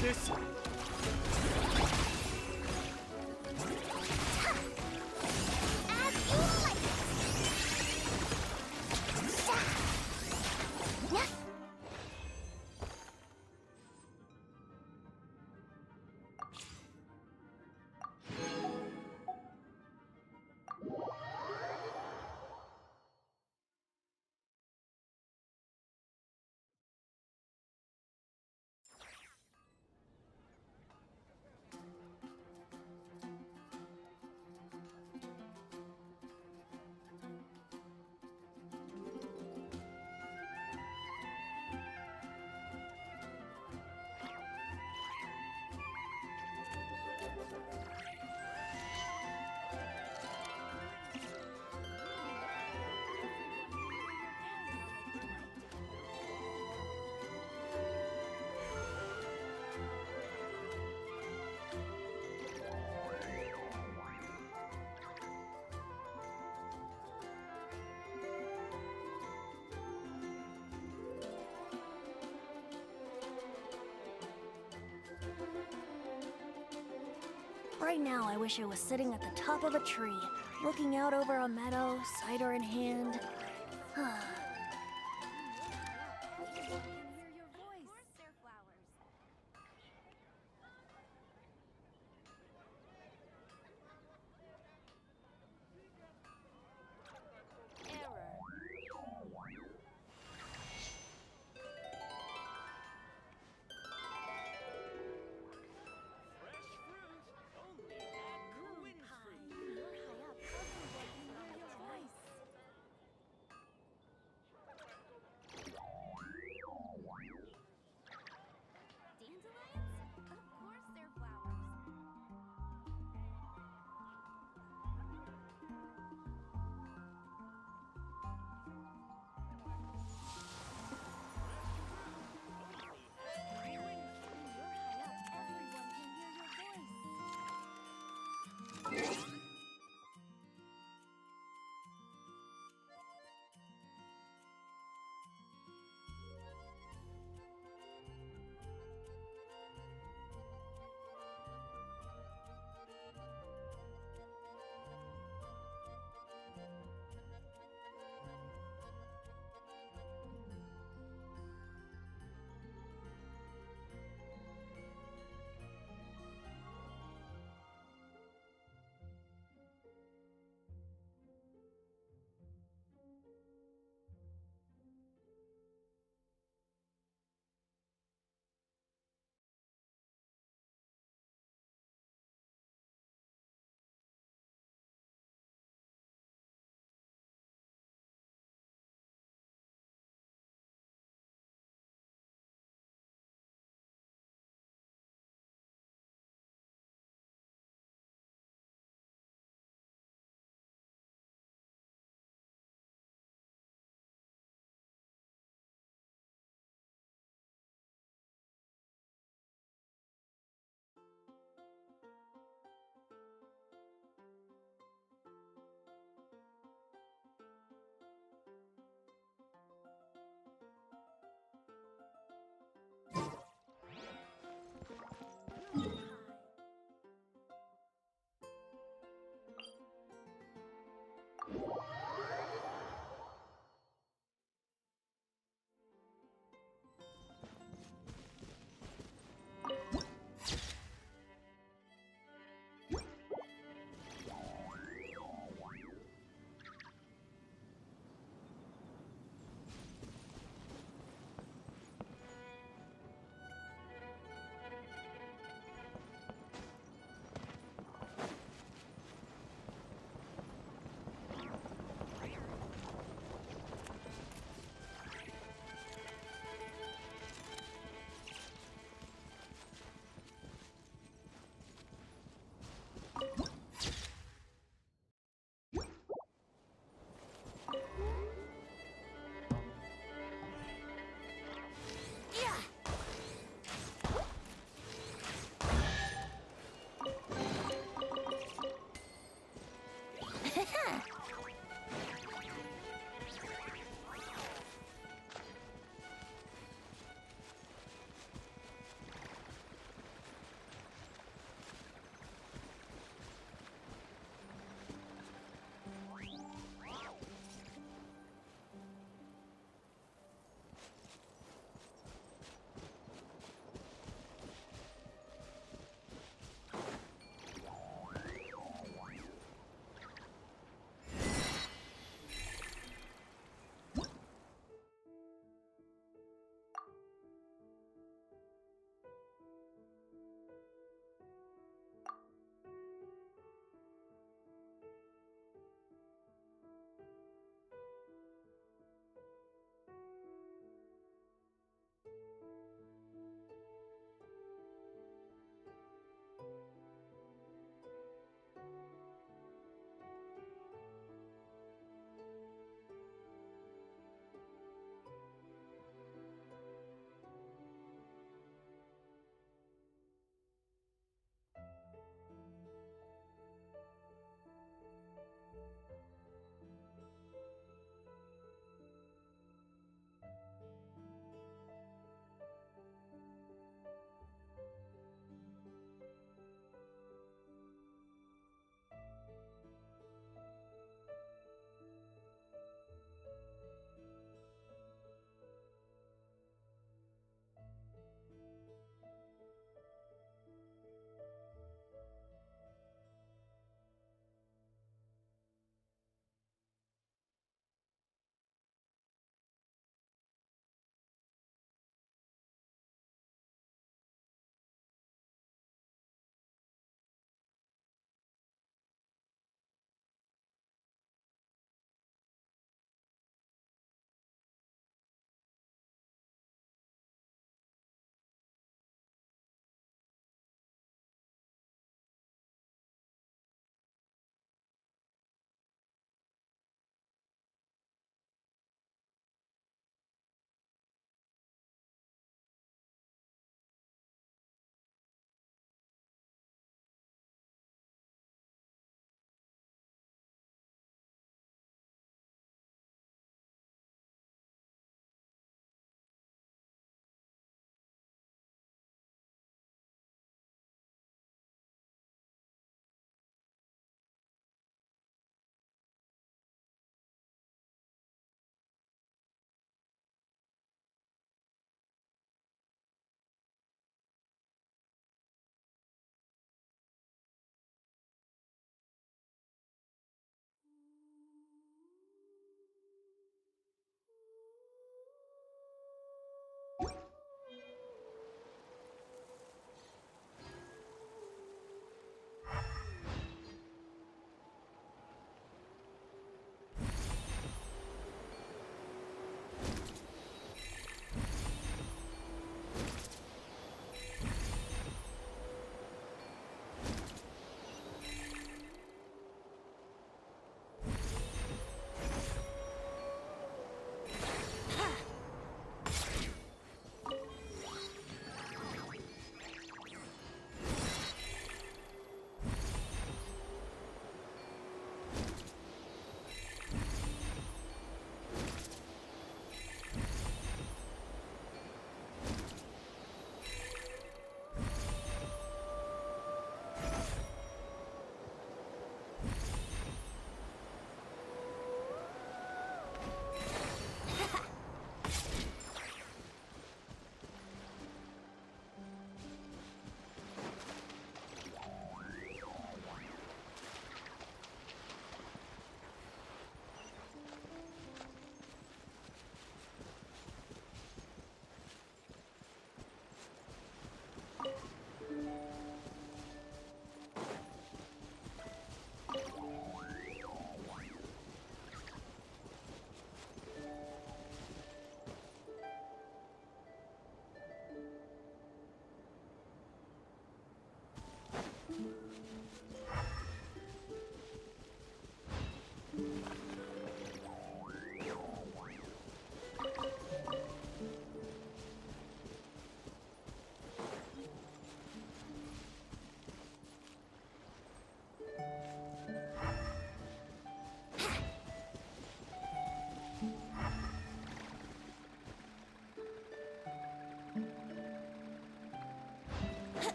this. As you like. Right now, I wish I was sitting at the top of a tree, looking out over a meadow, cider in hand.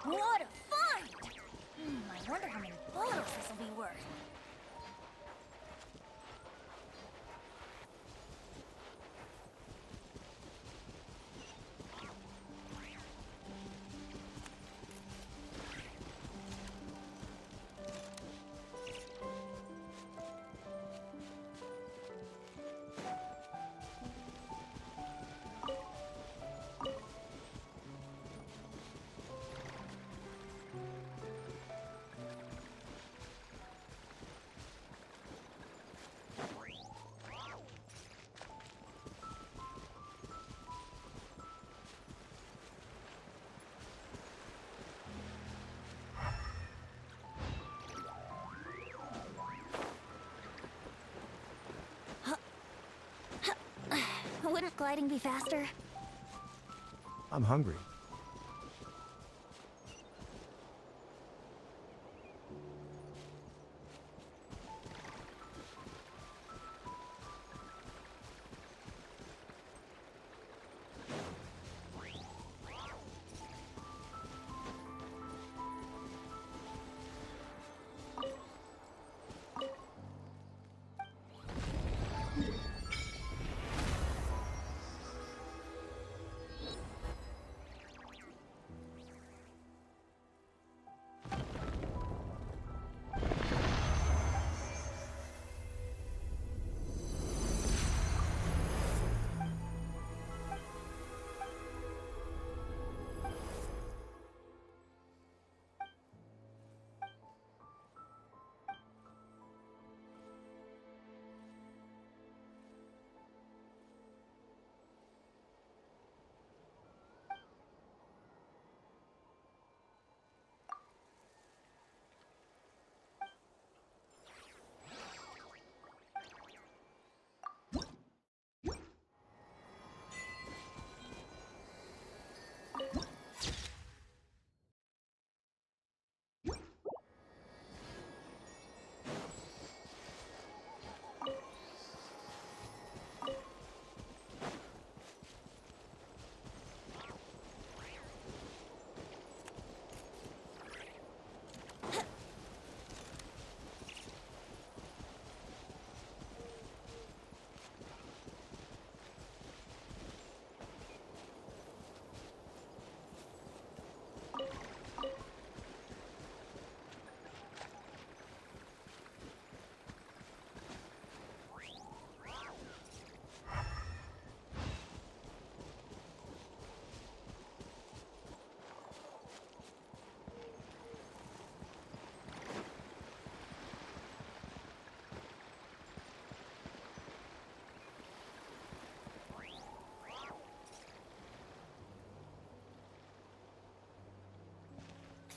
What a find! I wonder how many bottles this will be worth. Wouldn't gliding be faster? I'm hungry.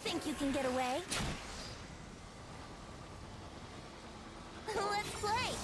Think you can get away? Let's play!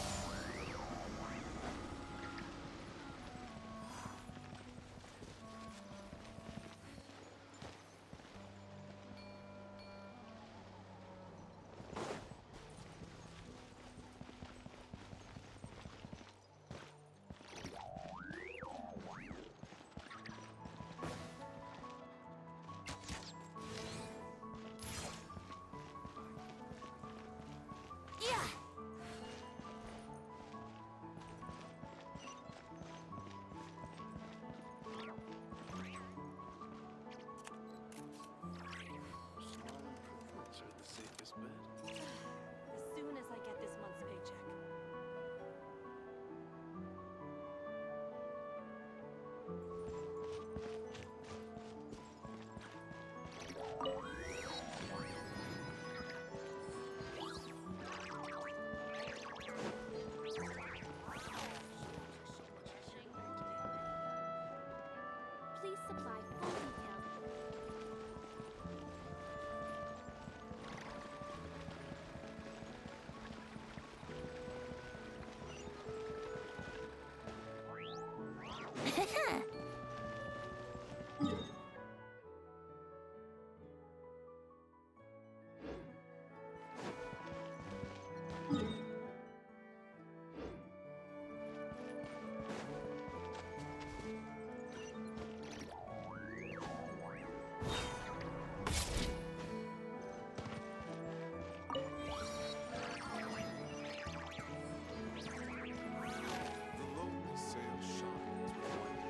The lonely sail shines with white.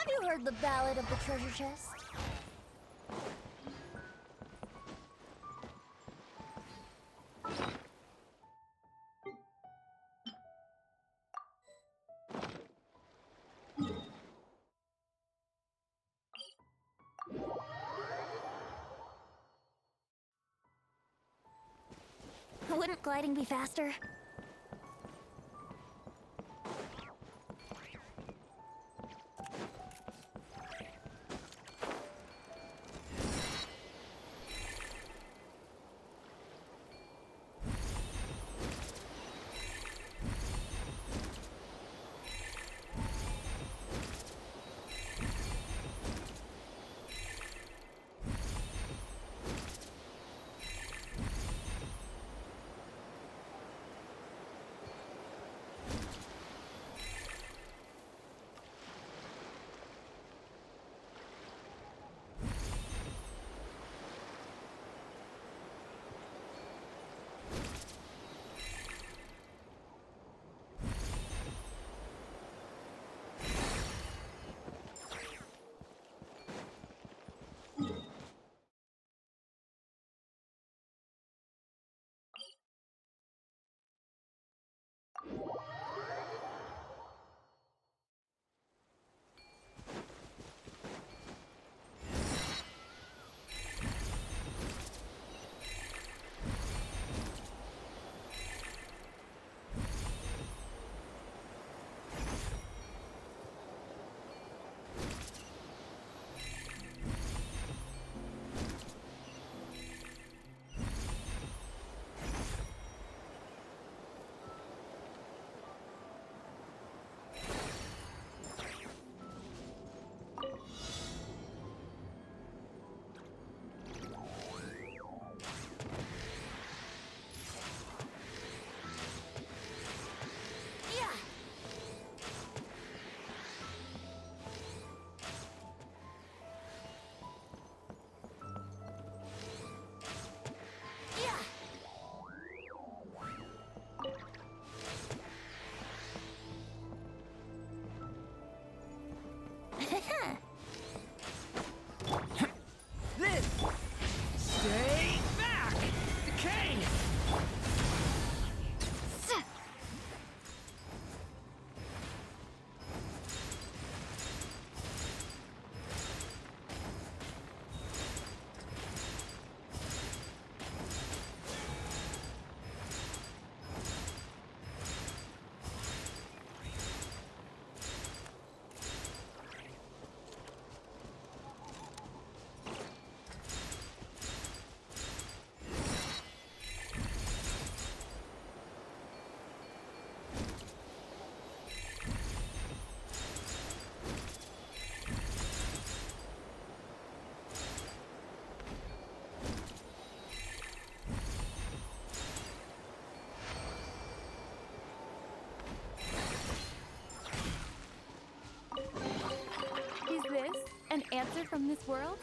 Have you heard the ballad of the treasure chest? Wouldn't gliding be faster? answer from this world?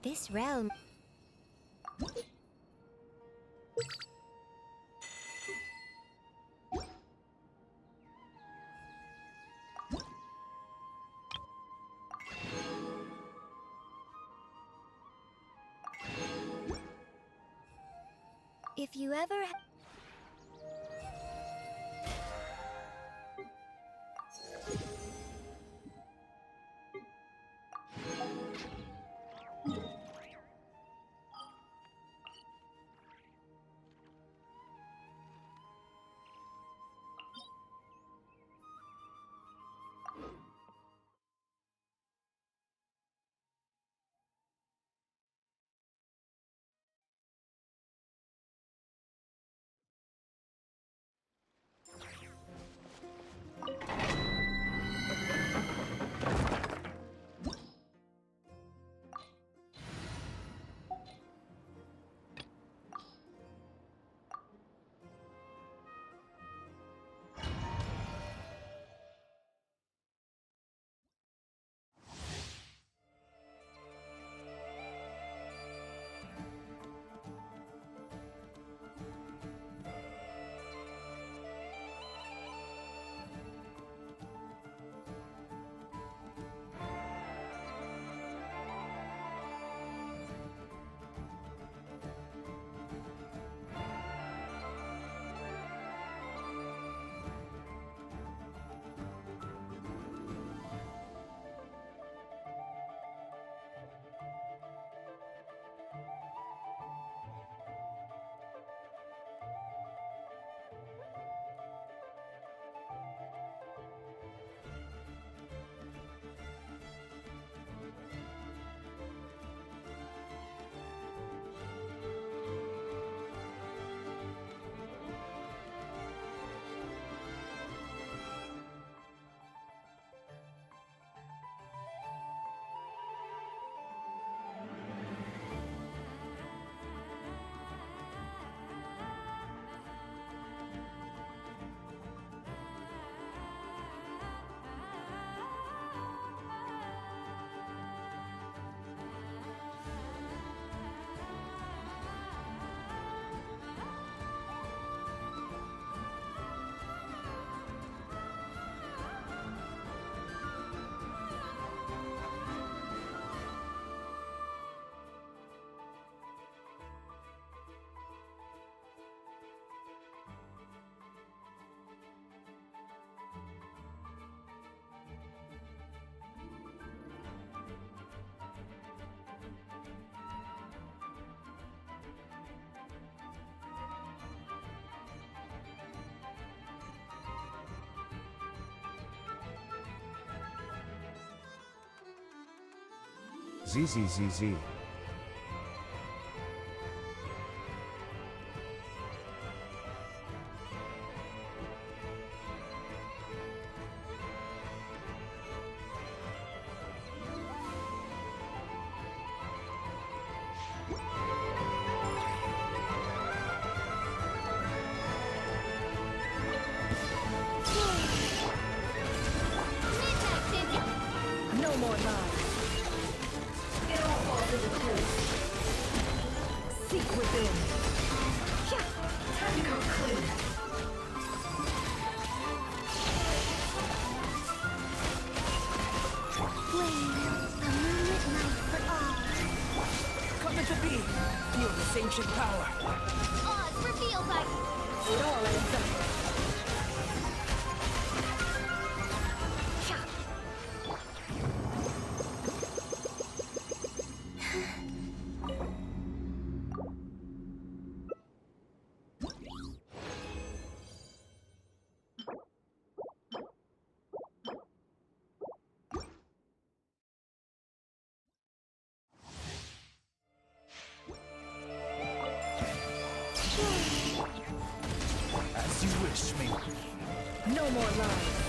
This realm... If you ever... ZZZZ. No more lies. It all falls into place. Seek within. Time to go clean. Flame, a moonlit night for all. Come into being. Feel this ancient power. Oz revealed by It all ends up. As you wish, me. No more lies.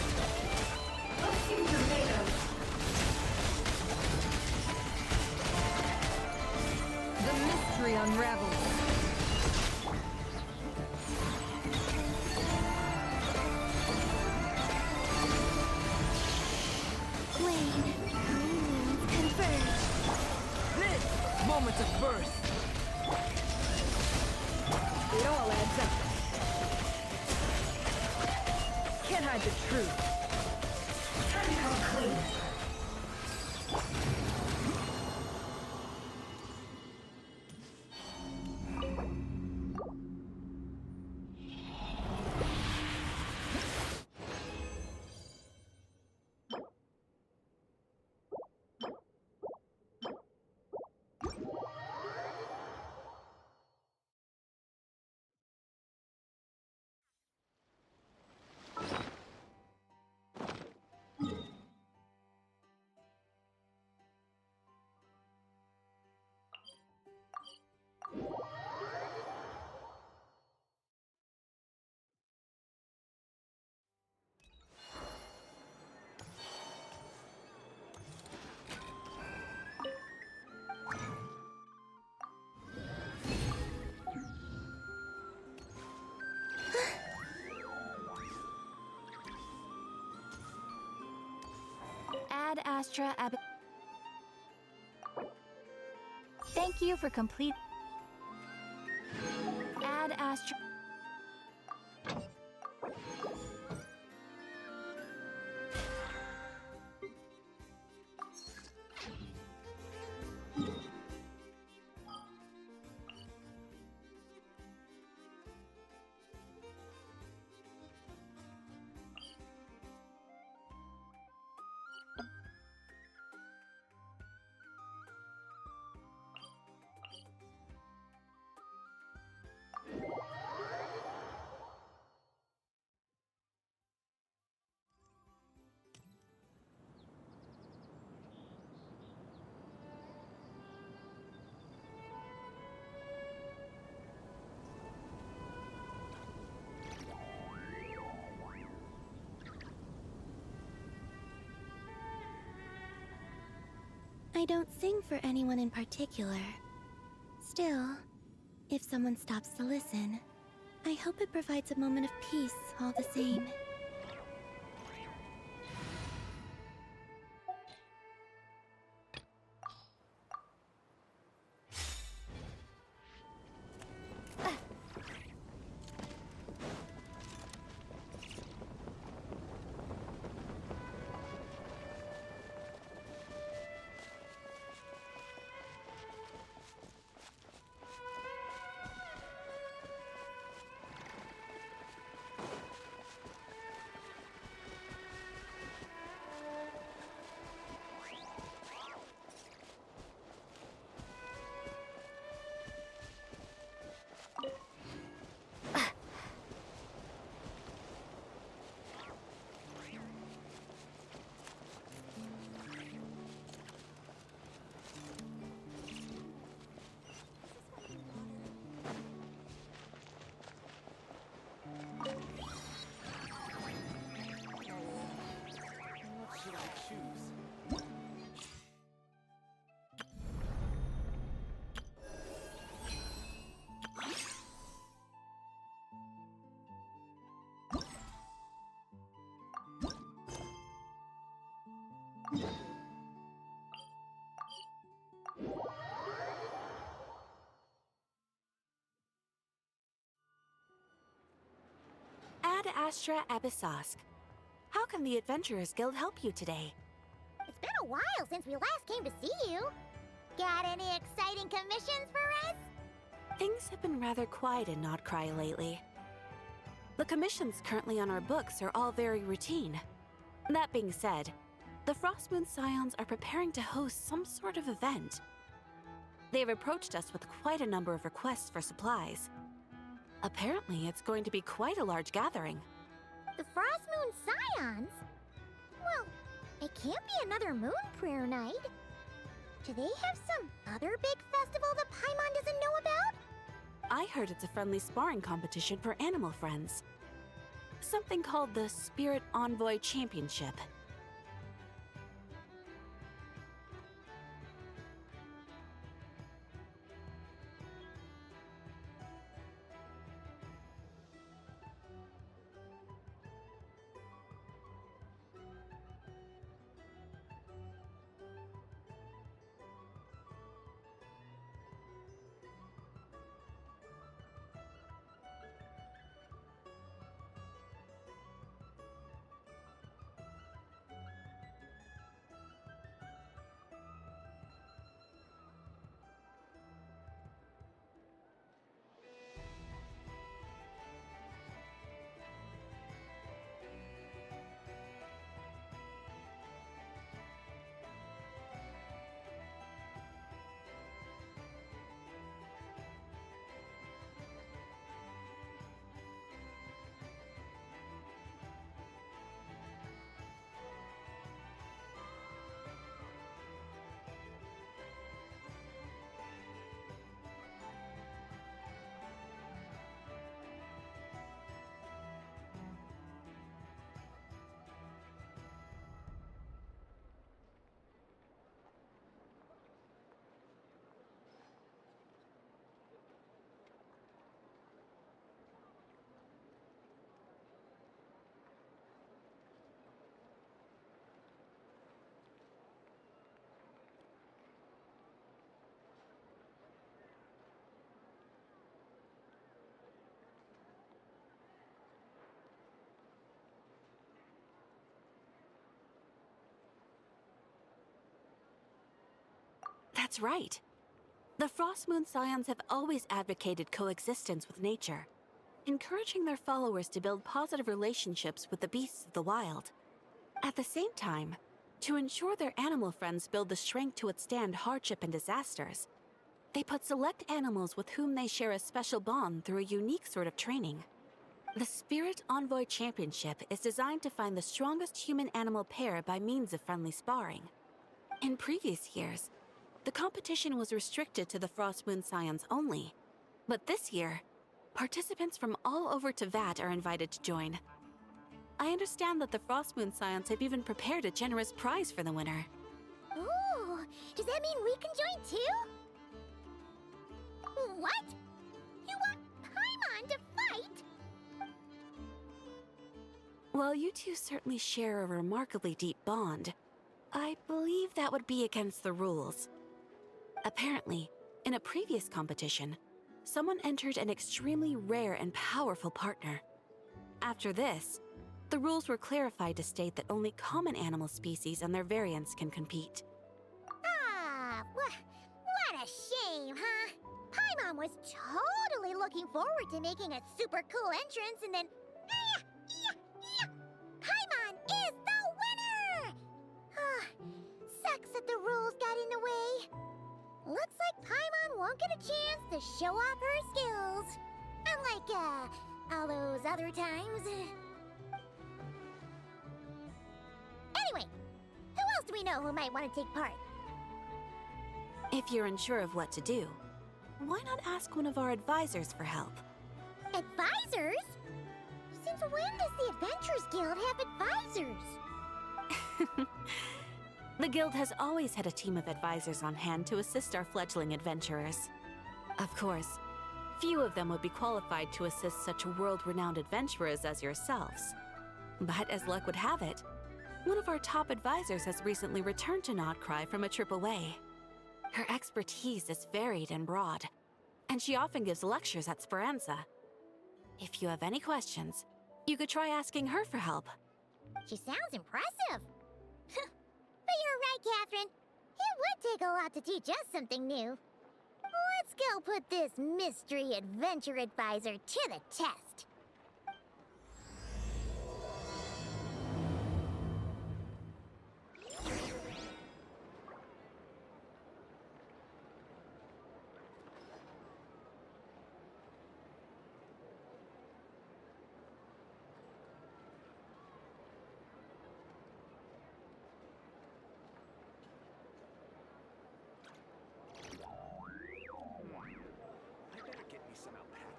The mystery unravels. flame. Moons converge. This moment of birth. It all adds up. Can't hide the truth. Time to come clean. Ad Astra Ab. Thank you for complete. Ad Astra. I don't sing for anyone in particular. Still, if someone stops to listen, I hope it provides a moment of peace all the same. Ad Astra Abyssosk. How can the Adventurers Guild help you today? It's been a while since we last came to see you. Got any exciting commissions for us? Things have been rather quiet in Nodcry lately. The commissions currently on our books are all very routine. That being said, the Frostmoon Scions are preparing to host some sort of event. They've approached us with quite a number of requests for supplies. Apparently, it's going to be quite a large gathering. The Frostmoon Scions? Well, it can't be another Moon Prayer Night. Do they have some other big festival that Paimon doesn't know about? I heard it's a friendly sparring competition for animal friends. Something called the Spirit Envoy Championship. That's right. The Frostmoon Scions have always advocated coexistence with nature, encouraging their followers to build positive relationships with the beasts of the wild. At the same time, to ensure their animal friends build the strength to withstand hardship and disasters, they put select animals with whom they share a special bond through a unique sort of training. The Spirit Envoy Championship is designed to find the strongest human-animal pair by means of friendly sparring. In previous years, the competition was restricted to the Frostmoon Scions only, but this year, participants from all over Teyvat are invited to join. I understand that the Frostmoon Scions have even prepared a generous prize for the winner. Ooh, does that mean we can join too? What? You want Paimon to fight? While you two certainly share a remarkably deep bond, I believe that would be against the rules. Apparently, in a previous competition, someone entered an extremely rare and powerful partner. After this, the rules were clarified to state that only common animal species and their variants can compete. Ah, what a shame, huh? Paimon was totally looking forward to making a super cool entrance, and then... Paimon is the winner! Sucks that the rules got in the way. Looks like Paimon won't get a chance to show off her skills. Unlike, all those other times. Anyway, who else do we know who might want to take part? If you're unsure of what to do, why not ask one of our advisors for help? Advisors? Since when does the Adventurers Guild have advisors? The Guild has always had a team of advisors on hand to assist our fledgling adventurers. Of course, few of them would be qualified to assist such world-renowned adventurers as yourselves. But as luck would have it, one of our top advisors has recently returned to Nodcry from a trip away. Her expertise is varied and broad, and she often gives lectures at Speranza. If you have any questions, You could try asking her for help. She sounds impressive. But you're right, Catherine. It would take a lot to teach us something new. Let's go put this mystery adventure advisor to the test.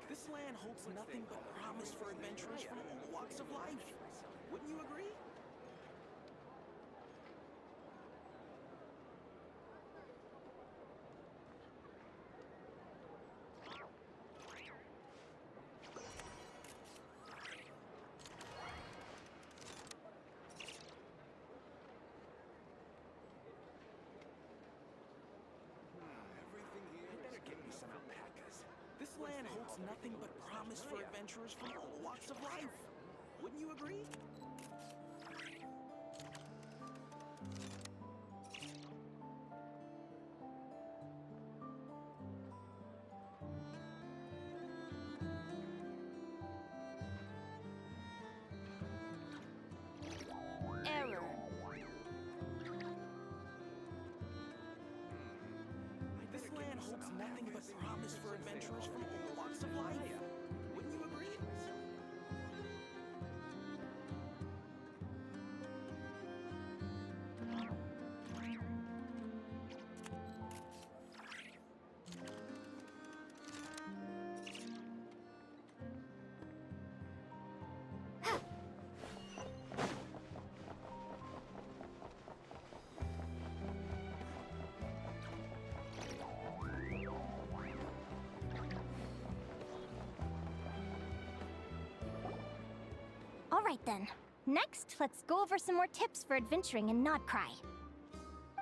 This land holds nothing but promise for adventurers from all walks of life. Wouldn't you agree? This land holds nothing but promise for adventurers from all walks of life. Wouldn't you agree? Error. This land holds nothing but promise for adventurers from all walks of life. Wouldn't you agree? Alright then. Next, let's go over some more tips for adventuring and not cry.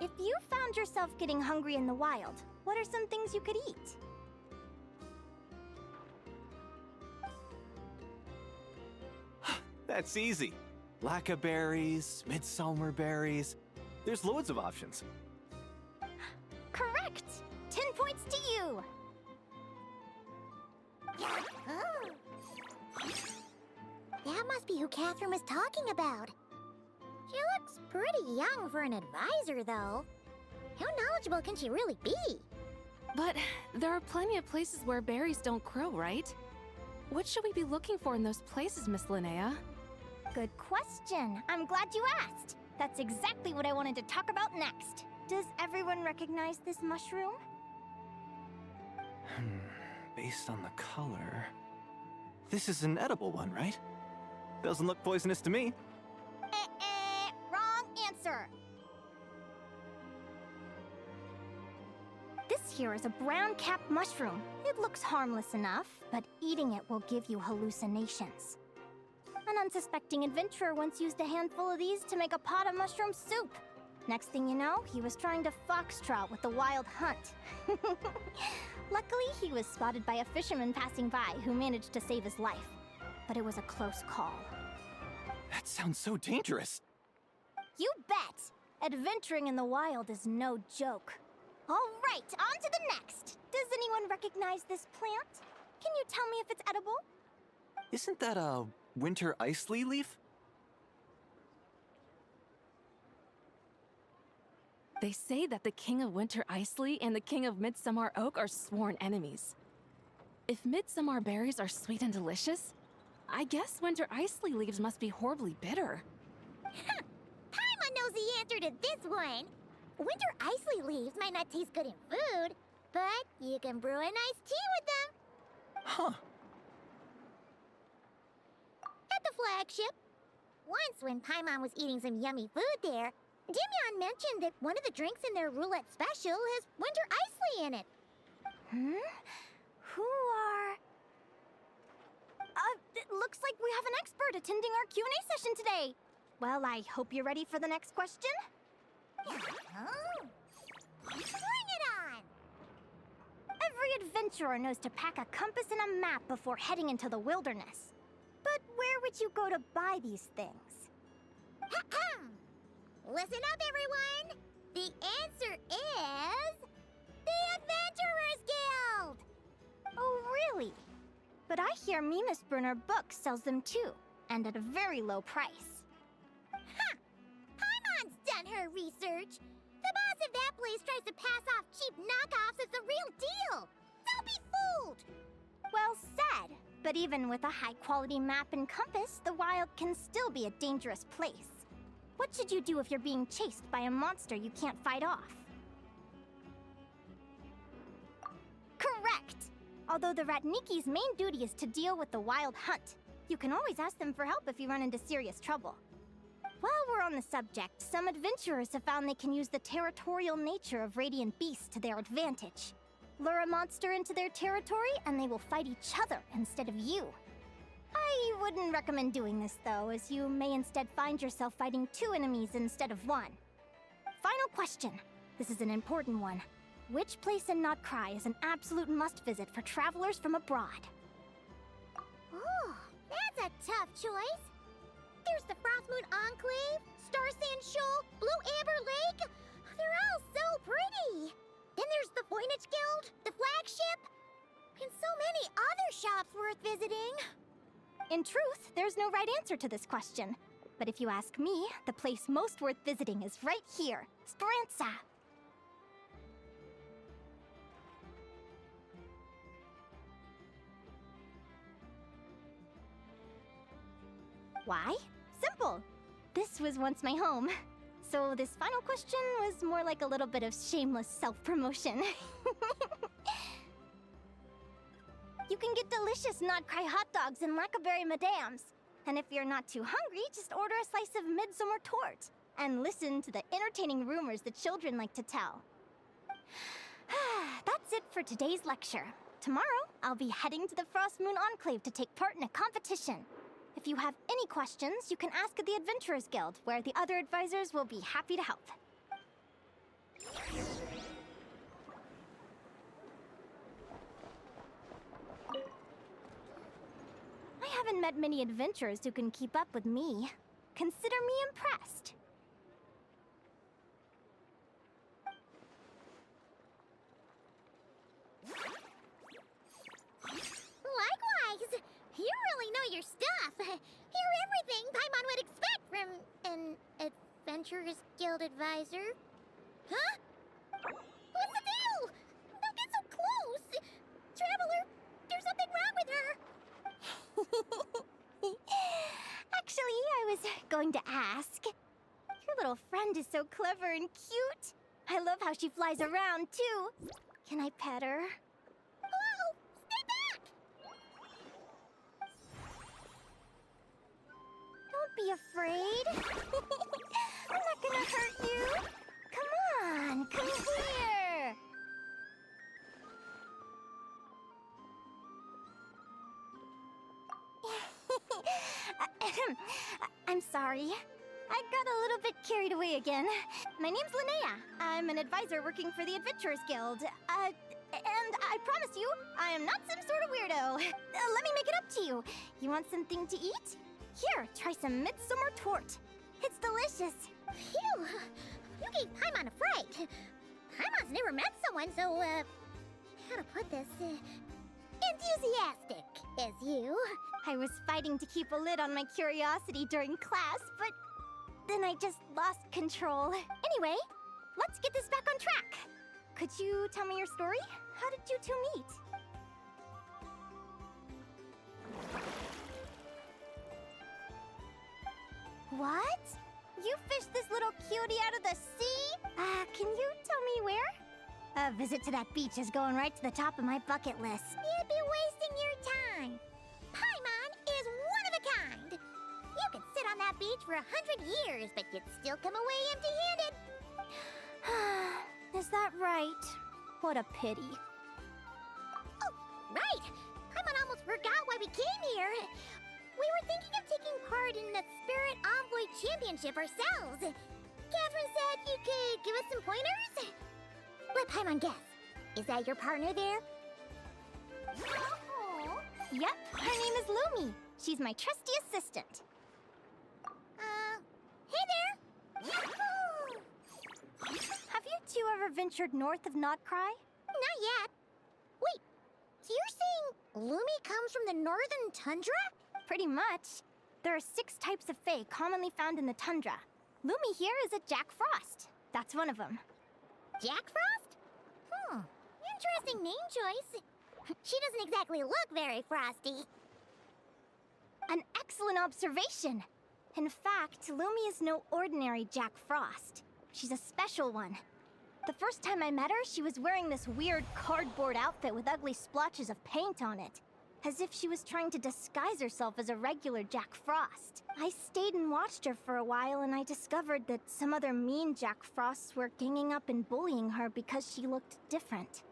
If you found yourself getting hungry in the wild, what are some things you could eat? That's easy. Blackberries, midsummer berries. There's loads of options. Correct! 10 points to you! Oh. That must be who Catherine was talking about. She looks pretty young for an advisor, though. How knowledgeable can she really be? But there are plenty of places where berries don't grow, right? What should we be looking for in those places, Miss Linnea? Good question. I'm glad you asked. That's exactly what I wanted to talk about next. Does everyone recognize this mushroom? Based on the color... This is an edible one, right? Doesn't look poisonous to me. Wrong answer. This here is a brown-capped mushroom. It looks harmless enough, but eating it will give you hallucinations. An unsuspecting adventurer once used a handful of these to make a pot of mushroom soup. Next thing you know, he was trying to foxtrot with the wild hunt. Luckily, he was spotted by a fisherman passing by who managed to save his life. But it was a close call. That sounds so dangerous. You bet! Adventuring in the wild is no joke. All right, on to the next. Does anyone recognize this plant? Can you tell me if it's edible? Isn't that a winter ice leaf? They say that the King of Winter Isley and the King of Midsummer Oak are sworn enemies. If midsummer berries are sweet and delicious, I guess winter isley leaves must be horribly bitter. Paimon knows the answer to this one. Winter isley leaves might not taste good in food, but you can brew a nice tea with them. Huh. At the flagship. Once when Paimon was eating some yummy food there, Dimyon mentioned that one of the drinks in their roulette special has winter isley in it. Who are... it looks like we have an expert attending our Q&A session today. Well, I hope you're ready for the next question. Oh. Bring it on! Every adventurer knows to pack a compass and a map before heading into the wilderness. But where would you go to buy these things? Listen up, everyone! The answer is... the Adventurers Guild! Oh, really? But I hear Mimas Brunner Books sells them too, and at a very low price. Ha! Paimon's done her research! The boss of that place tries to pass off cheap knockoffs as the real deal! Don't be fooled! Well said. But even with a high-quality map and compass, the wild can still be a dangerous place. What should you do if you're being chased by a monster you can't fight off? Correct! Although the Ratniki's main duty is to deal with the wild hunt, you can always ask them for help if you run into serious trouble. While we're on the subject, some adventurers have found they can use the territorial nature of radiant beasts to their advantage. Lure a monster into their territory, and they will fight each other instead of you. I wouldn't recommend doing this, though, as you may instead find yourself fighting 2 enemies instead of 1. Final question. This is an important one. Which place in Notcry is an absolute must-visit for travelers from abroad? Oh, that's a tough choice. There's the Frostmoon Enclave, Star Sand Shoal, Blue Amber Lake. They're all so pretty. Then there's the Voynich Guild, the flagship, and so many other shops worth visiting. In truth, there's no right answer to this question. But if you ask me, the place most worth visiting is right here, Speranza. Why? Simple. This was once my home. So this final question was more like a little bit of shameless self-promotion. You can get delicious Notcry hot dogs and Lackaberry Madams. And if you're not too hungry, just order a slice of midsummer tort. And listen to the entertaining rumors the children like to tell. That's it for today's lecture. Tomorrow, I'll be heading to the Frostmoon Enclave to take part in a competition. If you have any questions, you can ask at the Adventurers Guild, where the other advisors will be happy to help. I haven't met many adventurers who can keep up with me. Consider me impressed. Likewise! You really know your stuff. You're everything Paimon would expect from an Adventurers Guild advisor. Huh? What's the deal? Don't get so close! Traveler, there's something wrong with her! Actually, I was going to ask. Your little friend is so clever and cute. I love how she flies around, too. Can I pet her? Whoa! Stay back! Don't be afraid. I'm not gonna hurt you. Come on, come here. I'm sorry. I got a little bit carried away again. My name's Linnea. I'm an advisor working for the Adventurers Guild. And I promise you, I am not some sort of weirdo. Let me make it up to you. You want something to eat? Here, try some midsummer tort. It's delicious. Phew! You gave Paimon a fright. Paimon's never met someone so, how to put this, enthusiastic as you. I was fighting to keep a lid on my curiosity during class, but then I just lost control. Anyway, let's get this back on track. Could you tell me your story? How did you two meet? What? You fished this little cutie out of the sea? Can you tell me where? A visit to that beach is going right to the top of my bucket list. You'd be wasting your time. Paimon is one of a kind. You could sit on that beach for 100 years, but you'd still come away empty-handed. Is that right? What a pity. Oh, right. Paimon almost forgot why we came here. We were thinking of taking part in the Spirit Envoy Championship ourselves. Catherine said you could give us some pointers? Let Paimon guess. Is that your partner there? Yep, her name is Lumi. She's my trusty assistant. Hey there! Yahoo! Have you two ever ventured north of Notcry? Not yet. Wait, so you're saying Lumi comes from the northern tundra? Pretty much. There are 6 types of Fae commonly found in the tundra. Lumi here is a Jack Frost. That's one of them. Jack Frost? Interesting name choice. She doesn't exactly look very frosty. An excellent observation. In fact, Lumi is no ordinary Jack Frost. She's a special one. The first time I met her, she was wearing this weird cardboard outfit with ugly splotches of paint on it, as if she was trying to disguise herself as a regular Jack Frost. I stayed and watched her for a while, and I discovered that some other mean Jack Frosts were ganging up and bullying her because she looked different.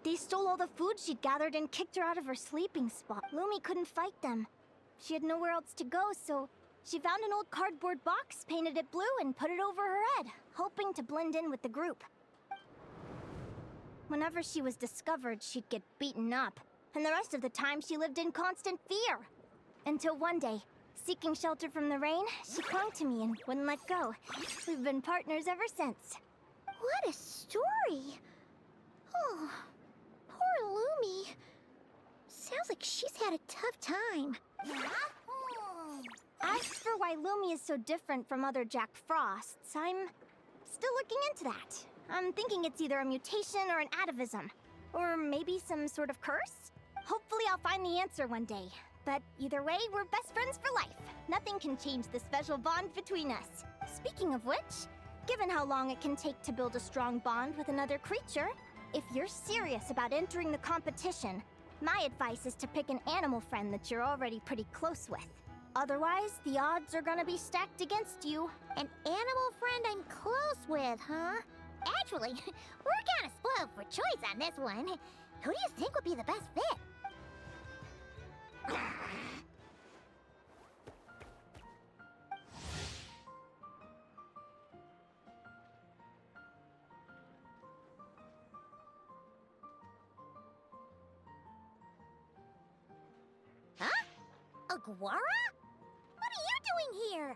They stole all the food she'd gathered and kicked her out of her sleeping spot. Lumi couldn't fight them. She had nowhere else to go, so she found an old cardboard box, painted it blue, and put it over her head, hoping to blend in with the group. Whenever she was discovered, she'd get beaten up, and the rest of the time she lived in constant fear. Until one day, seeking shelter from the rain, she clung to me and wouldn't let go. We've been partners ever since. What a story! Oh, poor Lumi. Sounds like she's had a tough time. As for why Lumi is so different from other Jack Frosts, I'm still looking into that. I'm thinking it's either a mutation or an atavism. Or maybe some sort of curse? Hopefully I'll find the answer one day. But either way, we're best friends for life. Nothing can change the special bond between us. Speaking of which, given how long it can take to build a strong bond with another creature, if you're serious about entering the competition, my advice is to pick an animal friend that you're already pretty close with. Otherwise, the odds are gonna be stacked against you. An animal friend I'm close with, huh? Actually, we're kinda spoiled for choice on this one. Who do you think would be the best fit? Huh? Aguara? What are you doing here?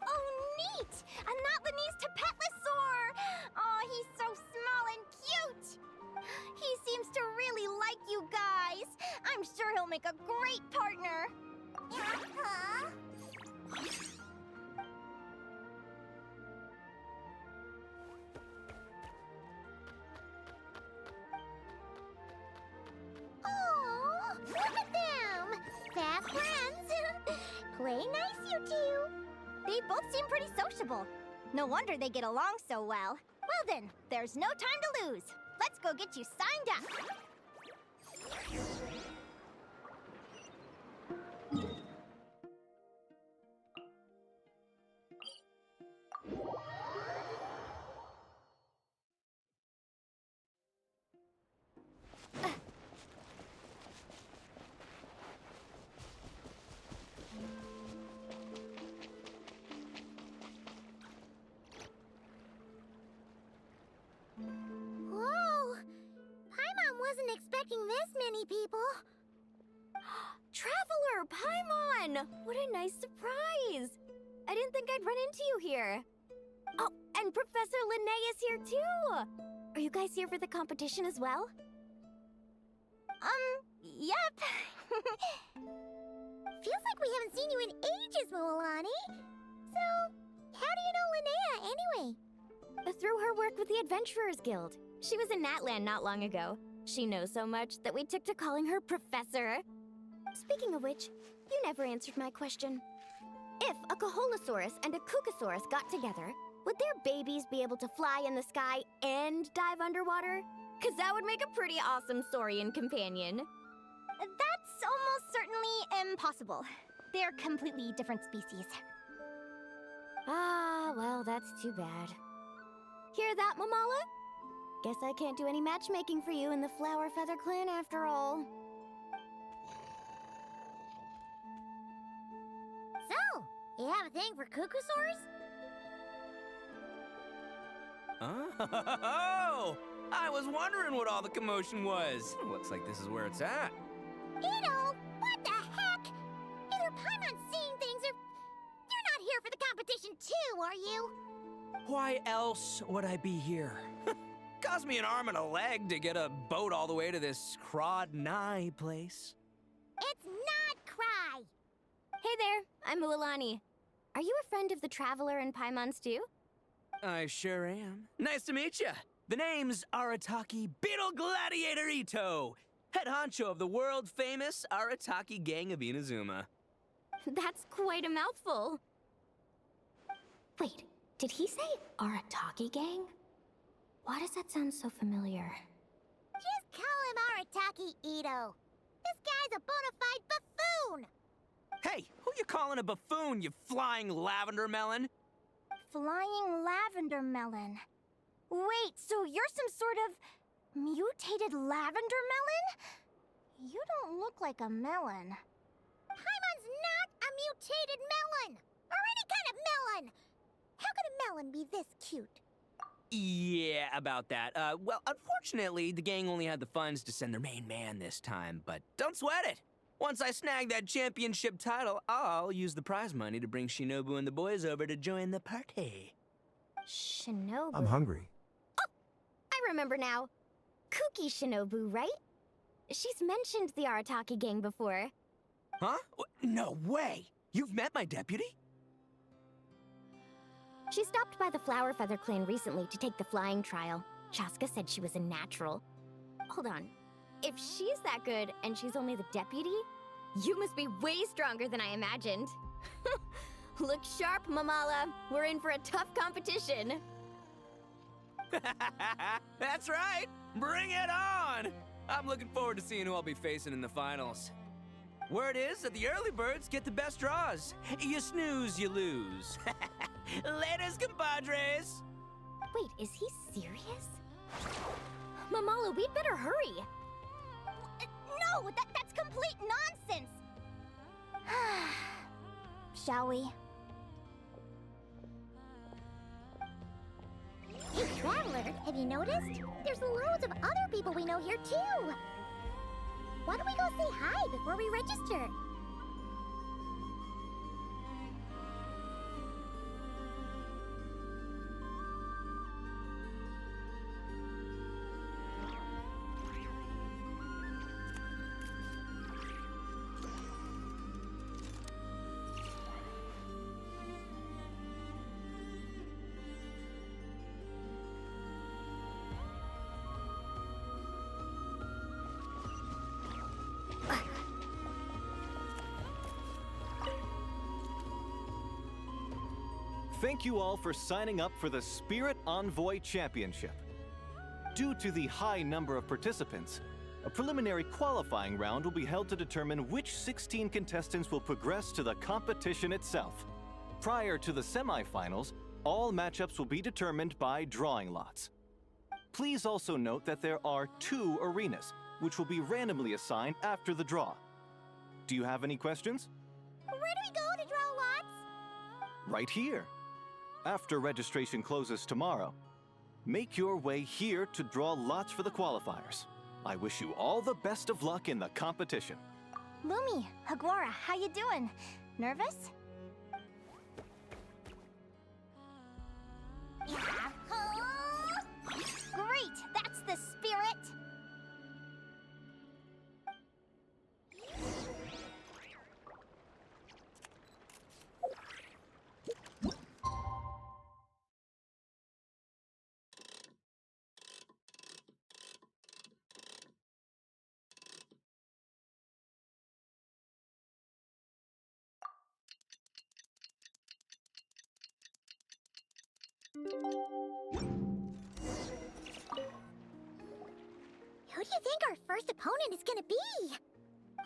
Oh, neat! A Notlanese Tapetlosaur! Oh, he's so small and cute! He seems to really like you guys. I'm sure he'll make a great partner. Huh? Oh, look at them! Fast friends! Play nice, you two! They both seem pretty sociable. No wonder they get along so well. Well then, there's no time to lose. Let's go get you signed up. Whoa! Paimon wasn't expecting this many people. Traveler, Paimon! What a nice surprise! I didn't think I'd run into you here. Oh, and Professor Linnea is here too! Are you guys here for the competition as well? Yep. Feels like we haven't seen you in ages, Moalani. So, how do you know Linnea anyway? Through her work with the Adventurers Guild. She was in Natland not long ago. She knows so much that we took to calling her Professor. Speaking of which, you never answered my question. If a Kaholosaurus and a Kukasaurus got together, would their babies be able to fly in the sky and dive underwater? 'Cause that would make a pretty awesome saurian companion. That's almost certainly impossible. They're completely different species. Ah, well, that's too bad. Hear that, Mamala? Guess I can't do any matchmaking for you in the Flower Feather Clan after all. So, you have a thing for Kukusaurs? Oh, I was wondering what all the commotion was. Looks like this is where it's at. Ito, what the heck? Either Paimon's seeing things or you're not here for the competition too, are you? Why else would I be here? Cost me an arm and a leg to get a boat all the way to this Crawd-Nigh place. It's not Cry. Hey there, I'm Mualani. Are you a friend of the Traveler and Paimon Stew? I sure am. Nice to meet ya. The name's Arataki Beetle Gladiator Ito, head honcho of the world-famous Arataki Gang of Inazuma. That's quite a mouthful. Wait, did he say Arataki Gang? Why does that sound so familiar? Just call him Arataki Ito. This guy's a bona fide buffoon. Hey, who you calling a buffoon, you flying lavender melon? Flying lavender melon. Wait, so you're some sort of mutated lavender melon? You don't look like a melon. Paimon's not a mutated melon, or any kind of melon. How could a melon be this cute? Yeah, about that. Well, unfortunately, the gang only had the funds to send their main man this time, but don't sweat it. Once I snag that championship title, I'll use the prize money to bring Shinobu and the boys over to join the party. Shinobu? I'm hungry. I remember now. Kuki Shinobu, right? She's mentioned the Arataki Gang before. Huh? No way! You've met my deputy? She stopped by the Flower Feather clan recently to take the flying trial. Chaska said she was a natural. Hold on. If she's that good and she's only the deputy, you must be way stronger than I imagined. Look sharp, Mamala. We're in for a tough competition. That's right! Bring it on! I'm looking forward to seeing who I'll be facing in the finals. Word is that the early birds get the best draws. You snooze, you lose. Laters, compadres! Wait, is he serious? Mamala, we'd better hurry. No, that's complete nonsense! Shall we? Hey, Traveler, have you noticed? There's loads of other people we know here, too. Why don't we go say hi before we register? Thank you all for signing up for the Spirit Envoy Championship. Due to the high number of participants, a preliminary qualifying round will be held to determine which 16 contestants will progress to the competition itself. Prior to the semifinals, all matchups will be determined by drawing lots. Please also note that there are 2 arenas, which will be randomly assigned after the draw. Do you have any questions? Where do we go to draw lots? Right here. After registration closes tomorrow, make your way here to draw lots for the qualifiers. I wish you all the best of luck in the competition. Lumi, Haguara, how you doing? Nervous? Great, that's the spirit! Who do you think our first opponent is gonna be?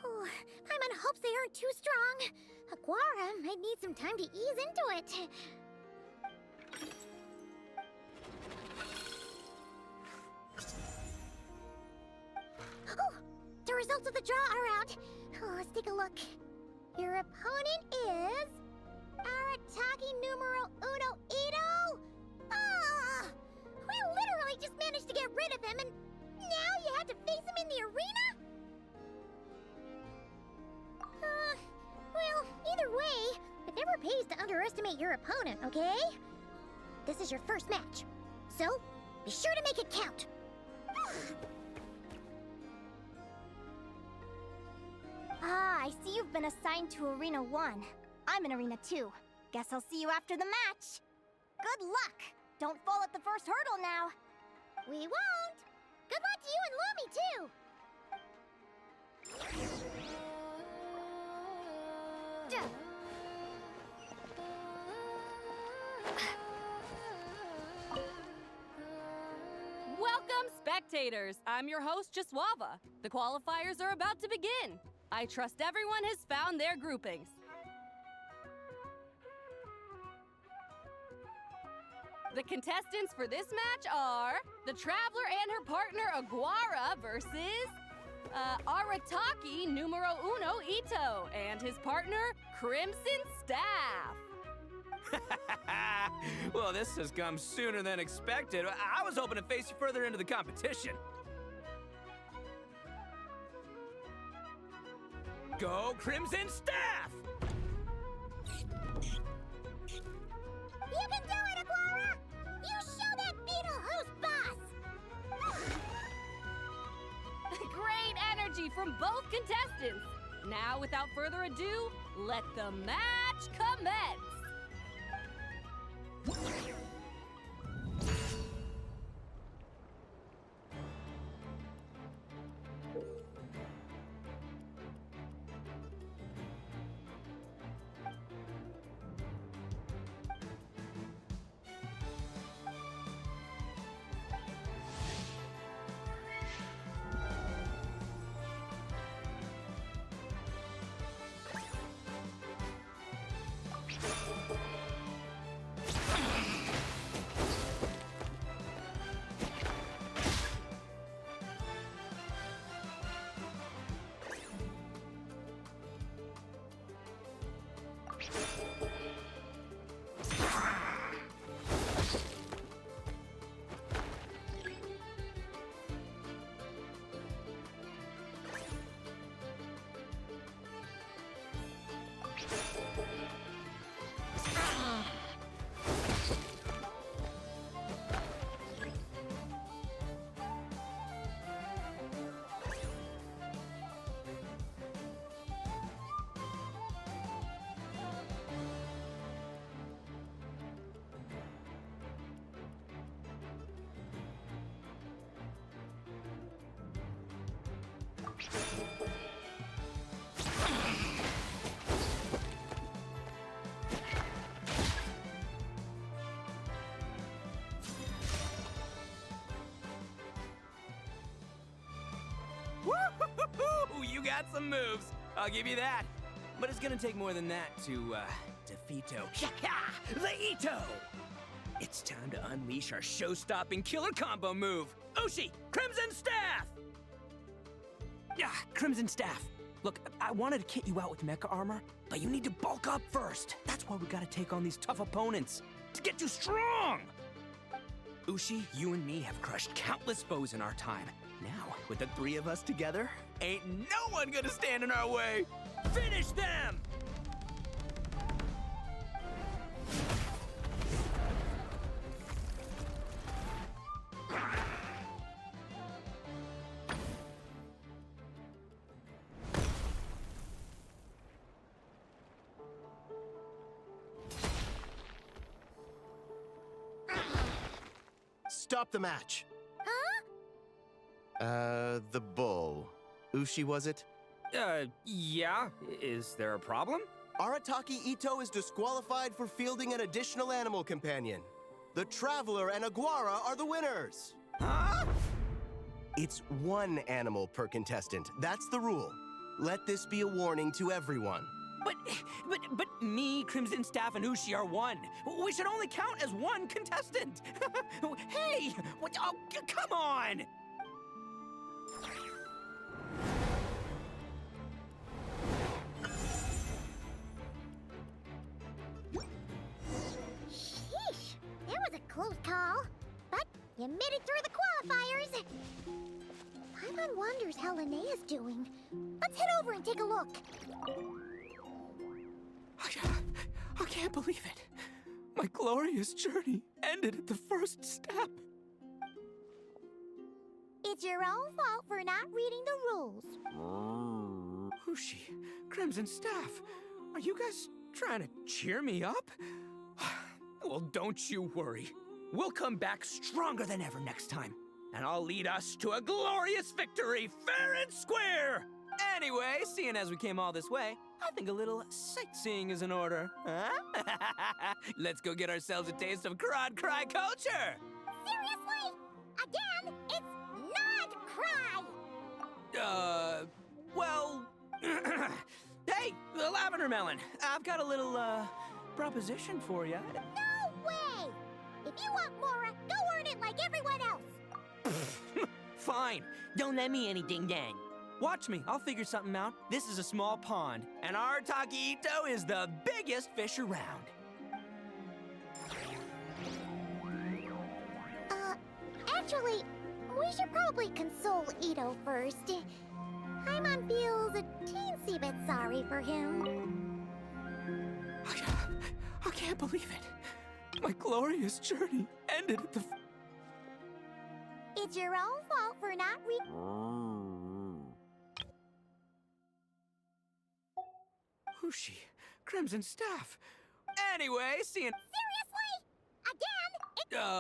Oh, Paimon hopes they aren't too strong. Haguara might need some time to ease into it. Oh, the results of the draw are out. Oh, let's take a look. Your opponent is Arataki numero uno Ito. Ah, we literally just managed to get rid of him face him in the arena? Well, either way, it never pays to underestimate your opponent, okay? This is your first match, so be sure to make it count. Ah, I see you've been assigned to Arena 1. I'm in Arena 2. Guess I'll see you after the match. Good luck! Don't fall at the first hurdle now. We won't! Good luck to you and Lumi, too! Welcome, spectators! I'm your host, Jaswava. The qualifiers are about to begin. I trust everyone has found their groupings. The contestants for this match are the Traveler and her partner Aguara versus Arataki numero uno Ito and his partner Crimson Staff. Well, this has come sooner than expected. I was hoping to face you further into the competition. Go Crimson Staff! You can do it, Aguara! You show that beetle who's boss! Great energy from both contestants. Now, without further ado, let the match commence. Woo-hoo-hoo-hoo! You got some moves. I'll give you that. But it's gonna take more than that to, defeat the Ito! It's time to unleash our show-stopping killer combo move. Ushi, Crimson Staff! Yeah, Crimson Staff. Look, I wanted to kit you out with mecha armor, but you need to bulk up first. That's why we gotta take on these tough opponents, to get you strong! Ushi, you and me have crushed countless foes in our time. Now, with the three of us together, ain't no one gonna stand in our way! Finish them! Stop the match. Huh? The bull. Ushi, was it? Yeah. Is there a problem? Arataki Ito is disqualified for fielding an additional animal companion. The Traveler and Aguara are the winners. Huh? It's one animal per contestant. That's the rule. Let this be a warning to everyone. But me, Crimson Staff, and Ushi are one. We should only count as one contestant. Hey, what? Oh, come on! Sheesh, that was a close call. But you made it through the qualifiers. Paimon wonders how Linnea's doing. Let's head over and take a look. I can't believe it. My glorious journey ended at the first step. It's your own fault for not reading the rules. Hushi, Crimson Staff, are you guys trying to cheer me up? Well, don't you worry. We'll come back stronger than ever next time, and I'll lead us to a glorious victory, fair and square! Anyway, seeing as we came all this way, I think a little sightseeing is in order, huh? Let's go get ourselves a taste of Crod Cry culture! Seriously? Again, it's not cry! Well... Hey, the Lavender Melon, I've got a little, proposition for you. No way! If you want Mora, go earn it like everyone else! Fine, don't let me any ding-dang. Watch me, I'll figure something out. This is a small pond, and our Taquito is the biggest fish around. Actually, we should probably console Ito first. Paimon feels a teensy bit sorry for him. I can't believe it. My glorious journey ended at the... It's your own fault for not Hushi, Crimson Staff. Anyway, seeing... Seriously? Again,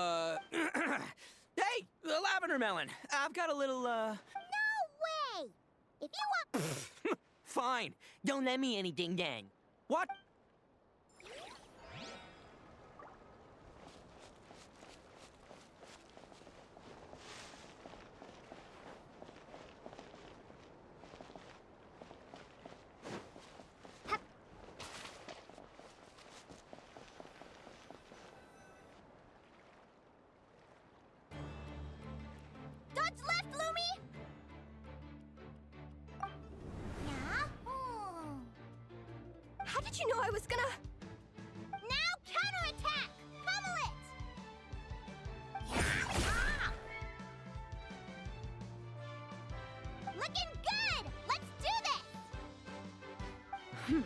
it's... Hey, the Lavender Melon, I've got a little, No way! If you want... Fine, don't let me any ding-dang. What? Dodge left, Lumi! Yeah? How did you know I was gonna... Now counterattack! Pummel it! Looking good! Let's do this!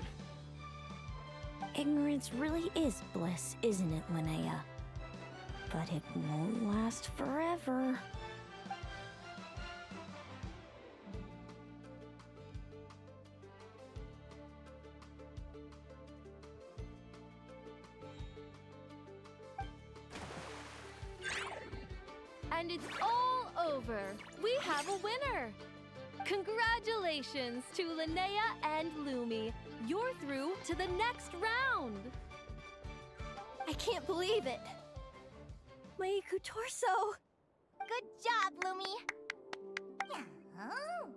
Ignorance really is bliss, isn't it, Linnea? But it won't last forever. And it's all over. We have a winner. Congratulations to Linnea and Lumi. You're through to the next round. I can't believe it. My torso. Good job, Lumi! Yeah. Oh.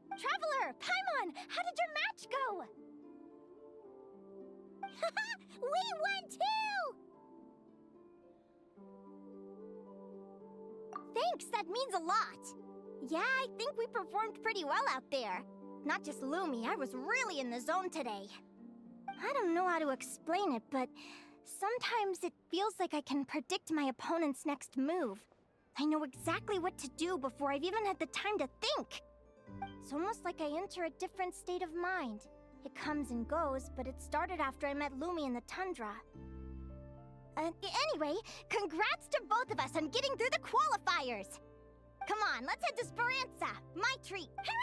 Traveler, Paimon, how did your match go? We won too! Thanks, that means a lot. Yeah, I think we performed pretty well out there. Not just Lumi, I was really in the zone today. I don't know how to explain it, but sometimes it feels like I can predict my opponent's next move. I know exactly what to do before I've even had the time to think. It's almost like I enter a different state of mind. It comes and goes, but it started after I met Lumi in the tundra. Anyway, congrats to both of us on getting through the qualifiers! Come on, let's head to Speranza, my treat. Hooray!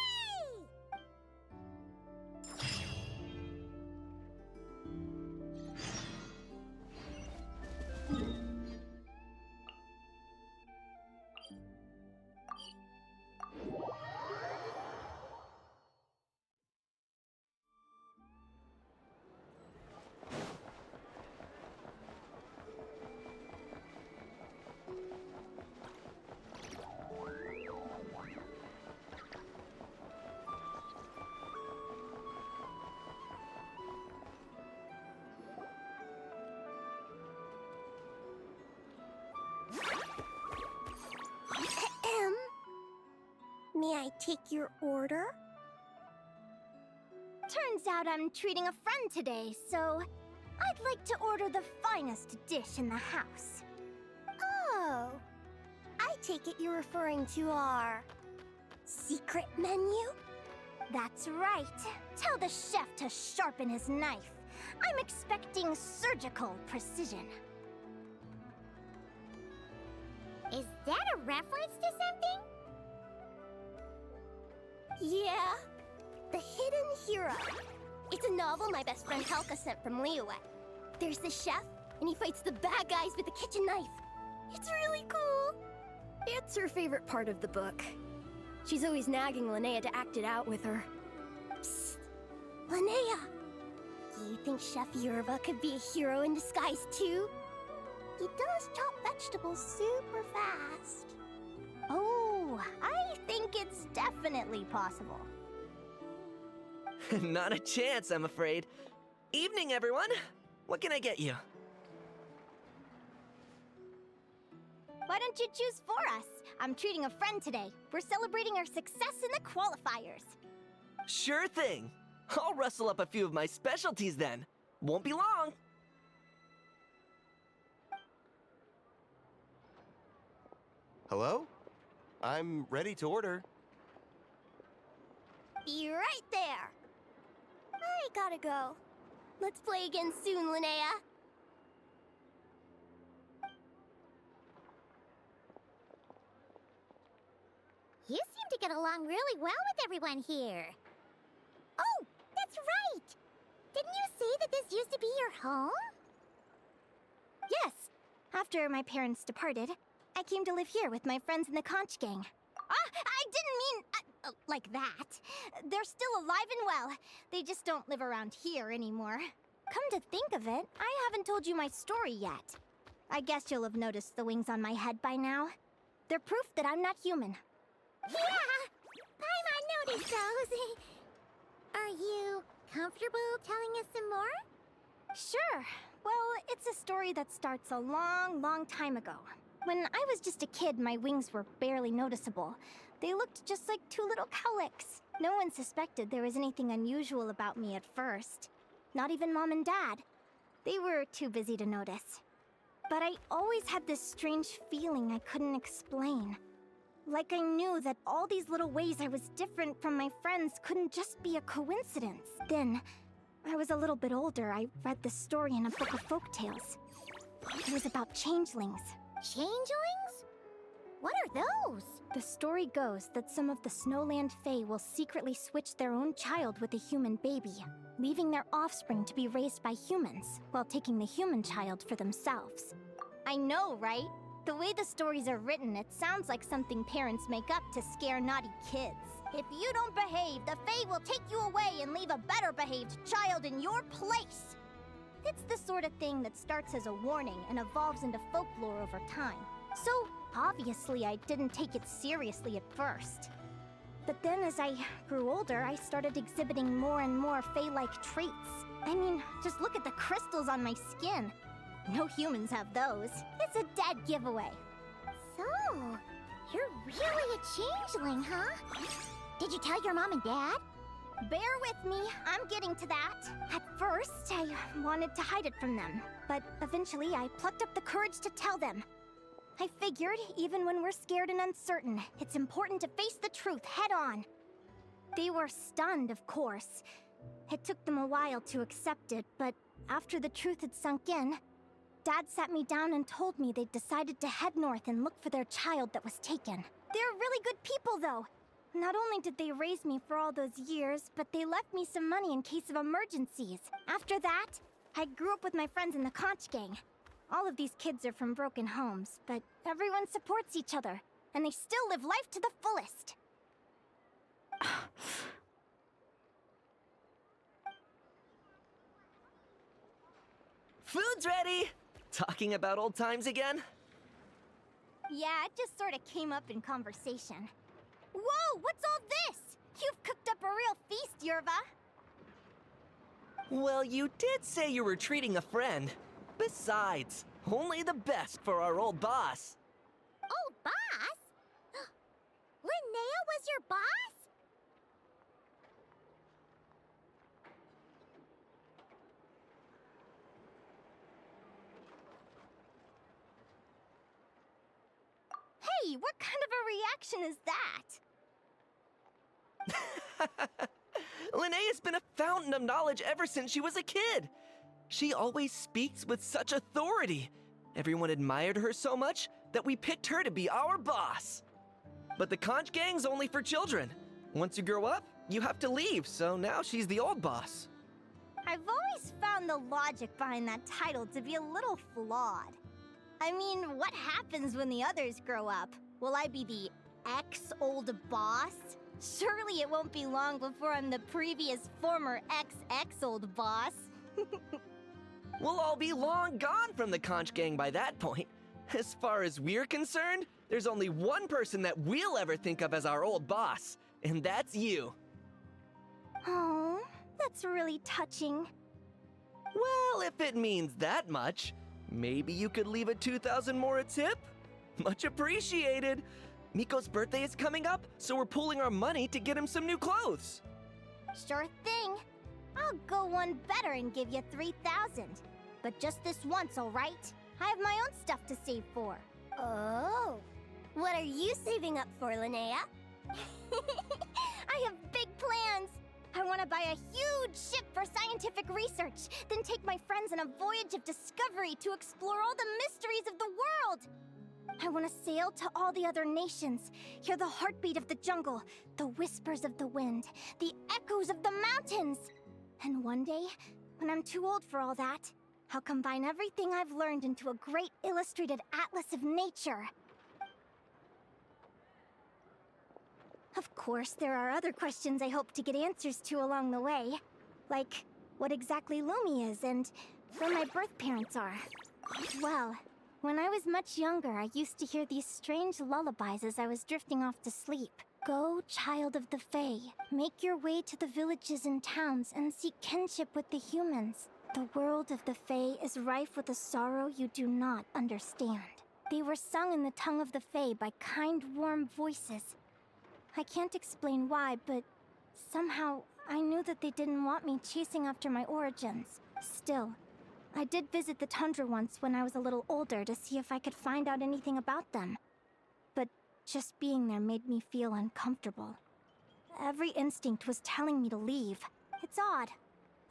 May I take your order? Turns out I'm treating a friend today, so I'd like to order the finest dish in the house. Oh, I take it you're referring to our Secret menu? That's right. Tell the chef to sharpen his knife. I'm expecting surgical precision. Is that a reference to something? Yeah. The Hidden Hero. It's a novel my best friend Helka sent from Linnea. There's the chef, and he fights the bad guys with a kitchen knife. It's really cool. It's her favorite part of the book. She's always nagging Linnea to act it out with her. Psst. Linnea! Do you think Chef Yerva could be a hero in disguise too? He does chop vegetables super fast. Oh, I think it's definitely possible. Not a chance, I'm afraid. Evening, everyone. What can I get you? Why don't you choose for us? I'm treating a friend today. We're celebrating our success in the qualifiers. Sure thing. I'll rustle up a few of my specialties then. Won't be long. Hello? I'm ready to order. Be right there. I gotta go. Let's play again soon, Linnea. You seem to get along really well with everyone here. Oh, that's right! Didn't you say that this used to be your home? Yes. After my parents departed, I came to live here with my friends in the conch gang. I didn't mean like that. They're still alive and well. They just don't live around here anymore. Come to think of it, I haven't told you my story yet. I guess you'll have noticed the wings on my head by now. They're proof that I'm not human. Yeah! Paimon noticed those. Are you comfortable telling us some more? Sure. Well, it's a story that starts a long, long time ago. When I was just a kid, my wings were barely noticeable. They looked just like two little cowlicks. No one suspected there was anything unusual about me at first. Not even Mom and Dad. They were too busy to notice. But I always had this strange feeling I couldn't explain. Like I knew that all these little ways I was different from my friends couldn't just be a coincidence. Then, I was a little bit older, I read this story in a book of folktales. It was about changelings. Changelings? What are those? The story goes that some of the Snowland Fae will secretly switch their own child with a human baby, leaving their offspring to be raised by humans, while taking the human child for themselves. I know, right? The way the stories are written, it sounds like something parents make up to scare naughty kids. If you don't behave, the Fae will take you away and leave a better-behaved child in your place. It's the sort of thing that starts as a warning and evolves into folklore over time. So, obviously, I didn't take it seriously at first. But then as I grew older, I started exhibiting more and more Fae-like traits. I mean, just look at the crystals on my skin. No humans have those. It's a dead giveaway. So, you're really a changeling, huh? Did you tell your mom and dad? Bear with me, I'm getting to that. At first, I wanted to hide it from them, but eventually I plucked up the courage to tell them. I figured, even when we're scared and uncertain, it's important to face the truth head on. They were stunned, of course. It took them a while to accept it, but after the truth had sunk in, Dad sat me down and told me they'd decided to head north and look for their child that was taken. They're really good people, though. Not only did they raise me for all those years, but they left me some money in case of emergencies. After that, I grew up with my friends in the conch gang. All of these kids are from broken homes, but everyone supports each other, and they still live life to the fullest. Food's ready! Talking about old times again? Yeah, it just sort of came up in conversation. Whoa, what's all this? You've cooked up a real feast, Yerva. Well, you did say you were treating a friend. Besides, only the best for our old boss. Old boss? Linnea was your boss? Hey, what kind of a reaction is that? Linnea's been a fountain of knowledge ever since she was a kid. She always speaks with such authority. Everyone admired her so much that we picked her to be our boss. But the conch gang's only for children. Once you grow up, you have to leave, so now she's the old boss. I've always found the logic behind that title to be a little flawed. I mean, what happens when the others grow up? Will I be the ex-old boss? Surely it won't be long before I'm the previous former ex-old boss. We'll all be long gone from the conch gang by that point. As far as we're concerned, there's only one person that we'll ever think of as our old boss, and that's you. Oh, that's really touching. Well, if it means that much, maybe you could leave a 2,000 more a tip? Much appreciated. Miko's birthday is coming up, so we're pooling our money to get him some new clothes. Sure thing. I'll go one better and give you 3,000. But just this once, all right? I have my own stuff to save for. Oh. What are you saving up for, Linnea? I have big plans. I want to buy a huge ship for scientific research, then take my friends on a voyage of discovery to explore all the mysteries of the world. I want to sail to all the other nations, hear the heartbeat of the jungle, the whispers of the wind, the echoes of the mountains. And one day, when I'm too old for all that, I'll combine everything I've learned into a great illustrated atlas of nature. Of course, there are other questions I hope to get answers to along the way. Like, what exactly Lumi is and where my birth parents are. Well, when I was much younger, I used to hear these strange lullabies as I was drifting off to sleep. Go, child of the Fae, make your way to the villages and towns and seek kinship with the humans. The world of the Fae is rife with a sorrow you do not understand. They were sung in the tongue of the Fae by kind, warm voices. I can't explain why, but somehow I knew that they didn't want me chasing after my origins. Still, I did visit the tundra once when I was a little older to see if I could find out anything about them. But just being there made me feel uncomfortable. Every instinct was telling me to leave. It's odd.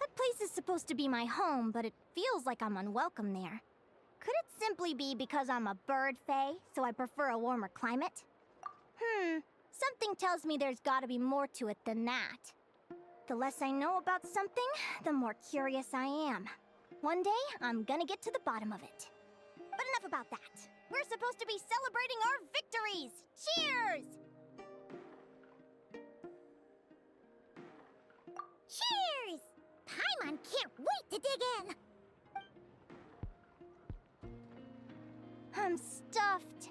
That place is supposed to be my home, but it feels like I'm unwelcome there. Could it simply be because I'm a bird fae, so I prefer a warmer climate? Something tells me there's gotta be more to it than that. The less I know about something, the more curious I am. One day, I'm gonna get to the bottom of it. But enough about that. We're supposed to be celebrating our victories! Cheers! Cheers! Paimon can't wait to dig in! I'm stuffed.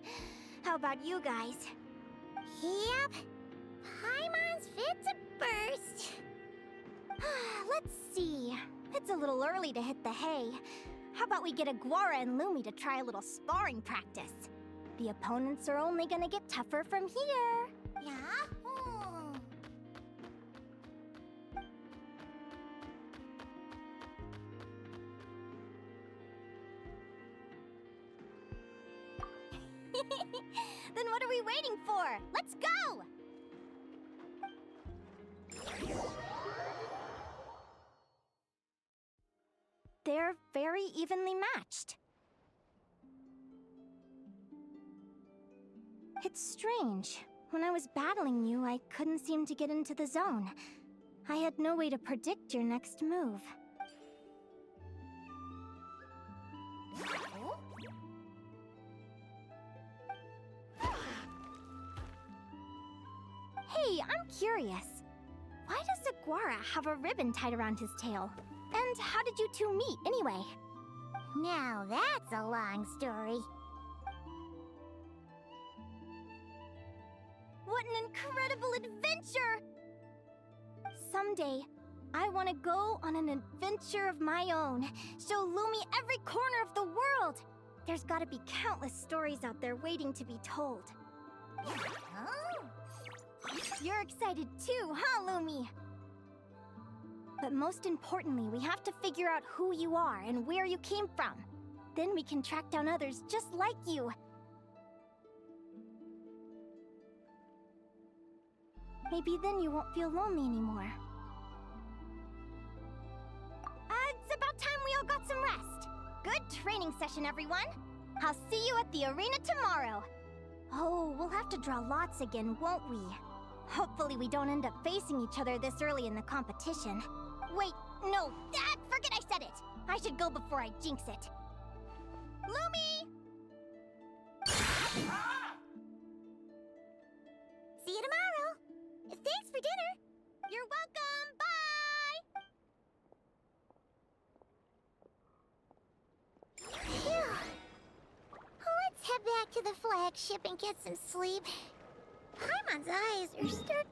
How about you guys? Yep. Paimon's fit to burst. Let's see. It's a little early to hit the hay. How about we get Aguara and Lumi to try a little sparring practice? The opponents are only gonna get tougher from here. Yahoo! Then what are we waiting for? Let's go! They're very evenly matched. It's strange. When I was battling you, I couldn't seem to get into the zone. I had no way to predict your next move. Hey, I'm curious. Why does Aguara have a ribbon tied around his tail? And how did you two meet, anyway? Now that's a long story. What an incredible adventure! Someday, I want to go on an adventure of my own. Show Lumi every corner of the world. There's gotta be countless stories out there waiting to be told. Oh. You're excited too, huh, Lumi? But most importantly, we have to figure out who you are and where you came from. Then we can track down others just like you. Maybe then you won't feel lonely anymore. It's about time we all got some rest. Good training session, everyone. I'll see you at the arena tomorrow. Oh, we'll have to draw lots again, won't we? Hopefully we don't end up facing each other this early in the competition. Wait, no, forget I said it. I should go before I jinx it. Lumi! See you tomorrow. Thanks for dinner. You're welcome. Bye! Phew. Let's head back to the flagship and get some sleep. Paimon's eyes are starting.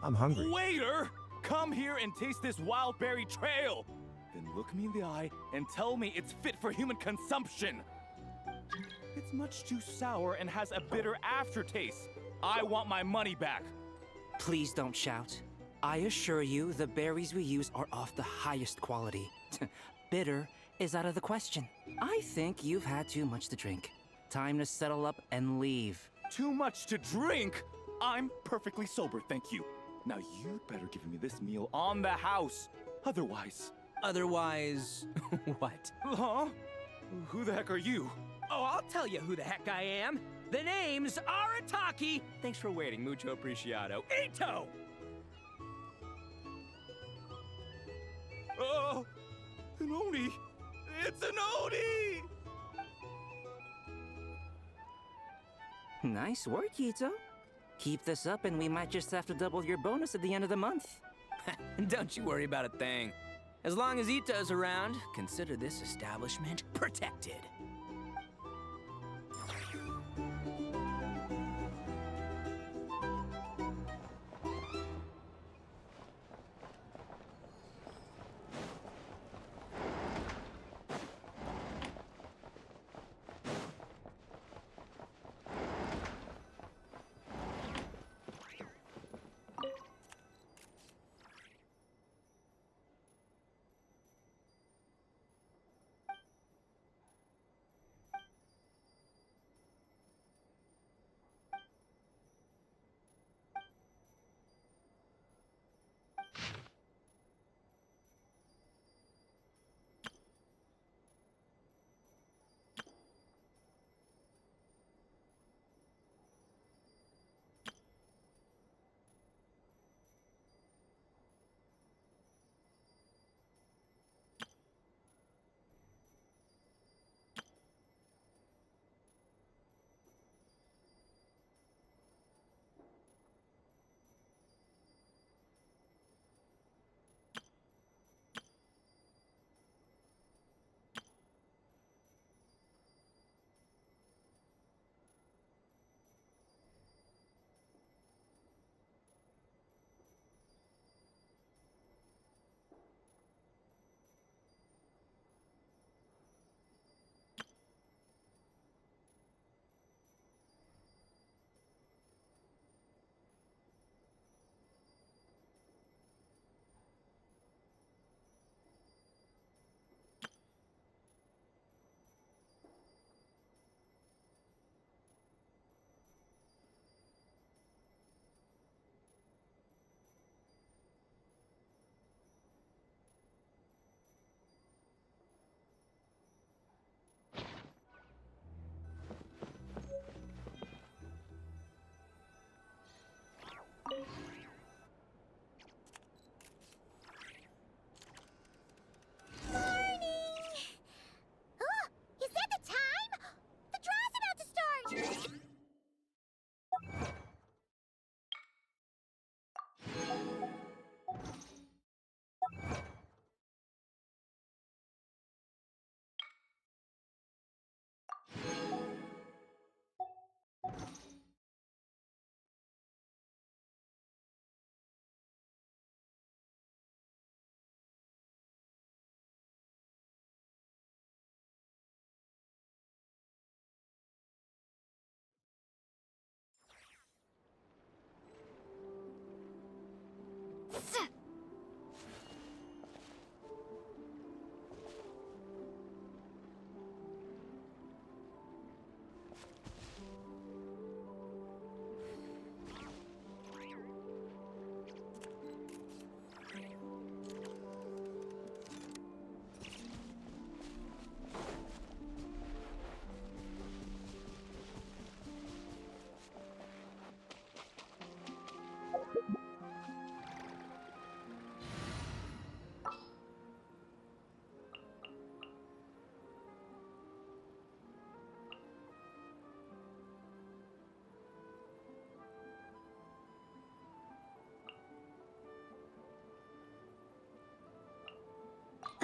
I'm hungry. Waiter! Come here and taste this wild berry trail! Then look me in the eye and tell me it's fit for human consumption! It's much too sour and has a bitter aftertaste. I want my money back. Please don't shout. I assure you, the berries we use are of the highest quality. Bitter is out of the question. I think you've had too much to drink. Time to settle up and leave. Too much to drink? I'm perfectly sober, thank you. Now you'd better give me this meal on the house. Otherwise... Otherwise... what? Huh? Who the heck are you? Oh, I'll tell you who the heck I am. The name's Arataki. Thanks for waiting, mucho apreciado. Ito! Oh, an Oni! It's an Oni! Nice work, Ito. Keep this up and we might just have to double your bonus at the end of the month. Don't you worry about a thing. As long as Ito's around, consider this establishment protected.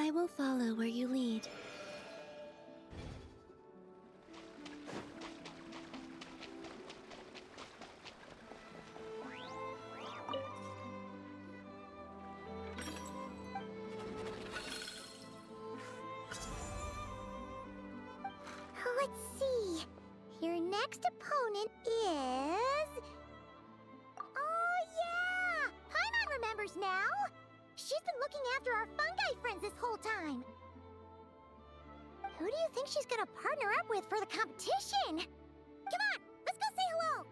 I will follow where you lead. Let's see. Your next opponent is... Oh, yeah! Paimon remembers now! She's been looking after our fungi friends this whole time. Who do you think she's gonna partner up with for the competition? Come on, let's go say hello!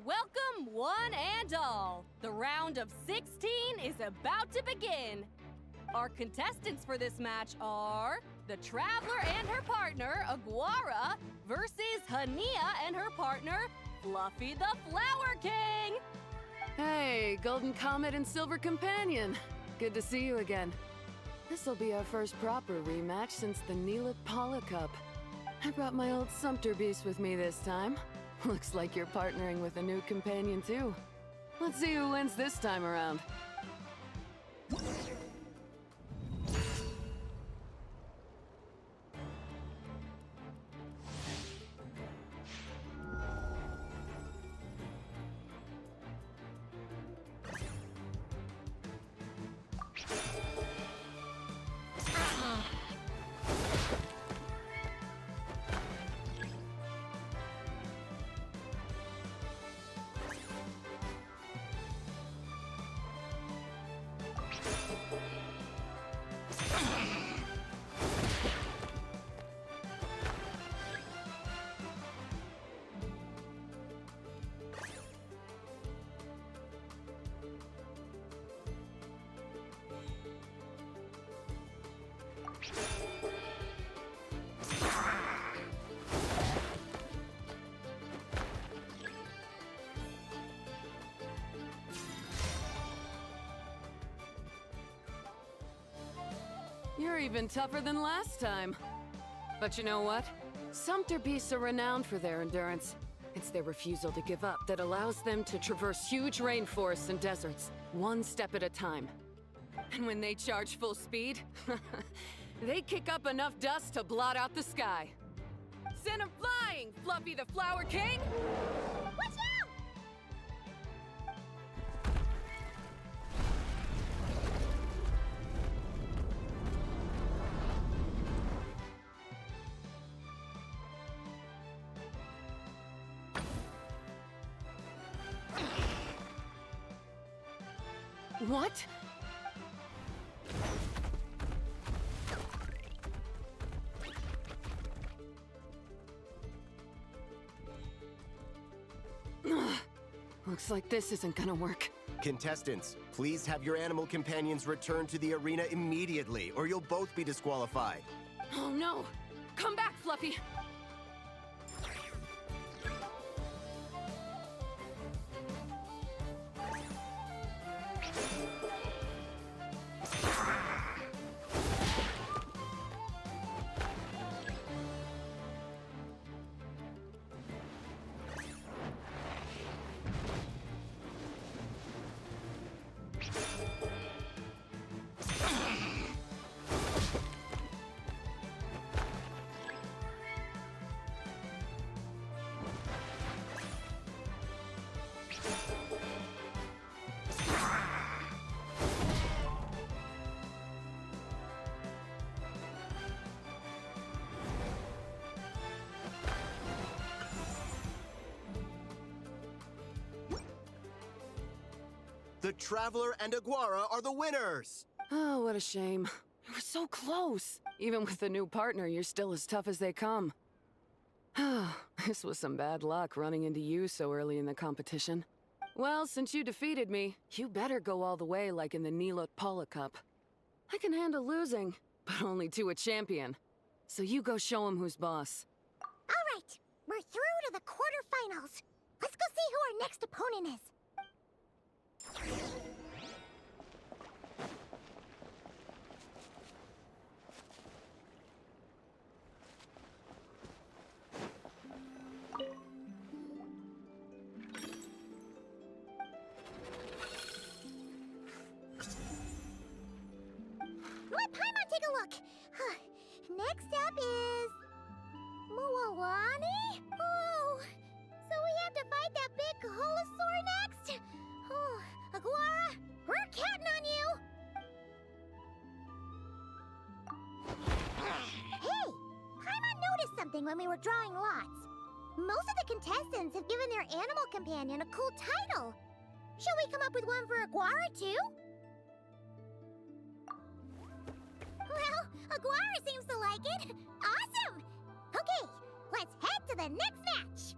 Welcome, one and all. The round of 16 is about to begin. Our contestants for this match are the Traveler and her partner, Aguara, versus Linnea and her partner, Fluffy the Flower King. Hey, Golden Comet and Silver Companion. Good to see you again. This'll be our first proper rematch since the Neelit Paula Cup. I brought my old Sumpter Beast with me this time. Looks like you're partnering with a new companion too. Let's see who wins this time around. You're even tougher than last time. But you know what? Sumpter beasts are renowned for their endurance. It's their refusal to give up that allows them to traverse huge rainforests and deserts, one step at a time. And when they charge full speed, they kick up enough dust to blot out the sky. Send 'em flying, Fluffy the Flower King! Watch out! What? Looks like this isn't gonna work. Contestants, please have your animal companions return to the arena immediately, or you'll both be disqualified. Oh no! Come back, Fluffy! The Traveler and Aguara are the winners! Oh, what a shame. You were so close. Even with a new partner, you're still as tough as they come. This was some bad luck running into you so early in the competition. Well, since you defeated me, you better go all the way like in the Neelit Paula Cup. I can handle losing, but only to a champion. So you go show him who's boss. All right, we're through to the quarterfinals. Let's go see who our next opponent is. Let Paimon take a look. Next up is... Mualani? Oh, so we have to fight that big holosaur next? Oh, Aguara, we're counting on you! Hey, Paimon noticed something when we were drawing lots. Most of the contestants have given their animal companion a cool title. Shall we come up with one for Aguara, too? Well, Aguara seems to like it. Awesome! Okay, let's head to the next match.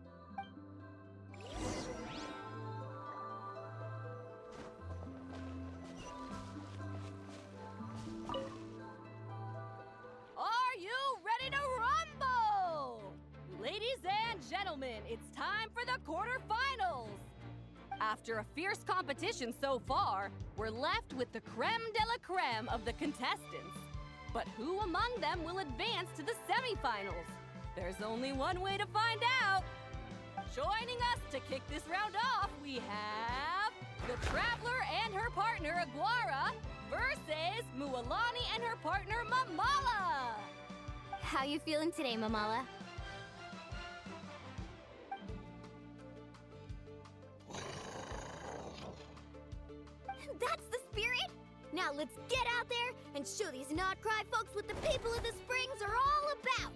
Are you ready to rumble? Ladies and gentlemen, it's time for the quarterfinals. After a fierce competition so far, we're left with the creme de la creme of the contestants. But who among them will advance to the semifinals? There's only one way to find out. Joining us to kick this round off, we have the Traveler and her partner Aguara versus Mualani and her partner Mamala. How you feeling today, Mamala? That's the spirit! Now let's get out there and show these not-cry folks what the people of the Springs are all about!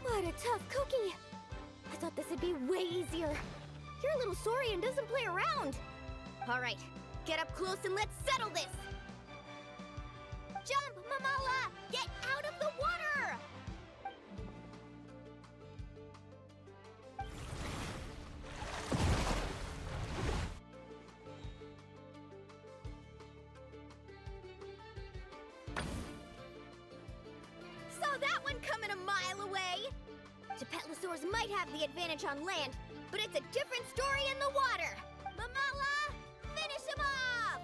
What a tough cookie! I thought this would be way easier. Your little Saurian doesn't play around. Alright, get up close and let's settle this! Jump, Mamala! Get out of the water! Saw that one coming a mile away! Gepetlosaurs might have the advantage on land, but it's a different story in the water! Mamala! Finish him off!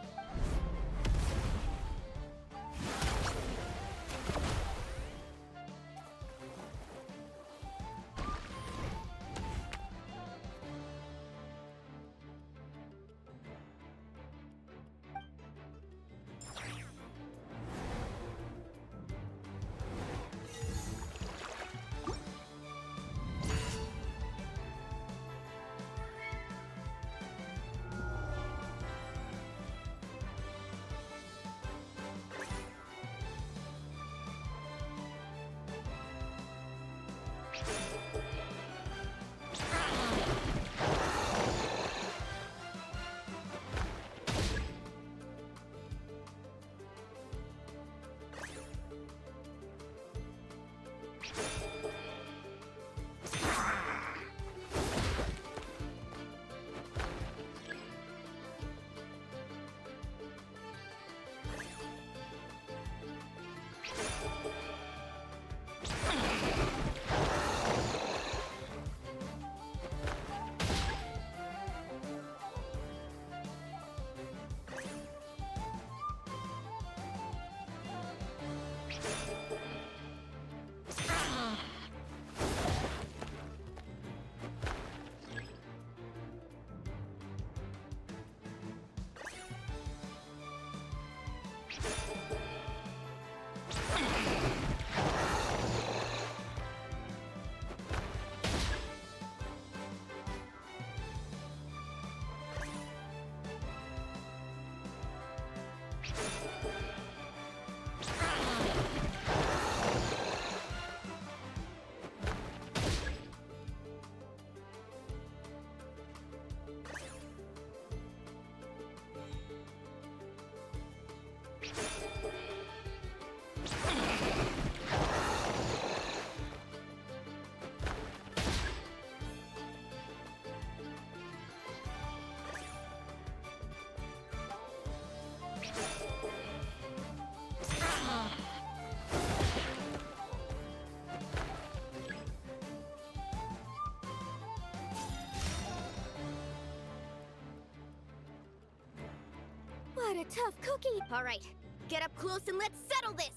What a tough cookie! Alright, get up close and let's settle this!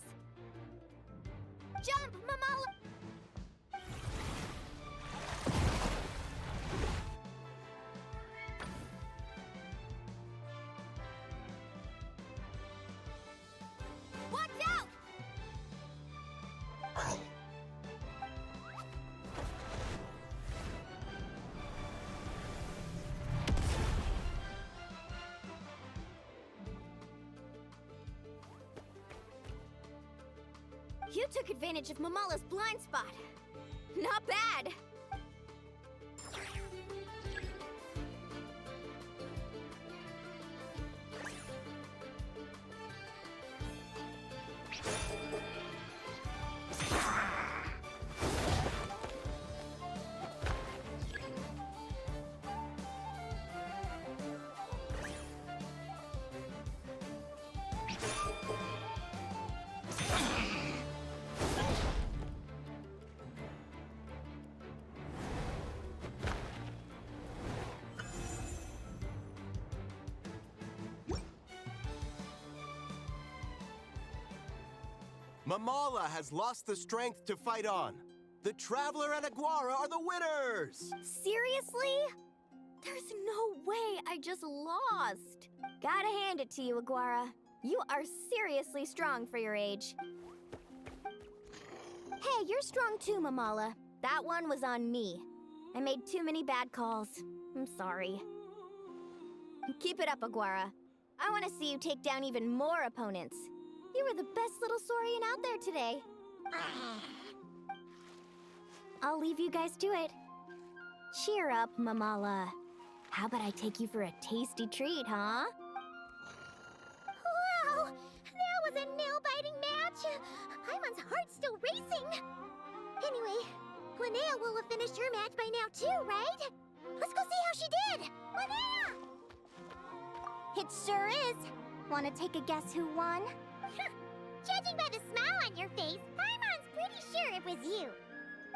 Jump, Mamala! You took advantage of Mamala's blind spot. Not bad. Mamala has lost the strength to fight on. The Traveler and Aguara are the winners! Seriously? There's no way I just lost. Gotta hand it to you, Aguara. You are seriously strong for your age. Hey, you're strong too, Mamala. That one was on me. I made too many bad calls. I'm sorry. Keep it up, Aguara. I want to see you take down even more opponents. You were the best little Saurian out there today. I'll leave you guys to it. Cheer up, Mamala. How about I take you for a tasty treat, huh? Wow! That was a nail-biting match! Paimon's heart's still racing! Anyway, Linnea will have finished her match by now too, right? Let's go see how she did! Linnea! It sure is. Want to take a guess who won? Judging by the smile on your face, Paimon's pretty sure it was you.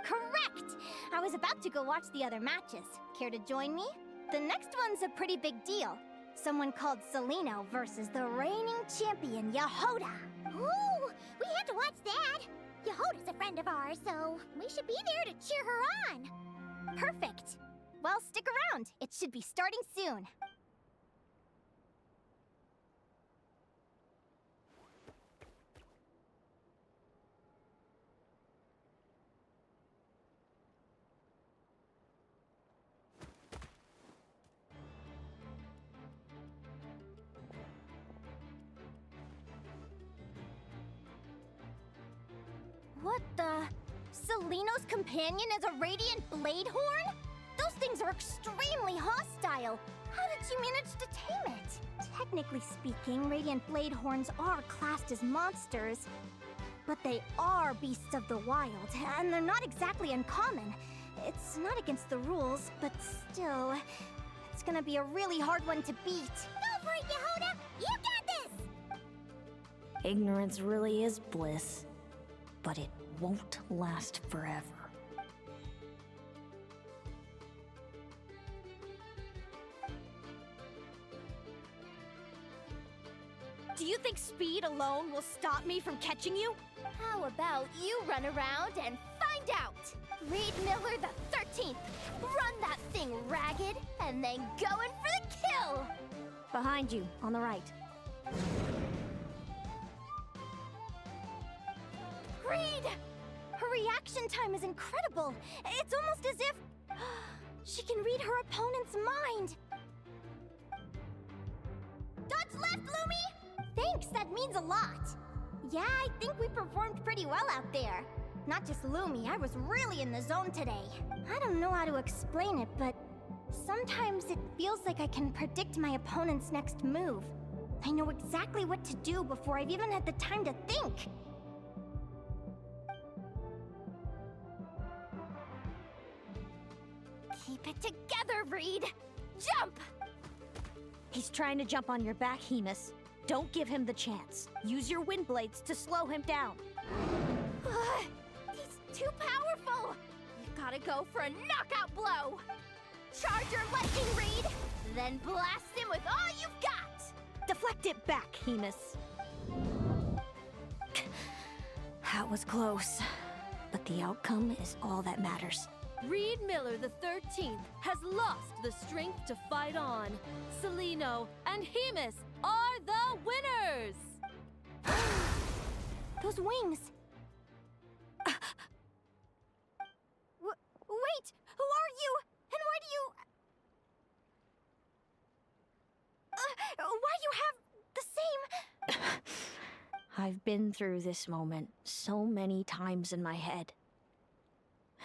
Correct! I was about to go watch the other matches. Care to join me? The next one's a pretty big deal. Someone called Celino versus the reigning champion, Yehoda. Ooh, we have to watch that. Yehoda's a friend of ours, so we should be there to cheer her on. Perfect. Well, stick around. It should be starting soon. What the? Celino's companion is a radiant blade horn? Those things are extremely hostile. How did you manage to tame it? Technically speaking, radiant blade horns are classed as monsters. But they are beasts of the wild, and they're not exactly uncommon. It's not against the rules, but still, it's gonna be a really hard one to beat. Go for it, Yehoda! You got this! Ignorance really is bliss, but it won't last forever. Do you think speed alone will stop me from catching you? How about you run around and find out? Reed Miller the 13th! Run that thing ragged, and then go in for the kill! Behind you, on the right. Reed! Her reaction time is incredible. It's almost as if she can read her opponent's mind. Dodge left, Lumi! Thanks, that means a lot. Yeah, I think we performed pretty well out there. Not just Lumi, I was really in the zone today. I don't know how to explain it, but sometimes it feels like I can predict my opponent's next move. I know exactly what to do before I've even had the time to think. Keep it together, Reed! Jump! He's trying to jump on your back, Hemus. Don't give him the chance. Use your wind blades to slow him down. He's too powerful! You've gotta go for a knockout blow! Charge your lightning, Reed! Then blast him with all you've got! Deflect it back, Hemus. That was close, but the outcome is all that matters. Reed Miller the 13th has lost the strength to fight on. Celino and Hemus are the winners! Those wings! Wait! Who are you? And why do you... why you have the same... I I've been through this moment so many times in my head.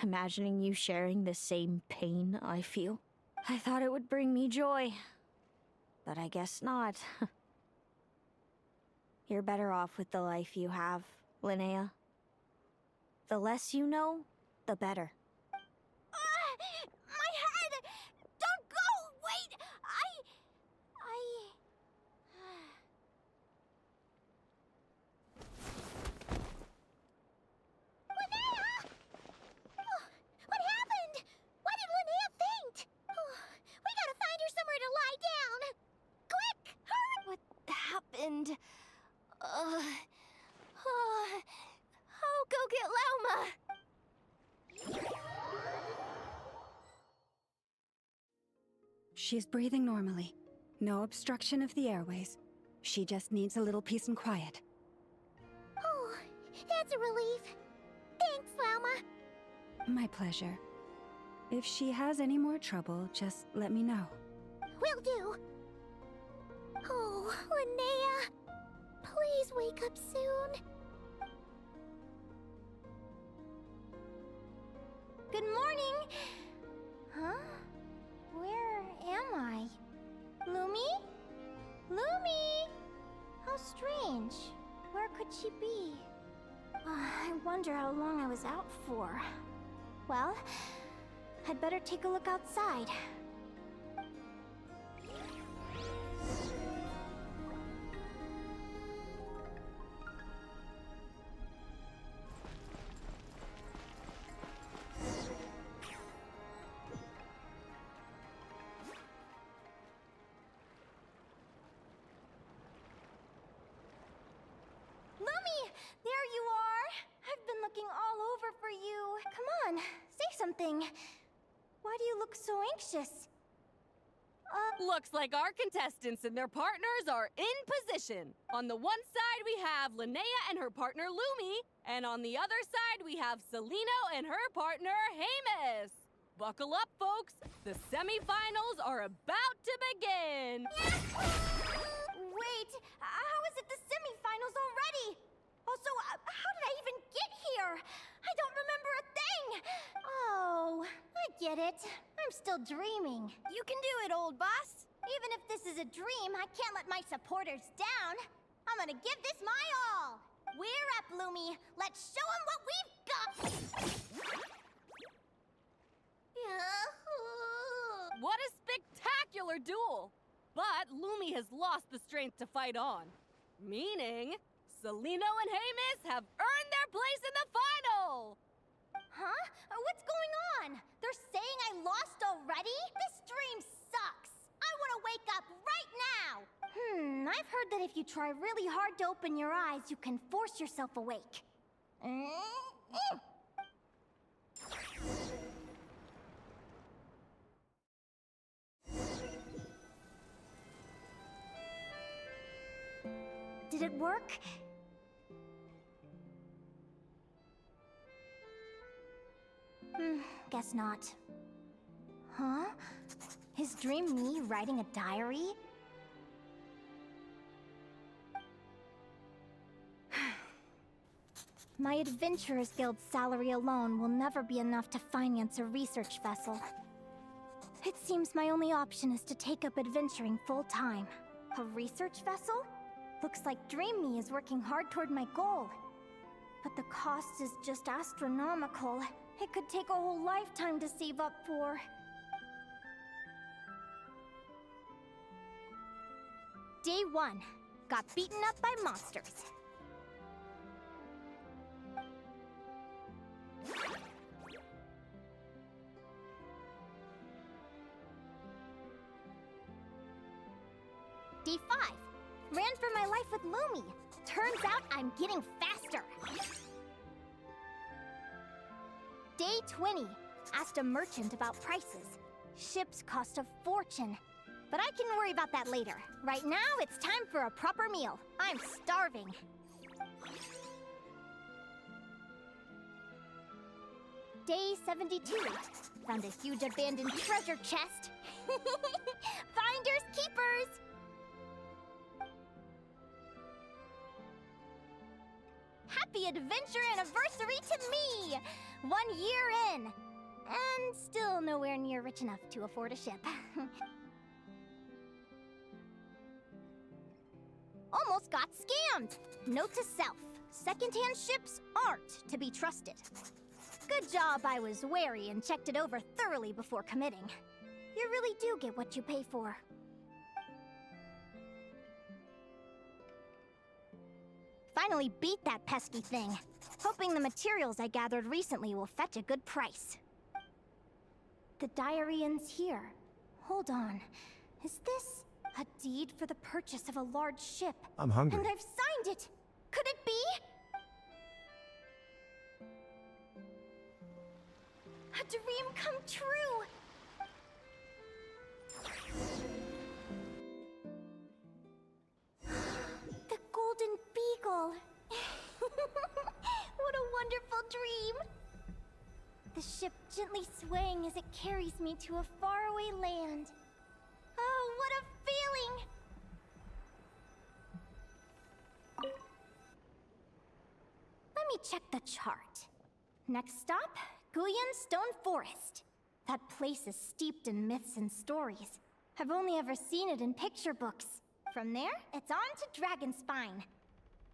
Imagining you sharing the same pain I feel. I thought it would bring me joy. But I guess not. You're better off with the life you have, Linnea. The less you know, the better. My head! Don't go! Wait! Linnea! Oh, what happened? Why did Linnea faint? Oh, we gotta find her somewhere to lie down. Quick! Hurry! What happened? I'll go get Lauma. She's breathing normally. No obstruction of the airways. She just needs a little peace and quiet. Oh, that's a relief. Thanks, Lauma. My pleasure. If she has any more trouble, just let me know. Will do. Oh, Linnea. Please wake up soon. Good morning! Huh? Where am I? Lumi? Lumi! How strange. Where could she be? I wonder how long I was out for. Well, I'd better take a look outside. There you are! I've been looking all over for you. Come on, say something. Why do you look so anxious? Looks like our contestants and their partners are in position. On the one side, we have Linnea and her partner Lumi, and on the other side, we have Celino and her partner Hamus. Buckle up, folks. The semifinals are about to begin. Wait, how is it the semifinals already? Also, how did I even get here? I don't remember a thing! Oh, I get it. I'm still dreaming. You can do it, old boss. Even if this is a dream, I can't let my supporters down. I'm gonna give this my all. We're up, Lumi. Let's show them what we've got! What a spectacular duel! But Lumi has lost the strength to fight on. Meaning, Celino and Hamus have earned their place in the final! Huh? What's going on? They're saying I lost already? This dream sucks! I want to wake up right now! I've heard that if you try really hard to open your eyes, you can force yourself awake. Did it work? Guess not. Huh? Is Dream me writing a diary? My Adventurers Guild salary alone will never be enough to finance a research vessel. It seems my only option is to take up adventuring full-time. A research vessel? Looks like Dream Me is working hard toward my goal. But the cost is just astronomical. It could take a whole lifetime to save up for. Day 1. Got beaten up by monsters. Day 5. Ran for my life with Lumi. Turns out I'm getting faster. Day 20. Asked a merchant about prices. Ships cost a fortune. But I can worry about that later. Right now, it's time for a proper meal. I'm starving. Day 72. Found a huge abandoned treasure chest. Finders keepers! happy adventure anniversary to me! 1 year in! And still nowhere near rich enough to afford a ship. Almost got scammed! Note to self, secondhand ships aren't to be trusted. Good job I was wary and checked it over thoroughly before committing. You really do get what you pay for. Finally beat that pesky thing. Hoping the materials I gathered recently will fetch a good price. The diary ends here. Hold on. Is this a deed for the purchase of a large ship? I'm hungry. And I've signed it! Could it be? A dream come true! The Golden Beagle! What a wonderful dream! The ship gently swaying as it carries me to a faraway land. Oh, what a feeling! Let me check the chart. Next stop, Guyan Stone Forest. That place is steeped in myths and stories. I've only ever seen it in picture books. From there, it's on to Dragonspine.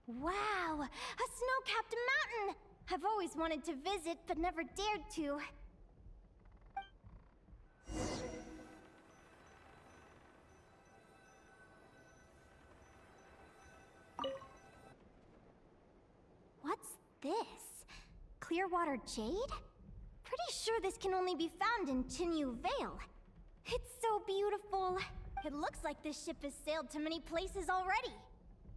Wow, a snow-capped mountain! I've always wanted to visit, but never dared to. What's this? Clearwater jade? Pretty sure this can only be found in Chinyu Vale. It's so beautiful. It looks like this ship has sailed to many places already.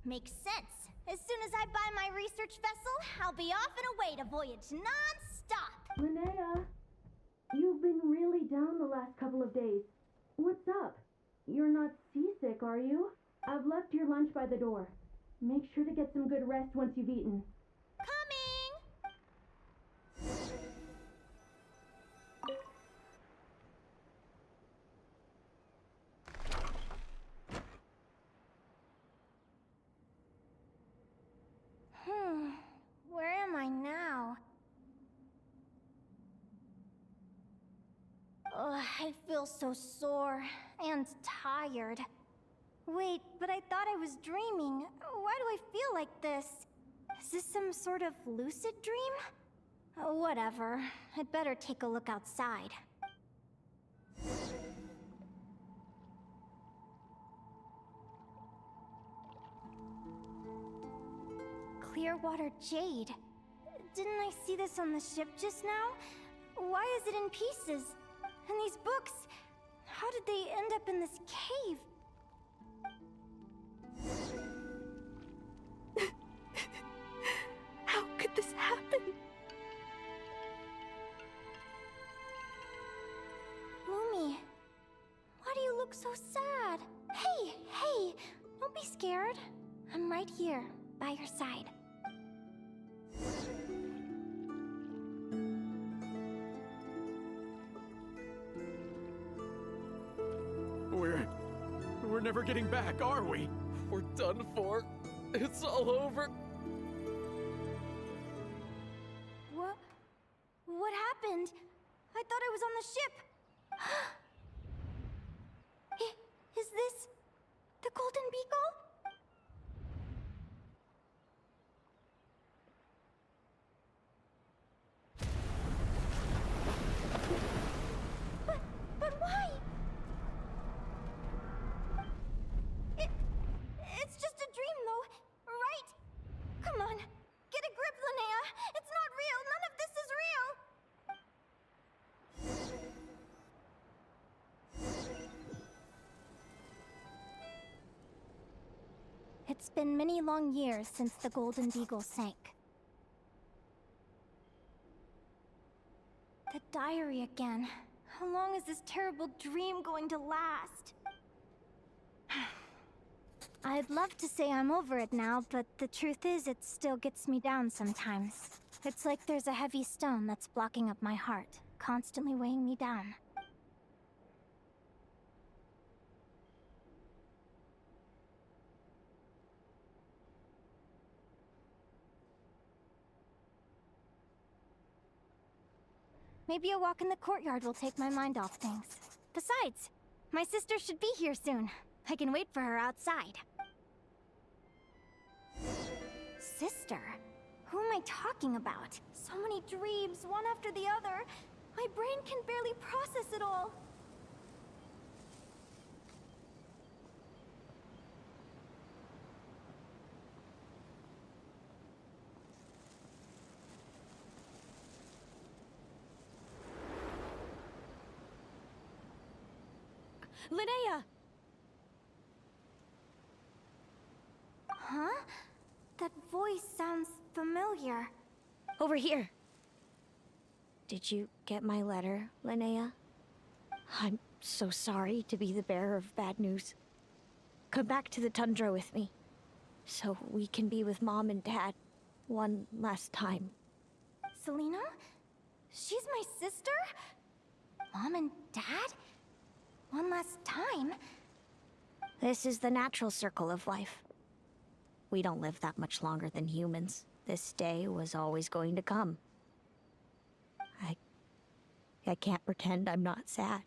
Makes sense. As soon as I buy my research vessel, I'll be off and away to voyage non-stop. Linnea, you've been really down the last couple of days. What's up? You're not seasick, are you? I've left your lunch by the door. Make sure to get some good rest once you've eaten. Where am I now? Ugh, I feel so sore and tired. Wait, but I thought I was dreaming. Why do I feel like this? Is this some sort of lucid dream? Whatever. I'd better take a look outside. Clearwater jade. Didn't I see this on the ship just now? Why is it in pieces? And these books, how did they end up in this cave? How could this happen? Lumi, why do you look so sad? Hey, don't be scared. I'm right here, by your side. We're never getting back, are we? We're done for. It's all over. What happened? I thought I was on the ship. Is this the Golden Beagle? But why? It's just a dream, though, right? Come on, get a grip, Linnea. It's not real. None of this is real. It's been many long years since the Golden Beagle sank. The diary again. How long is this terrible dream going to last? I'd love to say I'm over it now, but the truth is it still gets me down sometimes. It's like there's a heavy stone that's blocking up my heart, constantly weighing me down. Maybe a walk in the courtyard will take my mind off things. Besides, my sister should be here soon. I can wait for her outside. Sister? Who am I talking about? So many dreams, one after the other. My brain can barely process it all. Linnea! Huh? That voice sounds familiar. Over here. Did you get my letter, Linnea? I'm so sorry to be the bearer of bad news. Come back to the tundra with me, so we can be with Mom and Dad one last time. Selena? She's my sister? Mom and Dad? One last time? This is the natural circle of life. We don't live that much longer than humans. This day was always going to come. I can't pretend I'm not sad.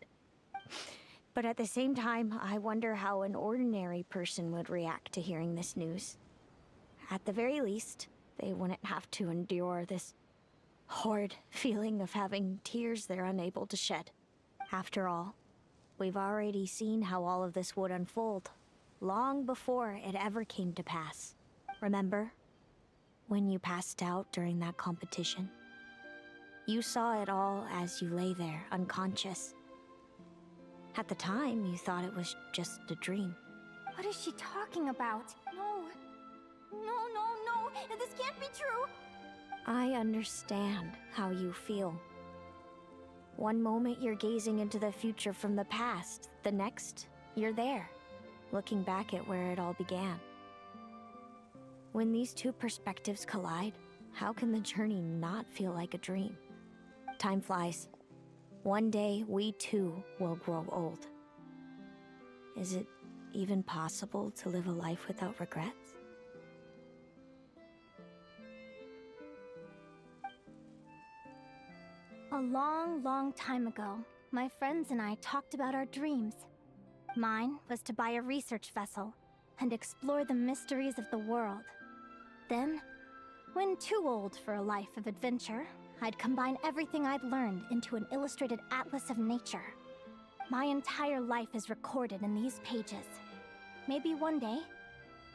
But at the same time, I wonder how an ordinary person would react to hearing this news. At the very least, they wouldn't have to endure this horrid feeling of having tears they're unable to shed. After all, we've already seen how all of this would unfold, long before it ever came to pass. Remember? When you passed out during that competition? You saw it all as you lay there, unconscious. At the time, you thought it was just a dream. What is she talking about? No. No. This can't be true. I understand how you feel. One moment you're gazing into the future from the past, the next, you're there, looking back at where it all began. When these two perspectives collide, how can the journey not feel like a dream? Time flies. One day, we too will grow old. Is it even possible to live a life without regrets? A long time ago, my friends and I talked about our dreams. Mine was to buy a research vessel and explore the mysteries of the world. Then, when too old for a life of adventure, I'd combine everything I'd learned into an illustrated atlas of nature. My entire life is recorded in these pages. Maybe one day,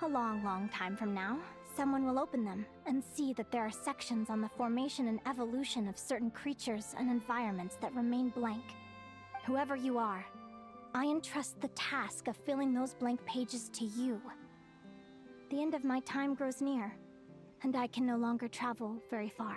a long time from now, someone will open them and see that there are sections on the formation and evolution of certain creatures and environments that remain blank. Whoever you are, I entrust the task of filling those blank pages to you. The end of my time grows near, and I can no longer travel very far.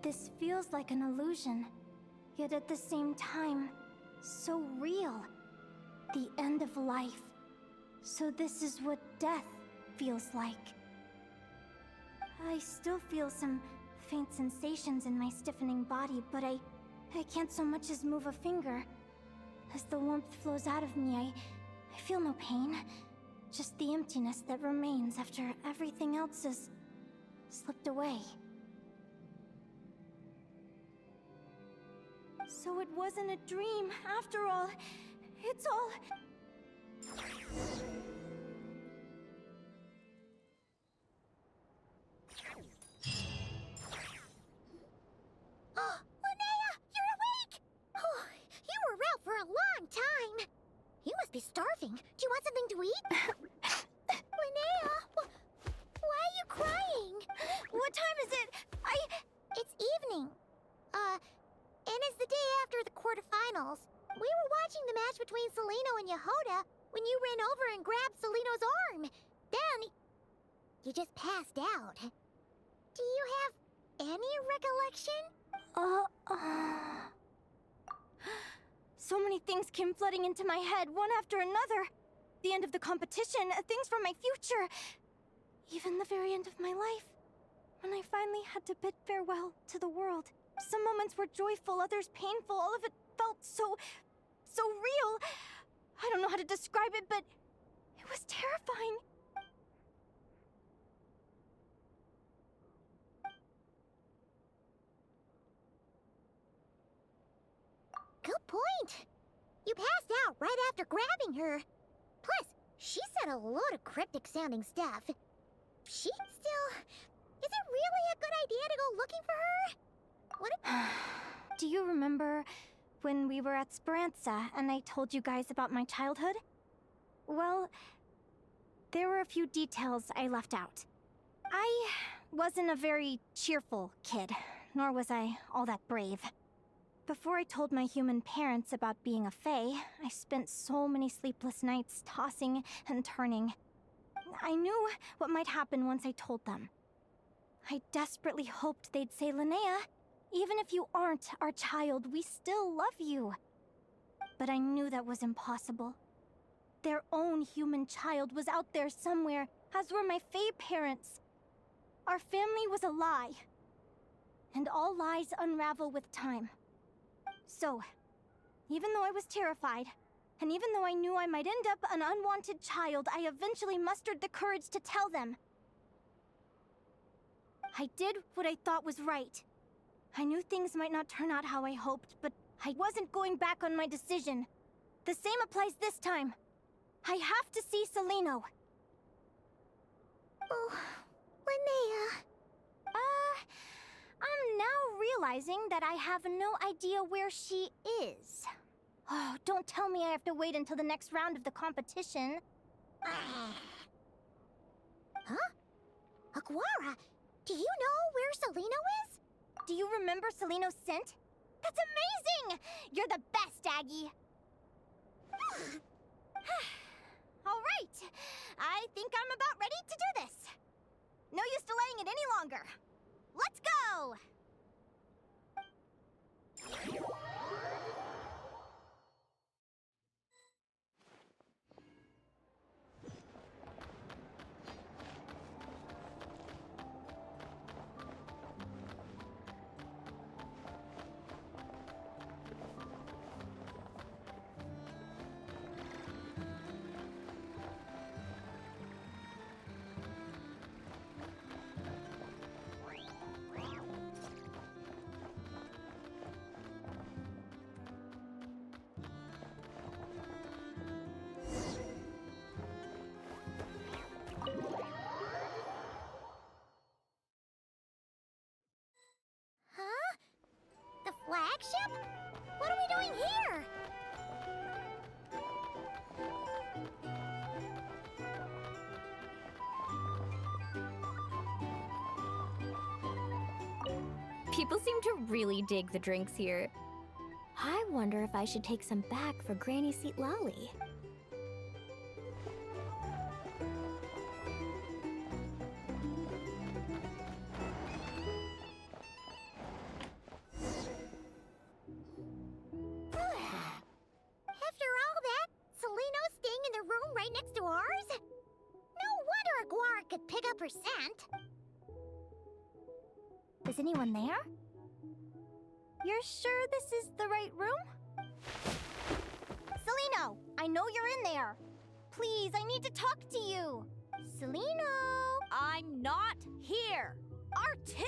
This feels like an illusion, yet at the same time, so real. The end of life. So this is what death feels like. I still feel some faint sensations in my stiffening body, but I can't so much as move a finger. As the warmth flows out of me, I feel no pain. Just the emptiness that remains after everything else has slipped away. So it wasn't a dream, after all. It's all... Oh, Linnea, you're awake! Oh, you were out for a long time. You must must be starving. Do you want something to eat? Linnea, why are you crying? What time is it? It's evening. And it's the day after the quarterfinals. We were watching the match between Celino and Yehoda when you ran over and grabbed Celino's arm. Then, you just passed out. Do you have any recollection? So many things came flooding into my head, one after another. The end of the competition, things from my future. Even the very end of my life. When I finally had to bid farewell to the world. Some moments were joyful, others painful. All of it felt so real. I don't know how to describe it, but it was terrifying. Good point. You passed out right after grabbing her. Plus, she said a load of cryptic-sounding stuff. Is it really a good idea to go looking for her? Do you remember when we were at Speranza and I told you guys about my childhood? Well, there were a few details I left out. I wasn't a very cheerful kid, nor was I all that brave. Before I told my human parents about being a fae, I spent so many sleepless nights tossing and turning. I knew what might happen once I told them. I desperately hoped they'd say, Linnea, even if you aren't our child, we still love you. But I knew that was impossible. Their own human child was out there somewhere, as were my fae parents. Our family was a lie. And all lies unravel with time. So, even though I was terrified, and even though I knew I might end up an unwanted child, I eventually mustered the courage to tell them. I did what I thought was right. I knew things might not turn out how I hoped, but I wasn't going back on my decision. The same applies this time. I have to see Celino. Oh, Linnea. I'm now realizing that I have no idea where she is. Oh, don't tell me I have to wait until the next round of the competition. Huh? Aguara, do you know where Celino is? Do you remember Celino's scent? That's amazing! You're the best, Aggie! Alright, I think I'm about ready to do this. No use delaying it any longer. Let's go! Huh? The flagship? What are we doing here? People seem to really dig the drinks here. I wonder if I should take some back for Granny Seat Lolly. After all that, Celino's staying in the room right next to ours? No wonder Aguara could pick up her scent. Is anyone there? You're sure this is the right room? Celino, I know you're in there. Please, I need to talk to you. Celino! I'm not here. R2?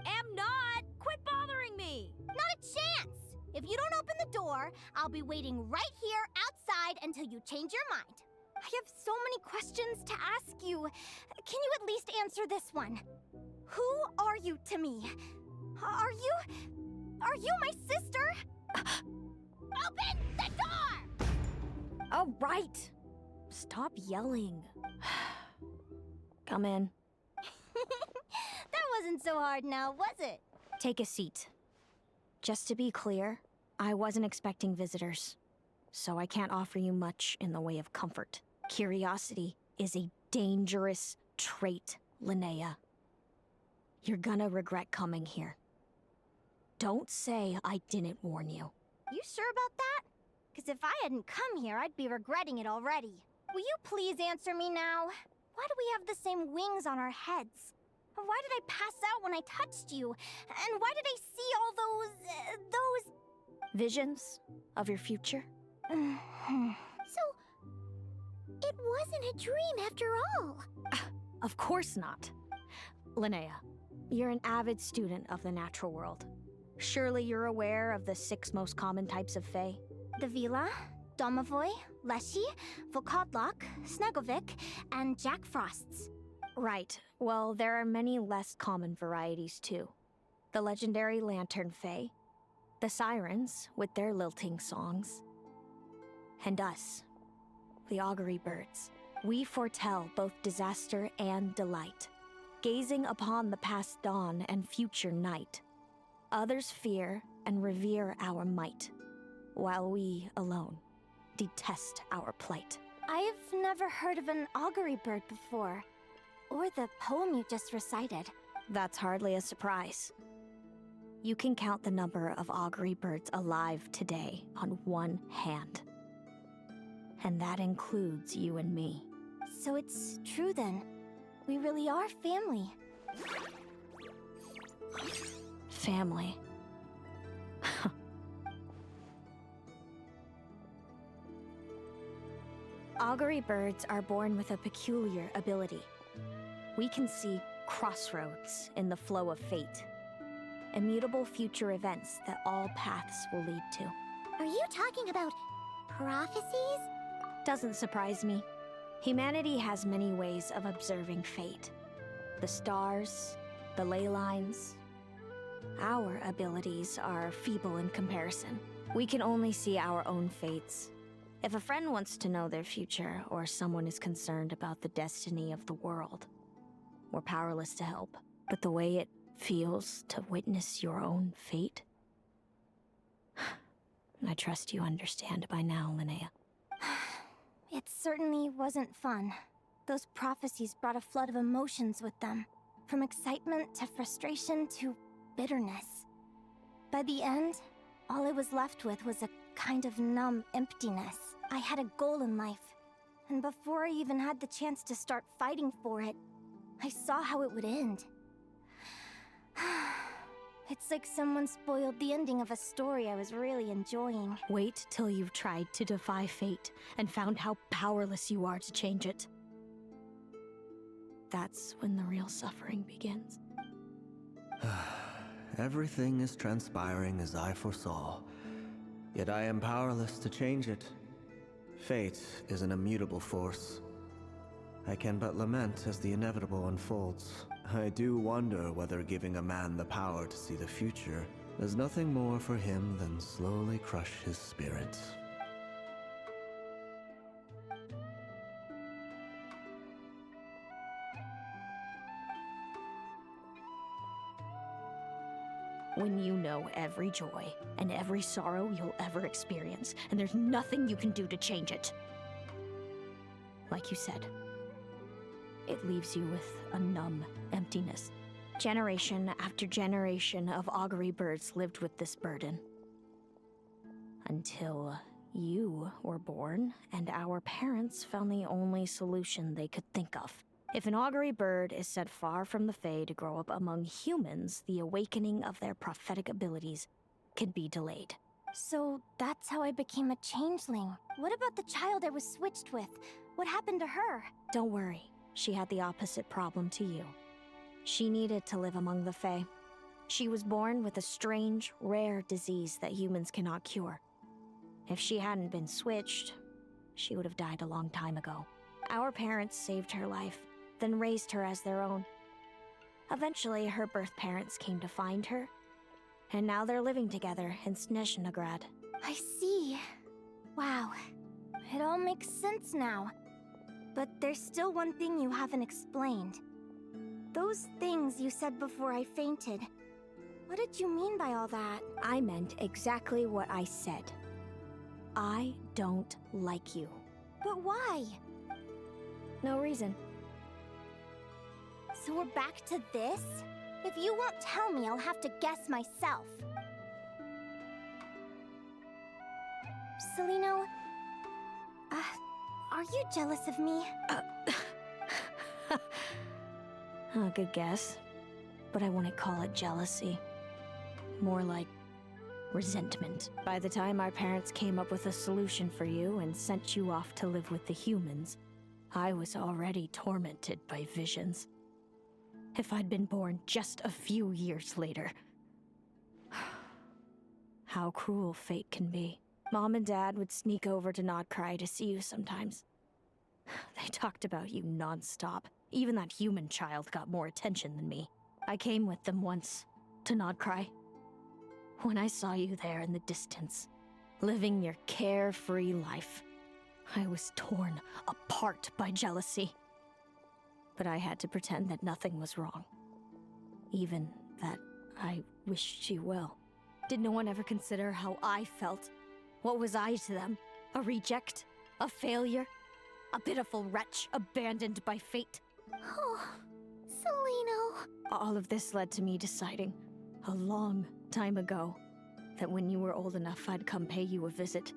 Am not. Quit bothering me. Not a chance! If you don't open the door, I'll be waiting right here outside until you change your mind. I have so many questions to ask you. Can you at least answer this one? Who are you to me? Are you my sister? Open the door! Oh, right! Stop yelling. Come in. That wasn't so hard now, was it? Take a seat. Just to be clear, I wasn't expecting visitors, so I can't offer you much in the way of comfort. Curiosity is a dangerous trait, Linnea. You're gonna regret coming here. Don't say I didn't warn you. You sure about that? Because if I hadn't come here, I'd be regretting it already. Will you please answer me now? Why do we have the same wings on our heads? Why did I pass out when I touched you? And why did I see all those... Visions of your future? So, it wasn't a dream after all. Of course not. Linnea, you're an avid student of the natural world. Surely you're aware of the 6 most common types of Fae? The Vila, Domovoy, Leshy, Volkodlok, Snegovic, and Jack Frosts. Right. Well, there are many less common varieties too. The legendary Lantern Fae, the Sirens with their lilting songs, and us, the Augury Birds. We foretell both disaster and delight, gazing upon the past dawn and future night. Others fear and revere our might, while we alone detest our plight. I've never heard of an augury bird before, or the poem you just recited. That's hardly a surprise. You can count the number of augury birds alive today on one hand. And that includes you and me. So it's true then. We really are family. Family. Augury birds are born with a peculiar ability. We can see crossroads in the flow of fate. Immutable future events that all paths will lead to. Are you talking about prophecies? Doesn't surprise me. Humanity has many ways of observing fate. The stars, the ley lines. Our abilities are feeble in comparison. We can only see our own fates. If a friend wants to know their future, or someone is concerned about the destiny of the world, we're powerless to help. But the way it feels to witness your own fate, I trust you understand by now, Linnea. It certainly wasn't fun. Those prophecies brought a flood of emotions with them. From excitement to frustration to bitterness. By the end, all I was left with was a kind of numb emptiness. I had a goal in life, and before I even had the chance to start fighting for it, I saw how it would end. It's like someone spoiled the ending of a story I was really enjoying. Wait till you've tried to defy fate and found how powerless you are to change it. That's when the real suffering begins. Everything is transpiring as I foresaw, yet I am powerless to change it. Fate is an immutable force. I can but lament as the inevitable unfolds. I do wonder whether giving a man the power to see the future does nothing more for him than slowly crush his spirit. When you know every joy and every sorrow you'll ever experience, and there's nothing you can do to change it. Like you said, it leaves you with a numb emptiness. Generation after generation of augury birds lived with this burden. Until you were born, and our parents found the only solution they could think of. If an augury bird is set far from the Fae to grow up among humans, the awakening of their prophetic abilities can be delayed. So that's how I became a changeling. What about the child I was switched with? What happened to her? Don't worry. She had the opposite problem to you. She needed to live among the Fae. She was born with a strange, rare disease that humans cannot cure. If she hadn't been switched, she would have died a long time ago. Our parents saved her life, then raised her as their own. Eventually, her birth parents came to find her, and now they're living together in Snezhnegrad. I see. Wow. It all makes sense now. But there's still one thing you haven't explained. Those things you said before I fainted. What did you mean by all that? I meant exactly what I said. I don't like you. But why? No reason. So we're back to this? If you won't tell me, I'll have to guess myself. Celino, are you jealous of me? Good guess. But I wouldn't call it jealousy. More like resentment. By the time our parents came up with a solution for you and sent you off to live with the humans, I was already tormented by visions. If I'd been born just a few years later. How cruel fate can be. Mom and Dad would sneak over to Nodcry to see you sometimes. They talked about you nonstop. Even that human child got more attention than me. I came with them once, to Nodcry. When I saw you there in the distance, living your carefree life, I was torn apart by jealousy. But I had to pretend that nothing was wrong. Even that I wished you well. Did no one ever consider how I felt? What was I to them? A reject? A failure? A pitiful wretch abandoned by fate? Oh, Celino. All of this led to me deciding, a long time ago, that when you were old enough, I'd come pay you a visit.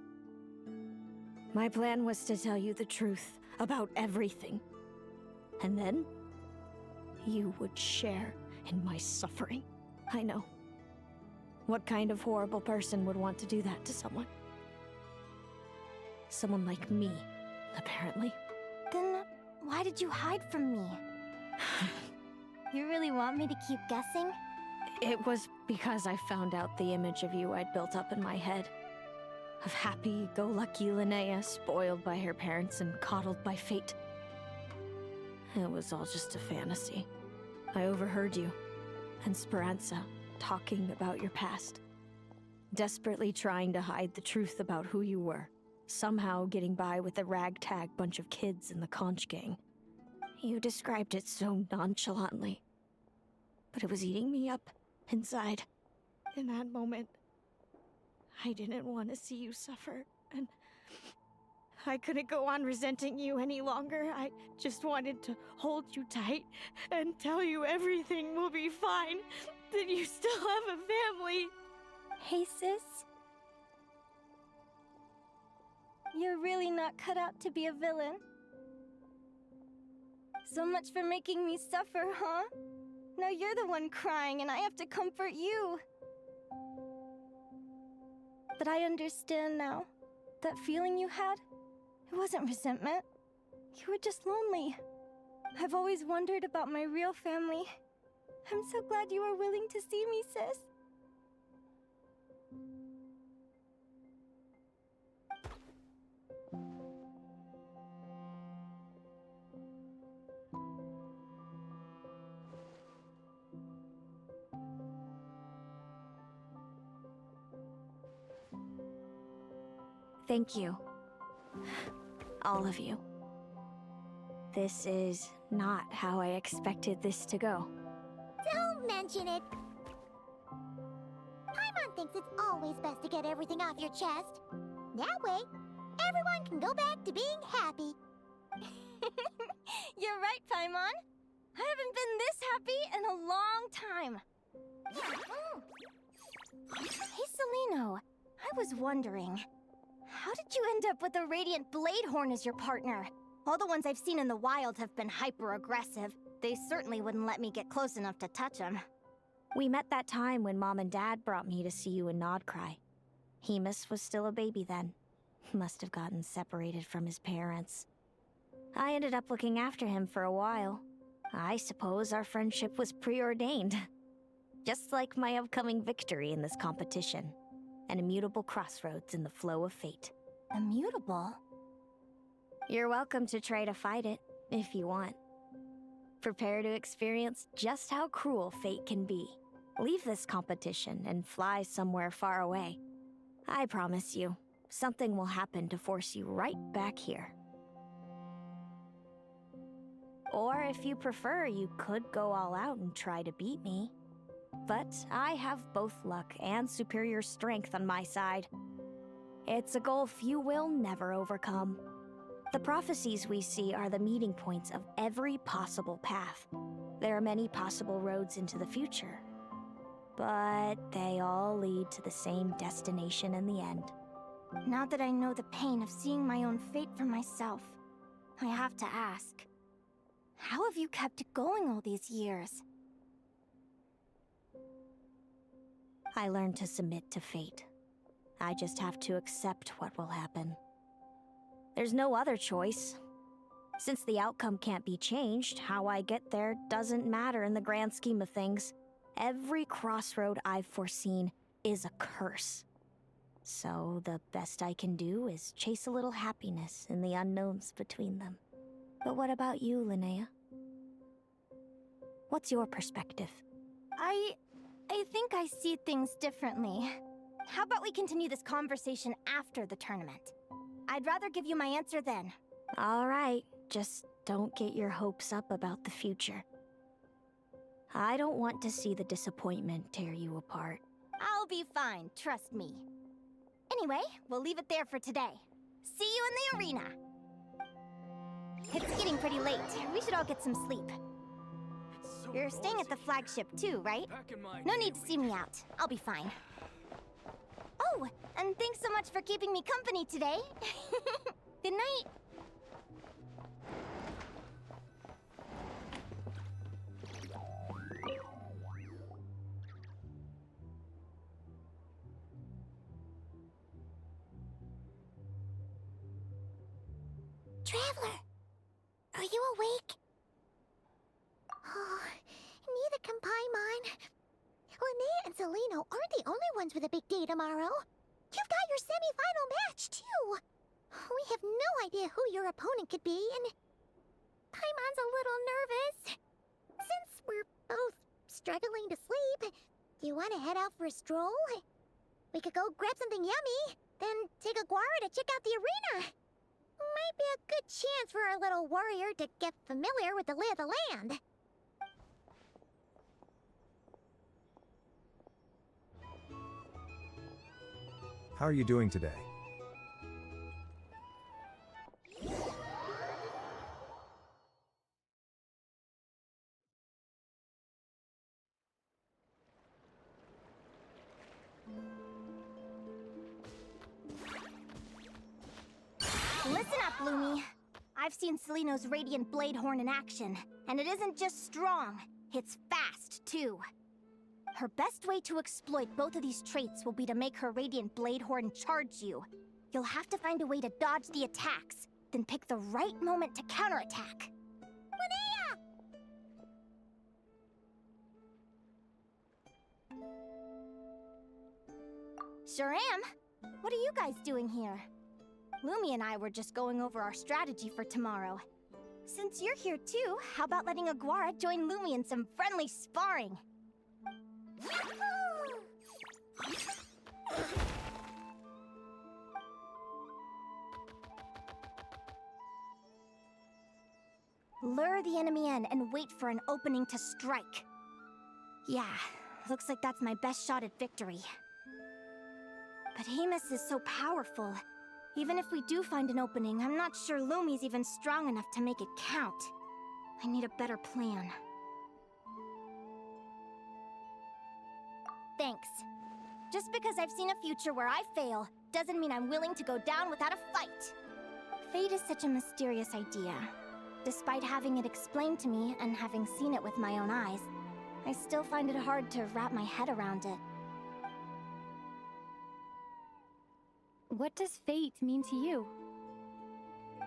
My plan was to tell you the truth about everything. And then, you would share in my suffering. I know. What kind of horrible person would want to do that to someone? Someone like me, apparently. Then why did you hide from me? You really want me to keep guessing? It was because I found out the image of you I'd built up in my head. Of happy-go-lucky Linnea, spoiled by her parents and coddled by fate. It was all just a fantasy. I overheard you and Speranza talking about your past. Desperately trying to hide the truth about who you were. Somehow getting by with a ragtag bunch of kids in the conch gang. You described it so nonchalantly. But it was eating me up inside. In that moment, I didn't want to see you suffer, and I couldn't go on resenting you any longer. I just wanted to hold you tight and tell you everything will be fine, that you still have a family. Hey, sis. You're really not cut out to be a villain. So much for making me suffer, huh? Now you're the one crying and I have to comfort you. But I understand now. That feeling you had, it wasn't resentment. You were just lonely. I've always wondered about my real family. I'm so glad you were willing to see me, sis. Thank you. All of you. This is not how I expected this to go. Don't mention it. Paimon thinks it's always best to get everything off your chest. That way, everyone can go back to being happy. You're right, Paimon. I haven't been this happy in a long time. Hey, Celino. I was wondering, how did you end up with a Radiant Bladehorn as your partner? All the ones I've seen in the wild have been hyper-aggressive. They certainly wouldn't let me get close enough to touch them. We met that time when Mom and Dad brought me to see you in Nodcry. Hemus was still a baby then. Must have gotten separated from his parents. I ended up looking after him for a while. I suppose our friendship was preordained. Just like my upcoming victory in this competition. An immutable crossroads in the flow of fate. Immutable? You're welcome to try to fight it, if you want. Prepare to experience just how cruel fate can be. Leave this competition and fly somewhere far away. I promise you, something will happen to force you right back here. Or if you prefer, you could go all out and try to beat me. But I have both luck and superior strength on my side. It's a goal few will never overcome. The prophecies we see are the meeting points of every possible path. There are many possible roads into the future, but they all lead to the same destination in the end. Now that I know the pain of seeing my own fate for myself, I have to ask, how have you kept it going all these years? I learned to submit to fate. I just have to accept what will happen. There's no other choice. Since the outcome can't be changed, how I get there doesn't matter in the grand scheme of things. Every crossroad I've foreseen is a curse. So the best I can do is chase a little happiness in the unknowns between them. But what about you, Linnea? What's your perspective? I think I see things differently. How about we continue this conversation after the tournament? I'd rather give you my answer then. All right, just don't get your hopes up about the future. I don't want to see the disappointment tear you apart. I'll be fine, trust me. Anyway, we'll leave it there for today. See you in the arena! It's getting pretty late. We should all get some sleep. You're staying at the flagship too, right? No need to see me out. I'll be fine. Oh, and thanks so much for keeping me company today. Good night. Traveler, are you awake? Oh, neither can Paimon. Linnea and Celino aren't the only ones with a big day tomorrow. You've got your semi-final match, too. We have no idea who your opponent could be, and Paimon's a little nervous. Since we're both struggling to sleep, do you want to head out for a stroll? We could go grab something yummy, then take a guara to check out the arena. Might be a good chance for our little warrior to get familiar with the lay of the land. How are you doing today? Listen up, Lumi. I've seen Celino's Radiant Blade Horn in action, and it isn't just strong, it's fast, too. Her best way to exploit both of these traits will be to make her Radiant Blade Horn charge you. You'll have to find a way to dodge the attacks, then pick the right moment to counterattack. Linnea! Sure am. What are you guys doing here? Lumi and I were just going over our strategy for tomorrow. Since you're here too, how about letting Aguara join Lumi in some friendly sparring? Lure the enemy in and wait for an opening to strike. Yeah, looks like that's my best shot at victory. But Hemus is so powerful. Even if we do find an opening, I'm not sure Lumi's even strong enough to make it count. I need a better plan. Thanks. Just because I've seen a future where I fail, doesn't mean I'm willing to go down without a fight. Fate is such a mysterious idea. Despite having it explained to me and having seen it with my own eyes, I still find it hard to wrap my head around it. What does fate mean to you?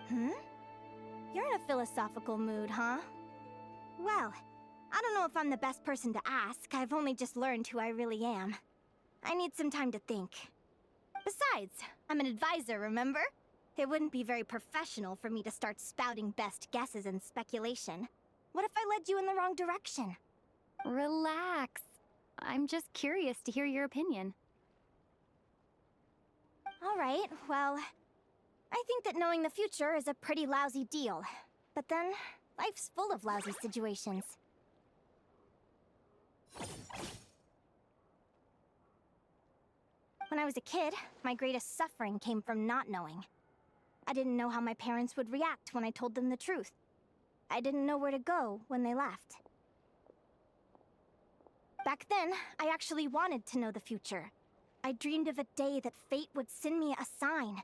You're in a philosophical mood, huh? Well, I don't know if I'm the best person to ask. I've only just learned who I really am. I need some time to think. Besides, I'm an advisor, remember? It wouldn't be very professional for me to start spouting best guesses and speculation. What if I led you in the wrong direction? Relax. I'm just curious to hear your opinion. Alright, well, I think that knowing the future is a pretty lousy deal. But then, life's full of lousy situations. When I was a kid, my greatest suffering came from not knowing. I didn't know how my parents would react when I told them the truth. I didn't know where to go when they left. Back then, I actually wanted to know the future. I dreamed of a day that fate would send me a sign.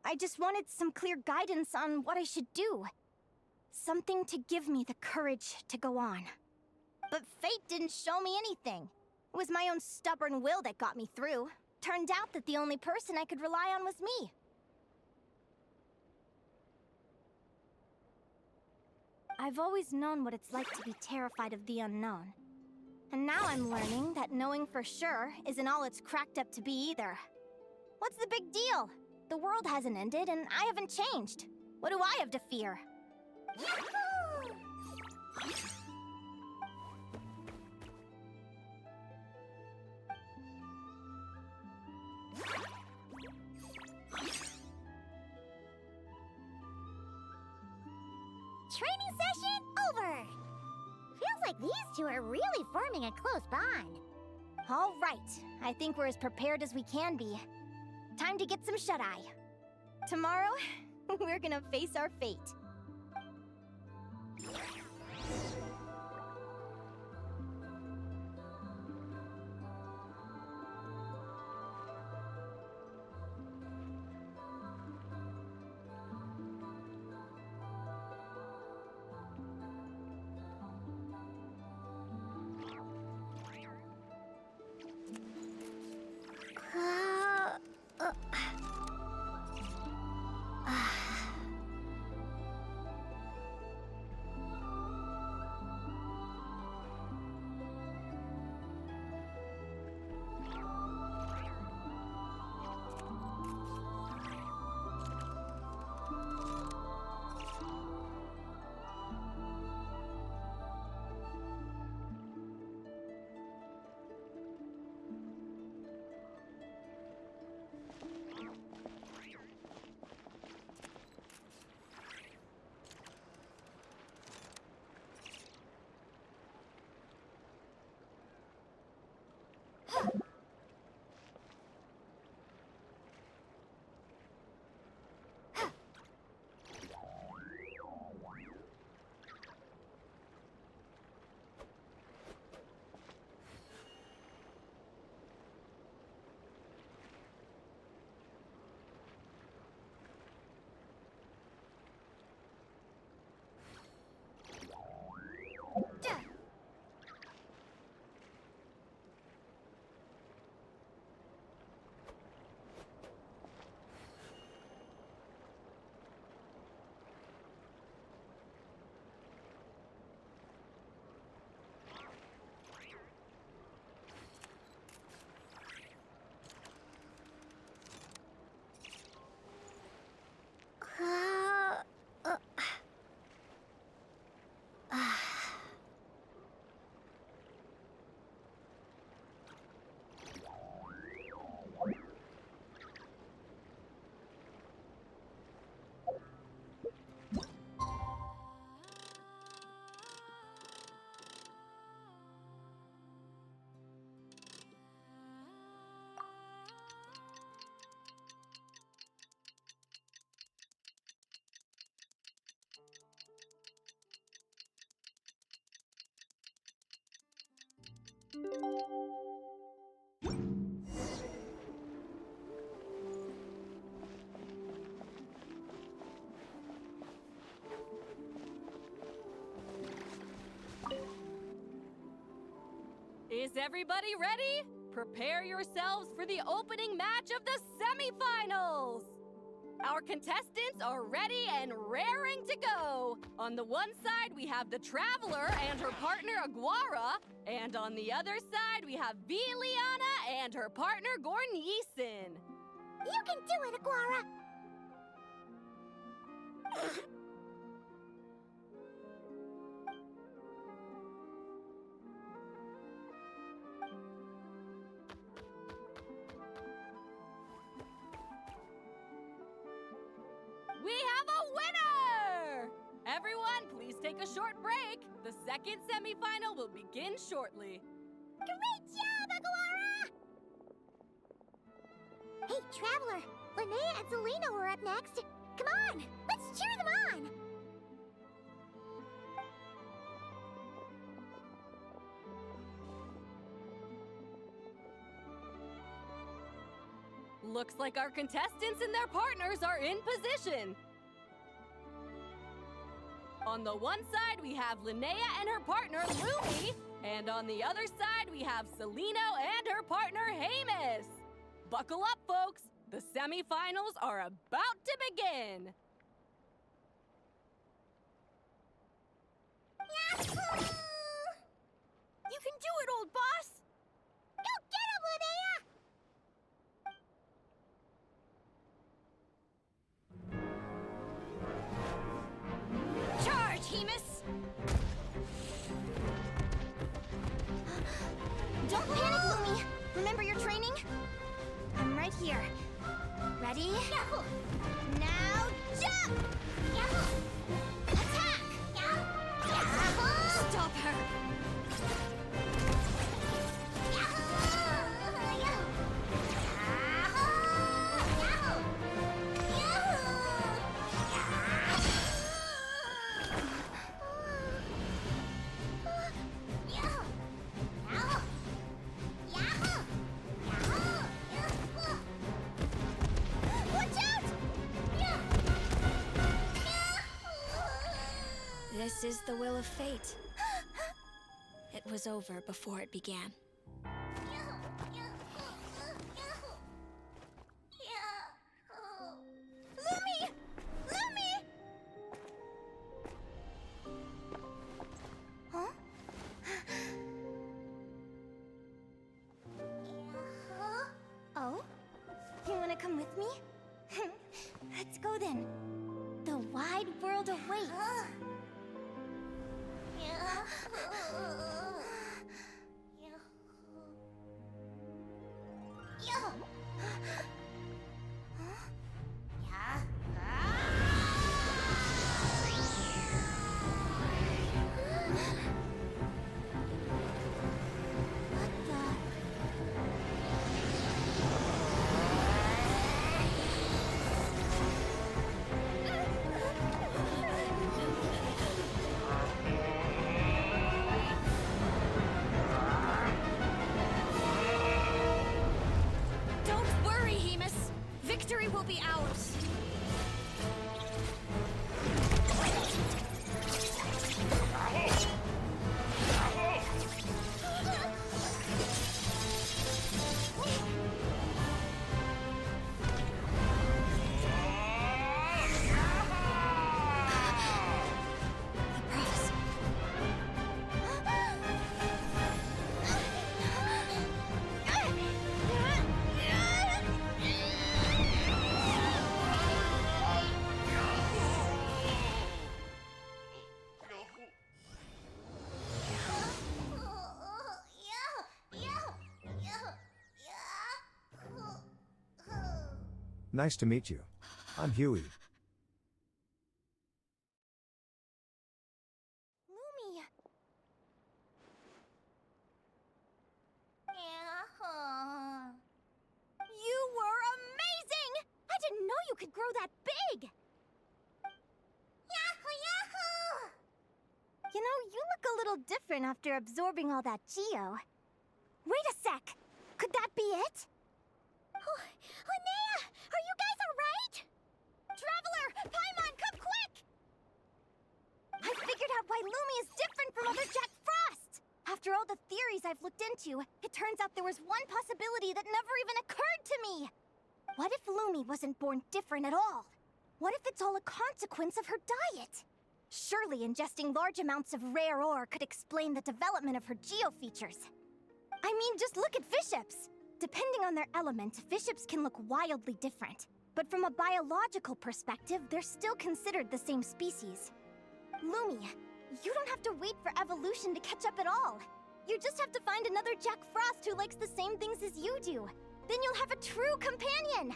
I just wanted some clear guidance on what I should do. Something to give me the courage to go on. But fate didn't show me anything. It was my own stubborn will that got me through. Turned out that the only person I could rely on was me. I've always known what it's like to be terrified of the unknown. And now I'm learning that knowing for sure isn't all it's cracked up to be either. What's the big deal? The world hasn't ended and I haven't changed. What do I have to fear? Yahoo! Training session over! Feels like these two are really forming a close bond. All right, I think we're as prepared as we can be. Time to get some shut-eye. Tomorrow, we're gonna face our fate. Is everybody ready? Prepare yourselves for the opening match of the semifinals! Our contestants are ready and raring to go. On the one side, we have the Traveler and her partner Aguara, and on the other side, we have Linnea and her partner Gornyesin. You can do it, Aguara! take a short break. The second semifinal will begin shortly. Great job, Aguara! Hey, Traveler! Linnea and Selena were up next. Come on, let's cheer them on! Looks like our contestants and their partners are in position. On the one side, we have Linnea and her partner, Lumi. And on the other side, we have Celino and her partner, Hamus. Buckle up, folks. The semifinals are about to begin. Yahoo! You can do it, old boss! Go get him, Linnea! Charge, Hemus! Don't panic, Lumi. Remember your training? I'm right here. Ready? Yahoo! Now jump! Yahoo! Attack! Yahoo! Stop her! This is the will of fate. It was over before it began. Lumi! Lumi! Huh? Oh? You wanna come with me? Let's go then. The wide world awaits. Victory will be ours. Nice to meet you. I'm Huey. Lumi! You were amazing! I didn't know you could grow that big! Yahoo! Yahoo! You know, you look a little different after absorbing all that geo. Wait a sec! Could that be it? Oh, Linnea! Are you guys alright? Traveler! Paimon, come quick! I figured out why Lumi is different from other Jack Frost! After all the theories I've looked into, it turns out there was one possibility that never even occurred to me! What if Lumi wasn't born different at all? What if it's all a consequence of her diet? Surely ingesting large amounts of rare ore could explain the development of her geo-features. I mean, just look at Viships! Depending on their element, Viships can look wildly different. But from a biological perspective, they're still considered the same species. Lumi, you don't have to wait for evolution to catch up at all. You just have to find another Jack Frost who likes the same things as you do. Then you'll have a true companion!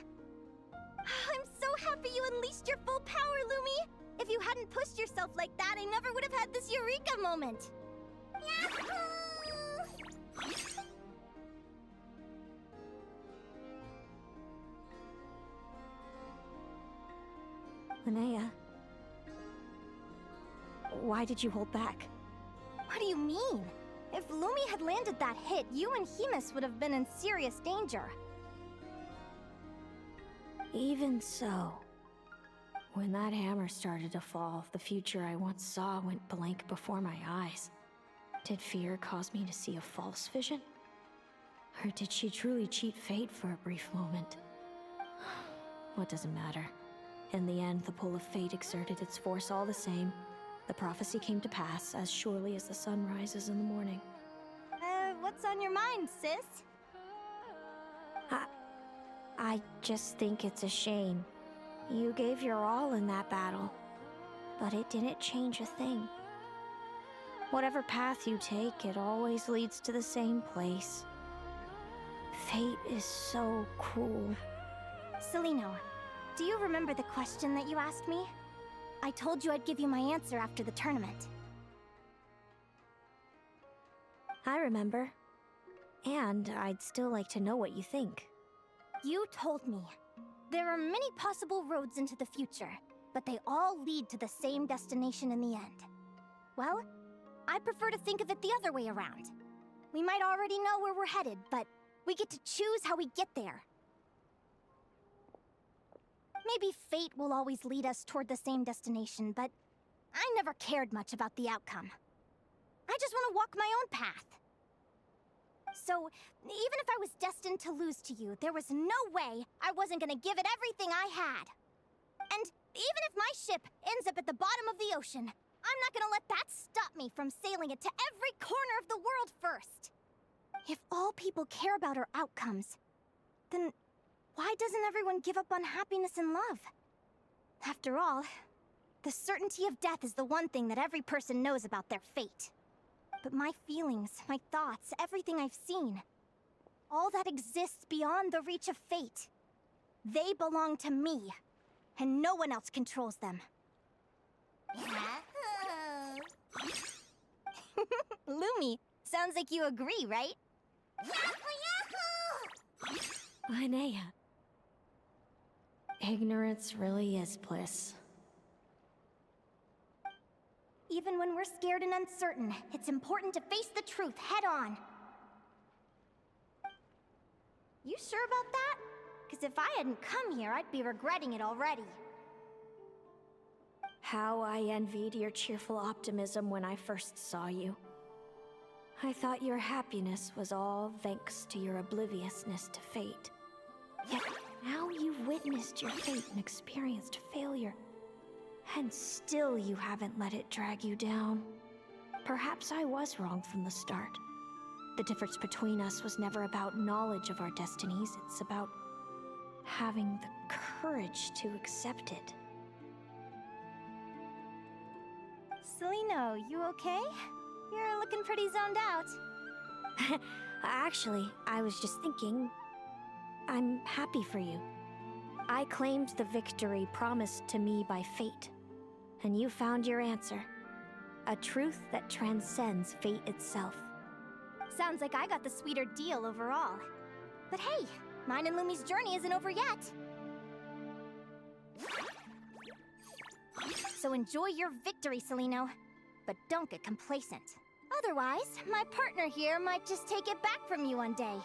I'm so happy you unleashed your full power, Lumi! If you hadn't pushed yourself like that, I never would have had this eureka moment. Linnea, why did you hold back? What do you mean? If Lumi had landed that hit, you and Hemus would have been in serious danger. Even so, when that hammer started to fall, the future I once saw went blank before my eyes. Did fear cause me to see a false vision? Or did she truly cheat fate for a brief moment? What does it matter? In the end, the pull of fate exerted its force all the same. The prophecy came to pass as surely as the sun rises in the morning. What's on your mind, sis? I just think it's a shame. You gave your all in that battle, but it didn't change a thing. Whatever path you take, it always leads to the same place. Fate is so cruel. Celino, do you remember the question that you asked me? I told you I'd give you my answer after the tournament. I remember. And I'd still like to know what you think. You told me. There are many possible roads into the future, but they all lead to the same destination in the end. Well, I prefer to think of it the other way around. We might already know where we're headed, but we get to choose how we get there. Maybe fate will always lead us toward the same destination, but I never cared much about the outcome. I just want to walk my own path. So, even if I was destined to lose to you, there was no way I wasn't gonna give it everything I had. And even if my ship ends up at the bottom of the ocean, I'm not gonna let that stop me from sailing it to every corner of the world first. If all people care about are outcomes, then why doesn't everyone give up on happiness and love? After all, the certainty of death is the one thing that every person knows about their fate. But my feelings, my thoughts, everything I've seen, all that exists beyond the reach of fate, they belong to me, and no one else controls them. Lumi, sounds like you agree, right? Linnea. Ignorance really is bliss. Even when we're scared and uncertain, it's important to face the truth head on. You sure about that? Because if I hadn't come here, I'd be regretting it already. How I envied your cheerful optimism when I first saw you. I thought your happiness was all thanks to your obliviousness to fate. Yet now you've witnessed your fate and experienced failure. And still you haven't let it drag you down. Perhaps I was wrong from the start. The difference between us was never about knowledge of our destinies, it's about having the courage to accept it. Celino, you okay? You're looking pretty zoned out. Actually, I was just thinking, I'm happy for you. I claimed the victory promised to me by fate, and you found your answer. A truth that transcends fate itself. Sounds like I got the sweeter deal overall. But hey, mine and Lumi's journey isn't over yet. So enjoy your victory, Celino. But don't get complacent. Otherwise, my partner here might just take it back from you one day.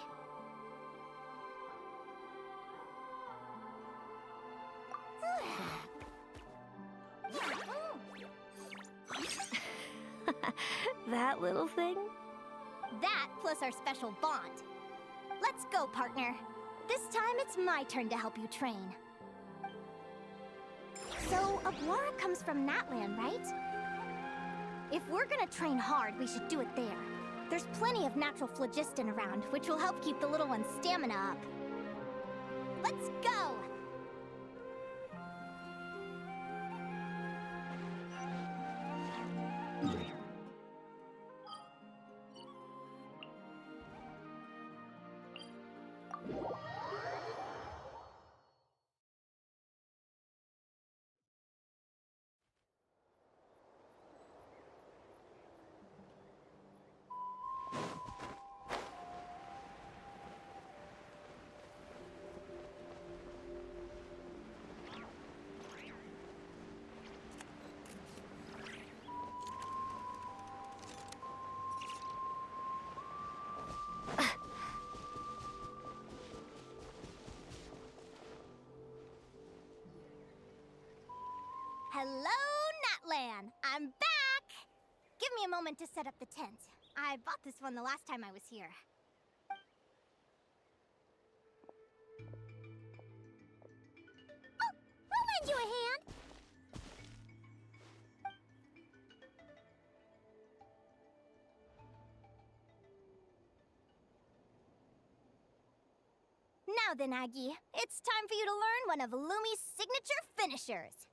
That little thing? That plus our special bond. Let's go, partner. This time it's my turn to help you train. So, Aguara comes from Natlan, right? If we're gonna train hard, we should do it there. There's plenty of natural phlogiston around, which will help keep the little one's stamina up. Let's go! Hello, Natlan! I'm back! Give me a moment to set up the tent. I bought this one the last time I was here. Oh, I'll lend you a hand. Now then, Aggie, it's time for you to learn one of Lumi's signature finishers.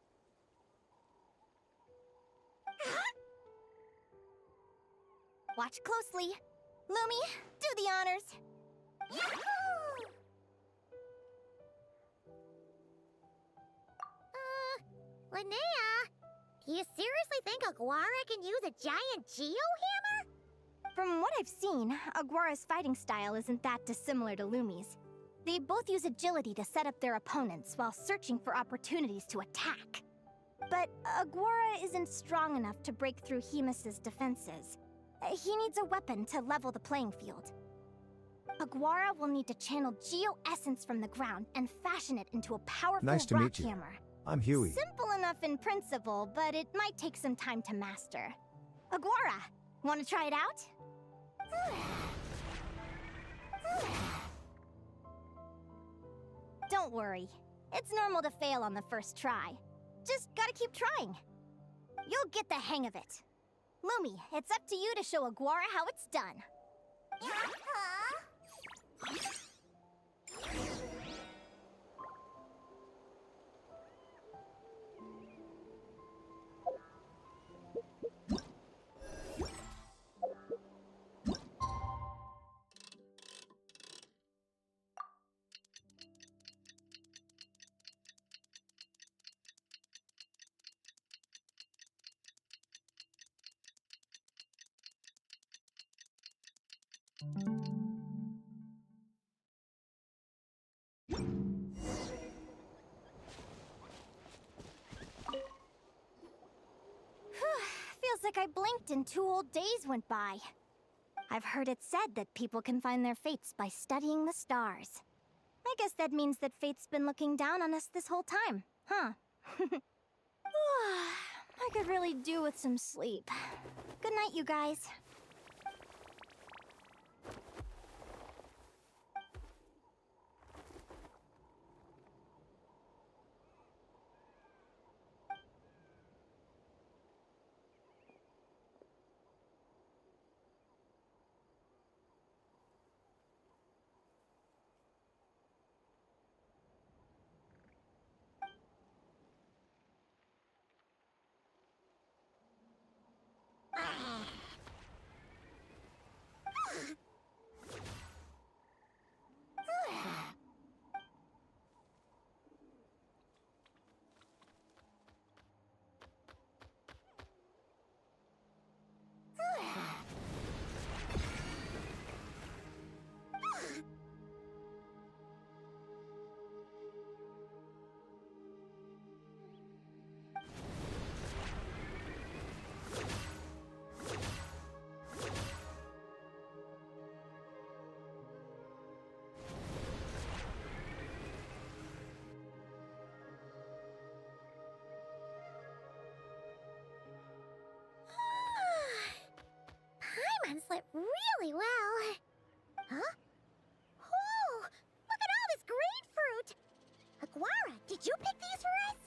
Watch closely. Lumi, do the honors. Yahoo! Linnea, do you seriously think Aguara can use a giant geohammer? From what I've seen, Aguara's fighting style isn't that dissimilar to Lumi's. They both use agility to set up their opponents while searching for opportunities to attack. But Aguara isn't strong enough to break through Hemus's defenses. He needs a weapon to level the playing field. Aguara will need to channel geo-essence from the ground and fashion it into a powerful Nice to rock meet you. hammer. I'm Huey. Simple enough in principle, but it might take some time to master. Aguara, want to try it out? Don't worry. It's normal to fail on the first try. Just gotta keep trying. You'll get the hang of it. Lumi, it's up to you to show Aguara how it's done. Feels like I blinked and 2 whole days went by. I've heard it said that people can find their fates by studying the stars. I guess that means that fate's been looking down on us this whole time, huh? I could really do with some sleep. Good night, you guys. Paimon slept really well. Huh? Whoa! Look at all this grapefruit! Aguara, did you pick these for us?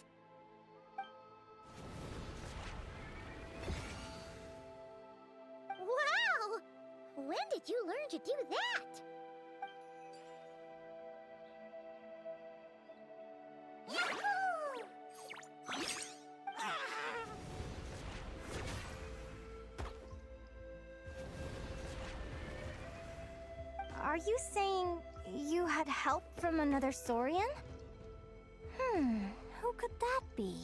Wow! When did you learn to do that? Yahoo! Are you saying you had help from another Saurian? Who could that be?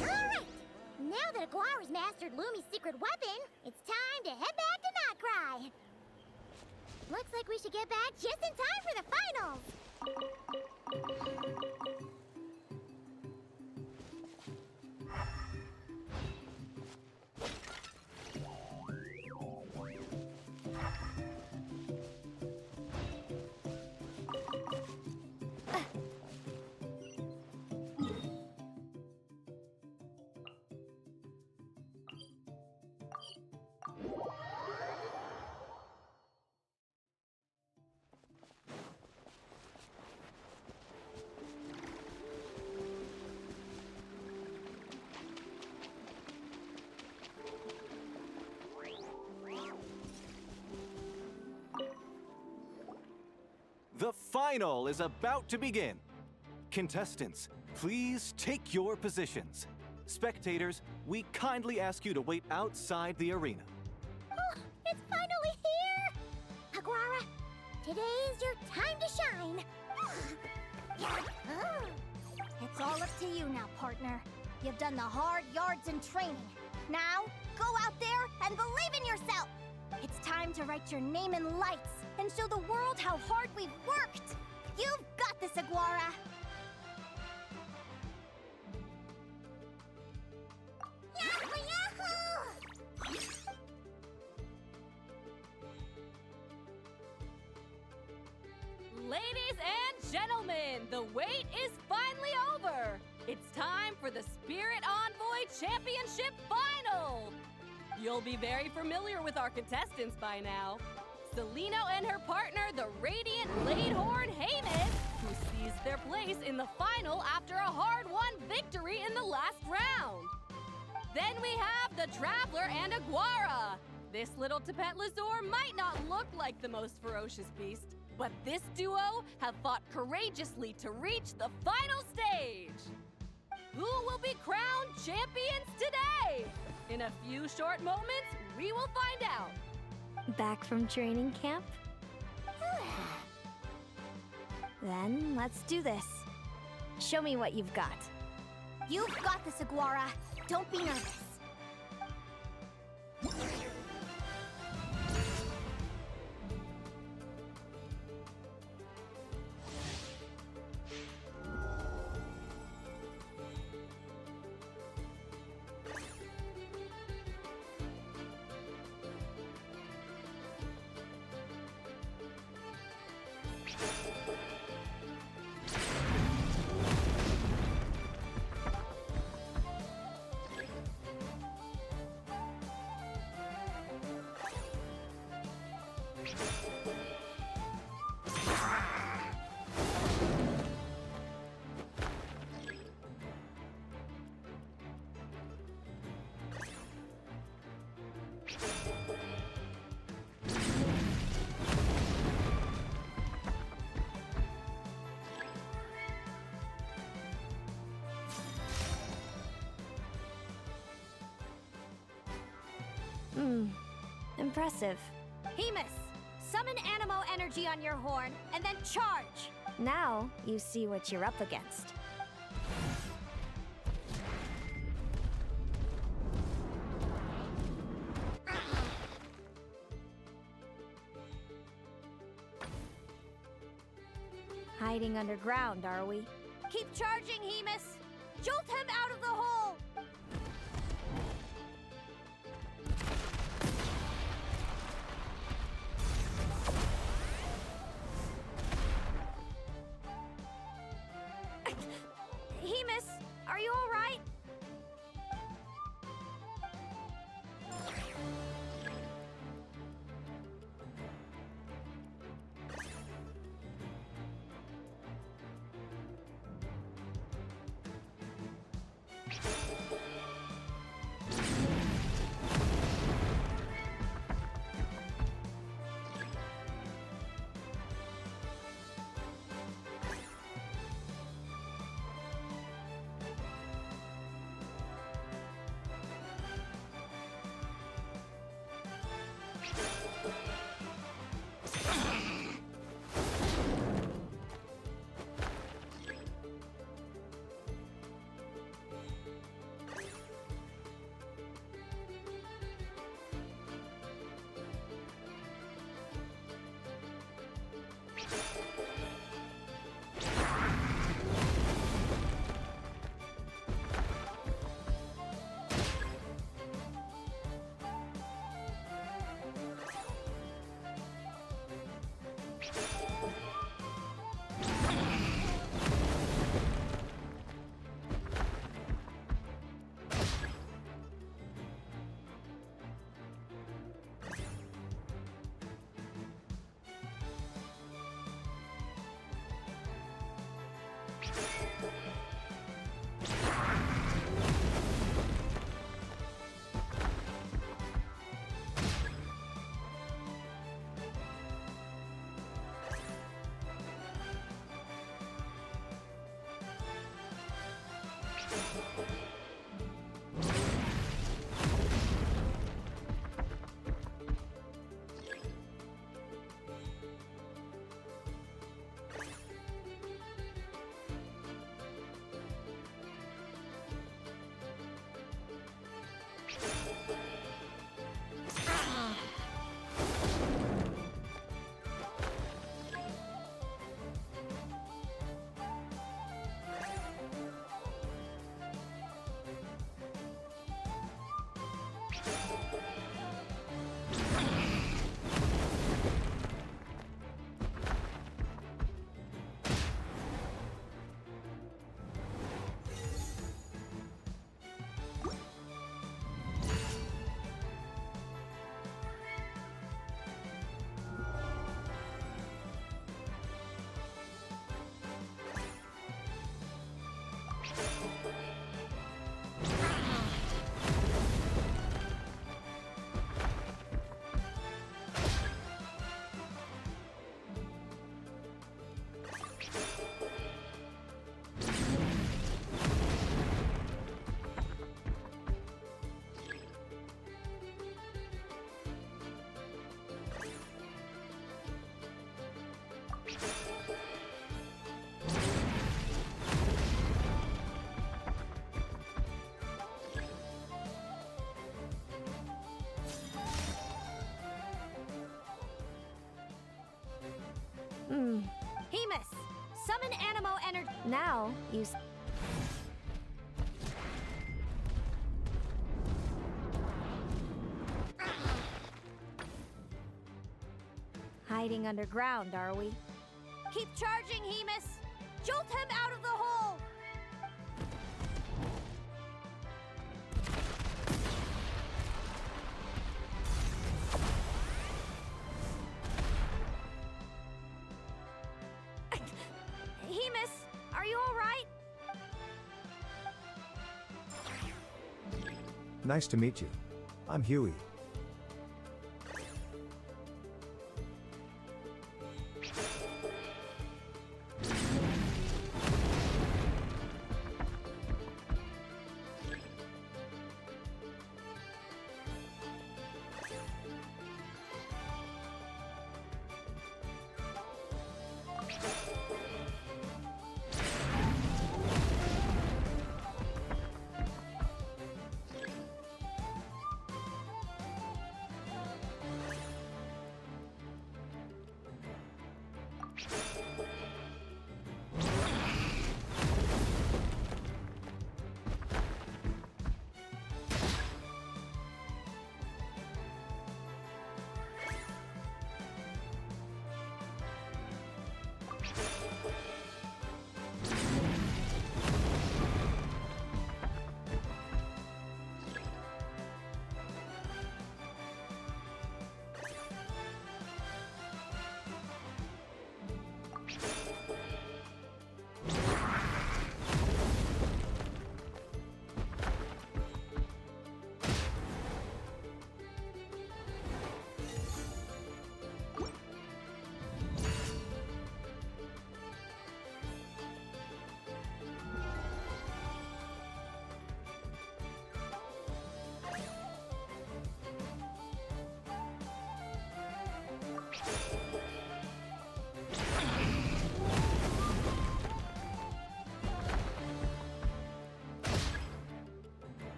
Alright! Now that Aguara's mastered Lumi's secret weapon, it's time to head back to Notcry. Looks like we should get back just in time for the finals. The final is about to begin. Contestants, please take your positions. Spectators, we kindly ask you to wait outside the arena. Oh, it's finally here! Aguara, today's your time to shine. It's all up to you now, partner. You've done the hard yards in training. Now, go out there and believe in yourself! It's time to write your name in lights and show the world how hard we've worked! You've got this, Aguara! Yahoo! Yahoo! Ladies and gentlemen, the wait is finally over. It's time for the Spirit Envoy Championship Final. You'll be very familiar with our contestants by now. Celino and her partner, the Radiant Bladehorn Hayman, who seized their place in the final after a hard-won victory in the last round. Then we have the Traveler and Aguara. This little Tepetlasaur might not look like the most ferocious beast, but this duo have fought courageously to reach the final stage. Who will be crowned champions today? In a few short moments, we will find out. Back from training camp? Then let's do this. Show me what you've got. You've got this, Aguara. Don't be nervous. Impressive. Hemus, summon Animo energy on your horn, and then charge! Now you see what you're up against. Hiding underground, are we? Keep charging, Hemus! Jolt him out of the hole! Hemus, are you all right? Hemus, summon Animo Energy. Now, use. Hiding underground, are we? Keep charging, Hemus! Jolt him out of the hole! Hemus, are you all right? Nice to meet you. I'm Huey.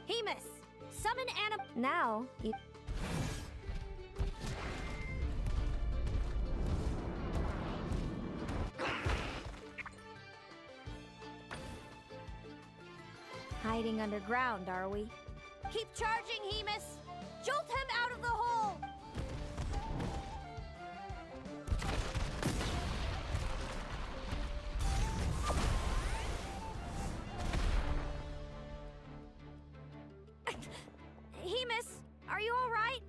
Hemus, summon Animo. Now, you. Hiding underground, are we? Keep charging, Hemus! Jolt him out of the hole! Hemus, are you all right?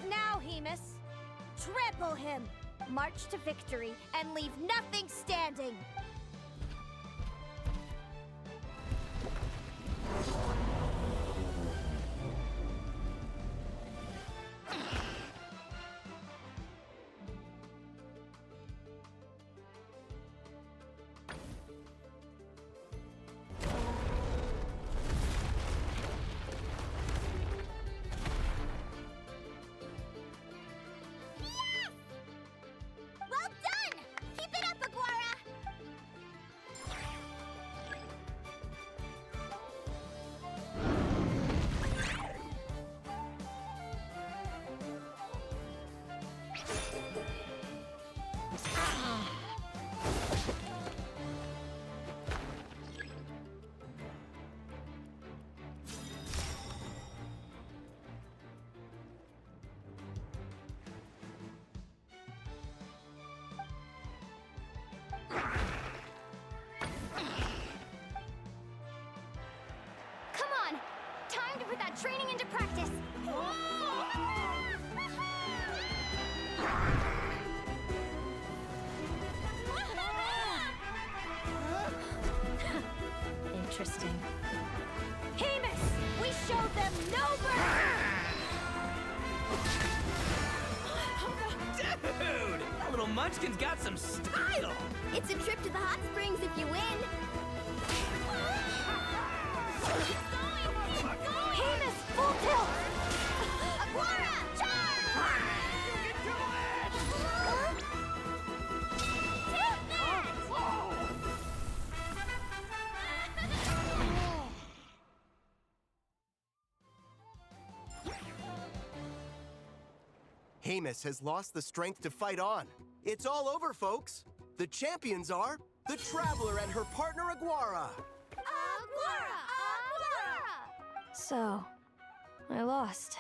Now, Hemus, trample him! March to victory and leave nothing standing! Well done! Keep it up, Aguara! Come on! Time to put that training into practice! Interesting. Hemus! We showed them no mercy! Dude! That little munchkin's got some style! It's a trip to the hot springs if you win. Hemus, full tilt! Aguara, charge! Hemus has lost the strength to fight on. It's all over, folks. The champions are the Traveler and her partner Aguara. So, I lost.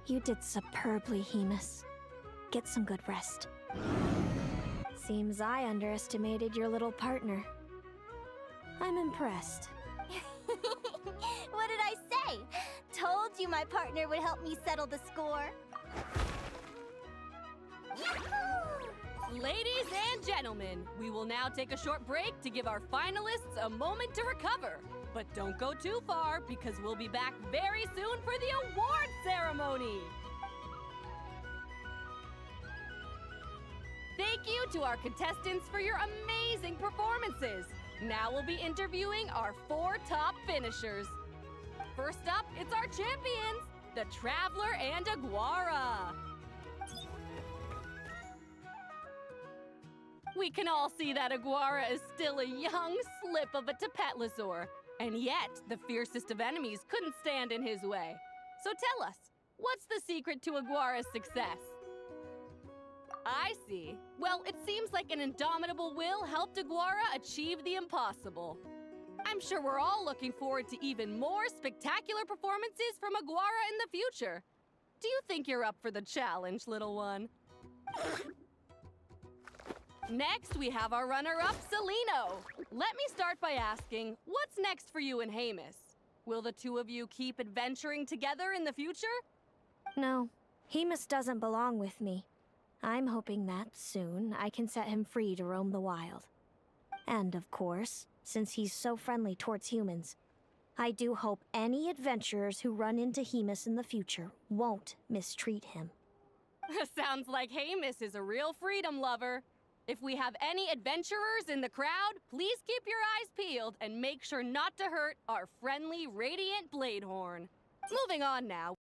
You did superbly, Hemus. Get some good rest. Seems I underestimated your little partner. I'm impressed. What did I say? Told you my partner would help me settle the score. Ladies and gentlemen, we will now take a short break to give our finalists a moment to recover. But don't go too far, because we'll be back very soon for the award ceremony. Thank you to our contestants for your amazing performances. Now we'll be interviewing our 4 top finishers. First up, it's our champions, the Traveler and Aguara. We can all see that Aguara is still a young slip of a Tepetlosaur, and yet the fiercest of enemies couldn't stand in his way. So tell us, what's the secret to Aguara's success? I see. Well, it seems like an indomitable will helped Aguara achieve the impossible. I'm sure we're all looking forward to even more spectacular performances from Aguara in the future. Do you think you're up for the challenge, little one? Next, we have our runner-up, Celino. Let me start by asking, what's next for you and Hemus? Will the two of you keep adventuring together in the future? No, Hemus doesn't belong with me. I'm hoping that soon I can set him free to roam the wild. And of course, since he's so friendly towards humans, I do hope any adventurers who run into Hemus in the future won't mistreat him. Sounds like Hemus is a real freedom lover. If we have any adventurers in the crowd, please keep your eyes peeled and make sure not to hurt our friendly, radiant Bladehorn. Moving on now.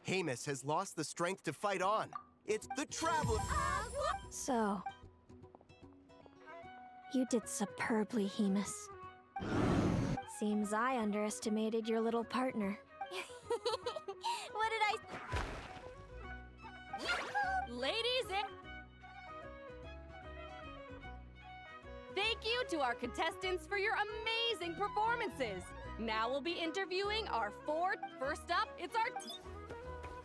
Hemus has lost the strength to fight on. It's the Traveler. So, you did superbly, Hemus. Seems I underestimated your little partner. What did I... Ladies and... Thank you to our contestants for your amazing performances. Now we'll be interviewing our fourth. First up, it's our...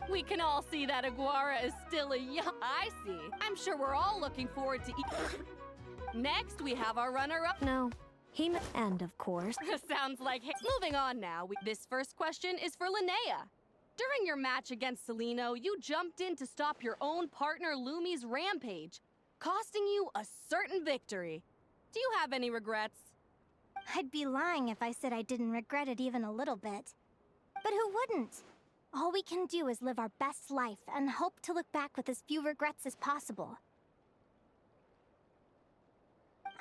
We can all see that Aguara is still a young... I see. I'm sure we're all looking forward to... Next, we have our runner-up... No. And of course... Sounds like... Moving on now. This first question is for Linnea. During your match against Celino, you jumped in to stop your own partner Lumi's rampage, costing you a certain victory. Do you have any regrets? I'd be lying if I said I didn't regret it even a little bit. But who wouldn't? All we can do is live our best life and hope to look back with as few regrets as possible.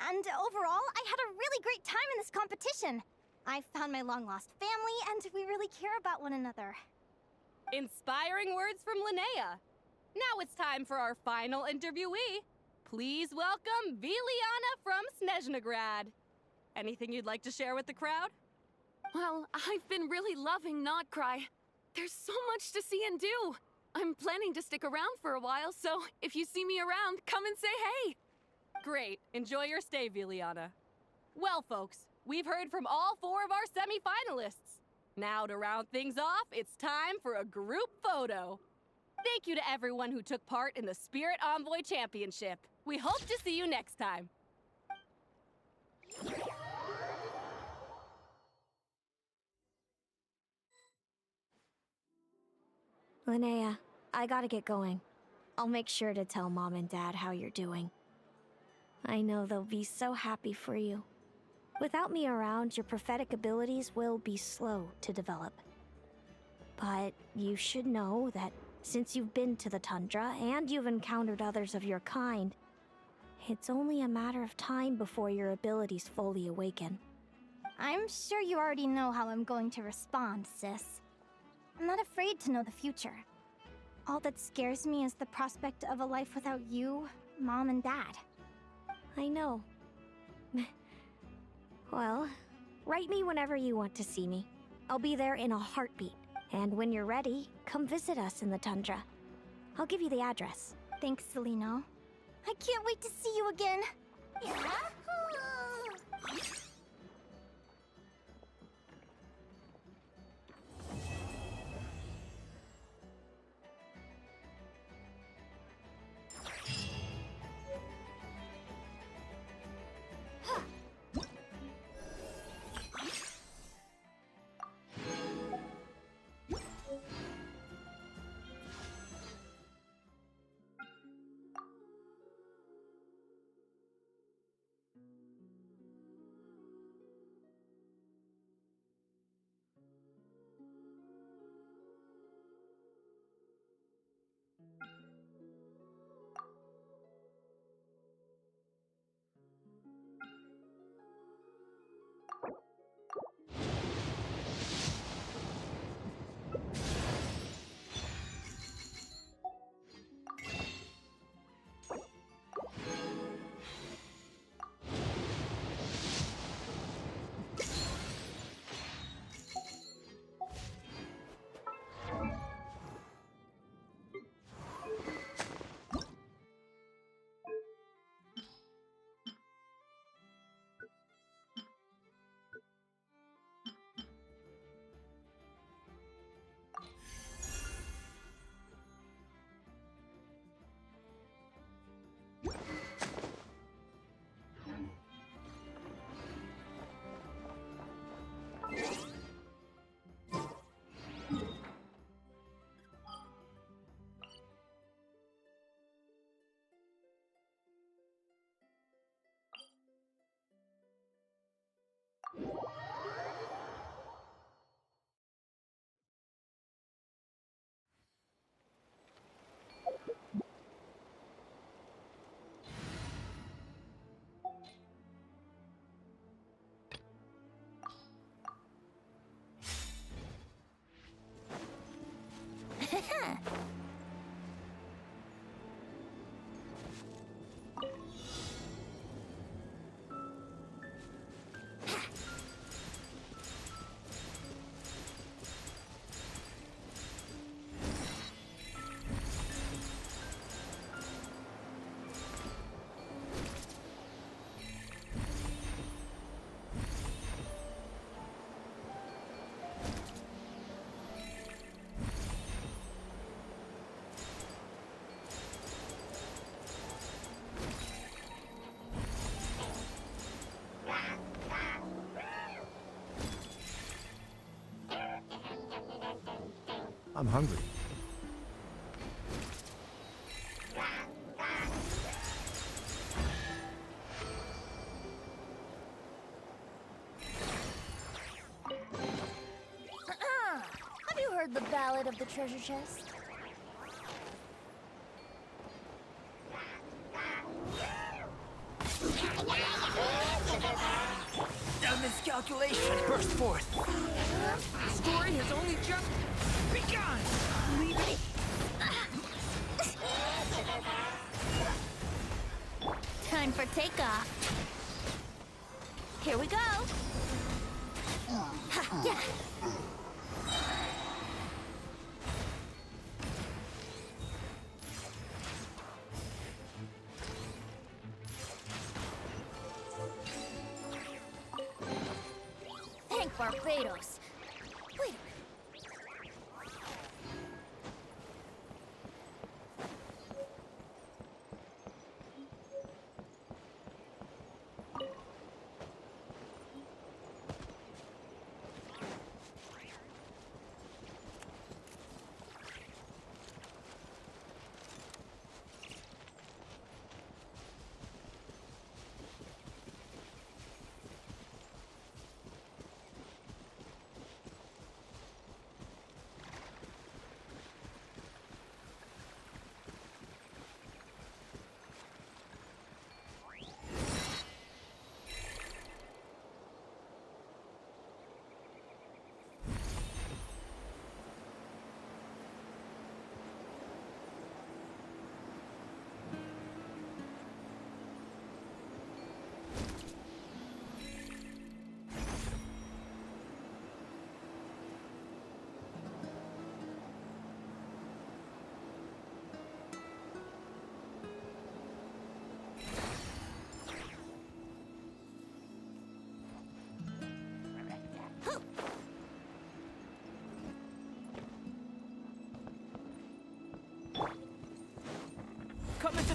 And overall, I had a really great time in this competition. I found my long-lost family, and we really care about one another. Inspiring words from Linnea. Now it's time for our final interviewee. Please welcome Viliana from Snezhnegrad. Anything you'd like to share with the crowd? Well, I've been really loving Not Cry. There's so much to see and do. I'm planning to stick around for a while, so if you see me around, come and say hey. Great. Enjoy your stay, Viliana. Well, folks, we've heard from all four of our semi-finalists. Now, to round things off, it's time for a group photo. Thank you to everyone who took part in the Spirit Envoy Championship. We hope to see you next time. Linnea, I gotta get going. I'll make sure to tell Mom and Dad how you're doing. I know they'll be so happy for you. Without me around, your prophetic abilities will be slow to develop. But you should know that since you've been to the tundra and you've encountered others of your kind, it's only a matter of time before your abilities fully awaken. I'm sure you already know how I'm going to respond, sis. I'm not afraid to know the future. All that scares me is the prospect of a life without you, Mom, and Dad. I know. Well, write me whenever you want to see me. I'll be there in a heartbeat. And when you're ready, come visit us in the tundra. I'll give you the address. Thanks, Celino. I can't wait to see you again. I'm hungry. Have you heard the Ballad of the Treasure Chest? A miscalculation burst forth. The story has only just begun. Leave it. Time for takeoff. Here we go. Ha, yeah. Thank Barbados. Wait a minute.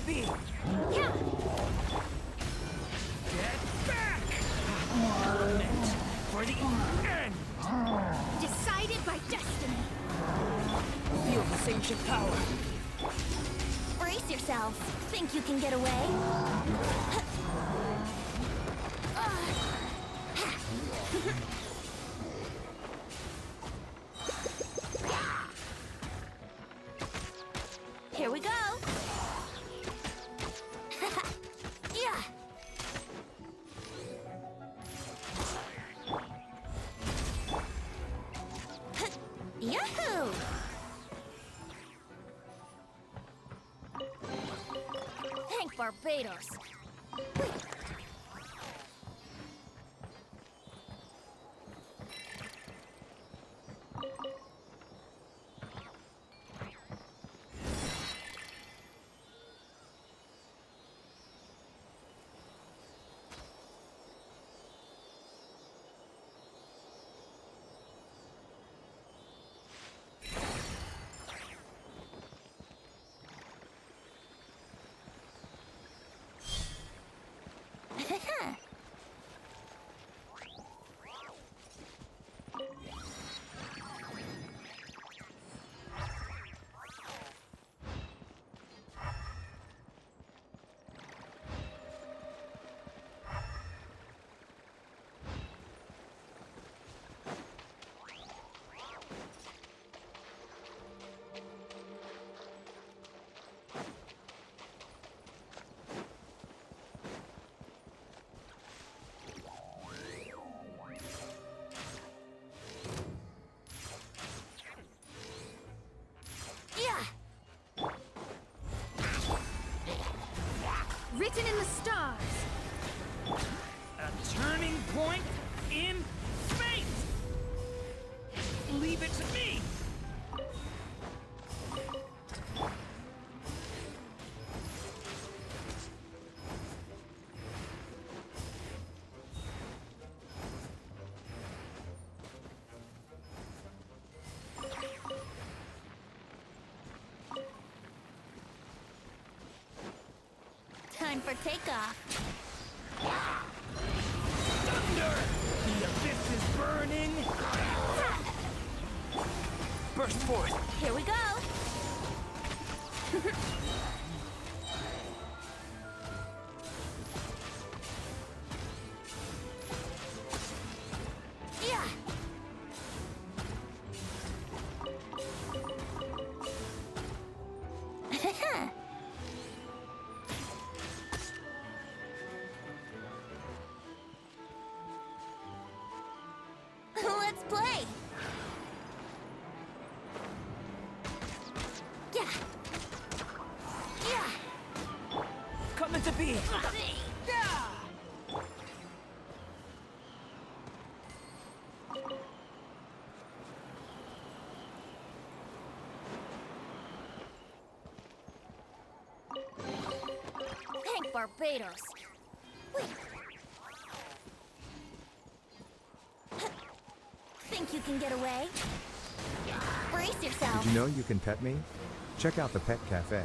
be! Yeah. Get back! Meant for the end! Decided by destiny. Feel the same ship power. Brace yourselves. Think you can get away? Here we go. Yeah. Yahoo! Thank Barbados. Written in the stars. A turning point in fate! Leave it to me! Time for takeoff. Thunder! The abyss is burning! Burst forth! Here we go. Yeah. Let's play. Yeah. Yeah. Coming to be! Thank Barbados. Wait. Think you can get away? Brace yourself. Did you know you can pet me? Check out the Pet Cafe.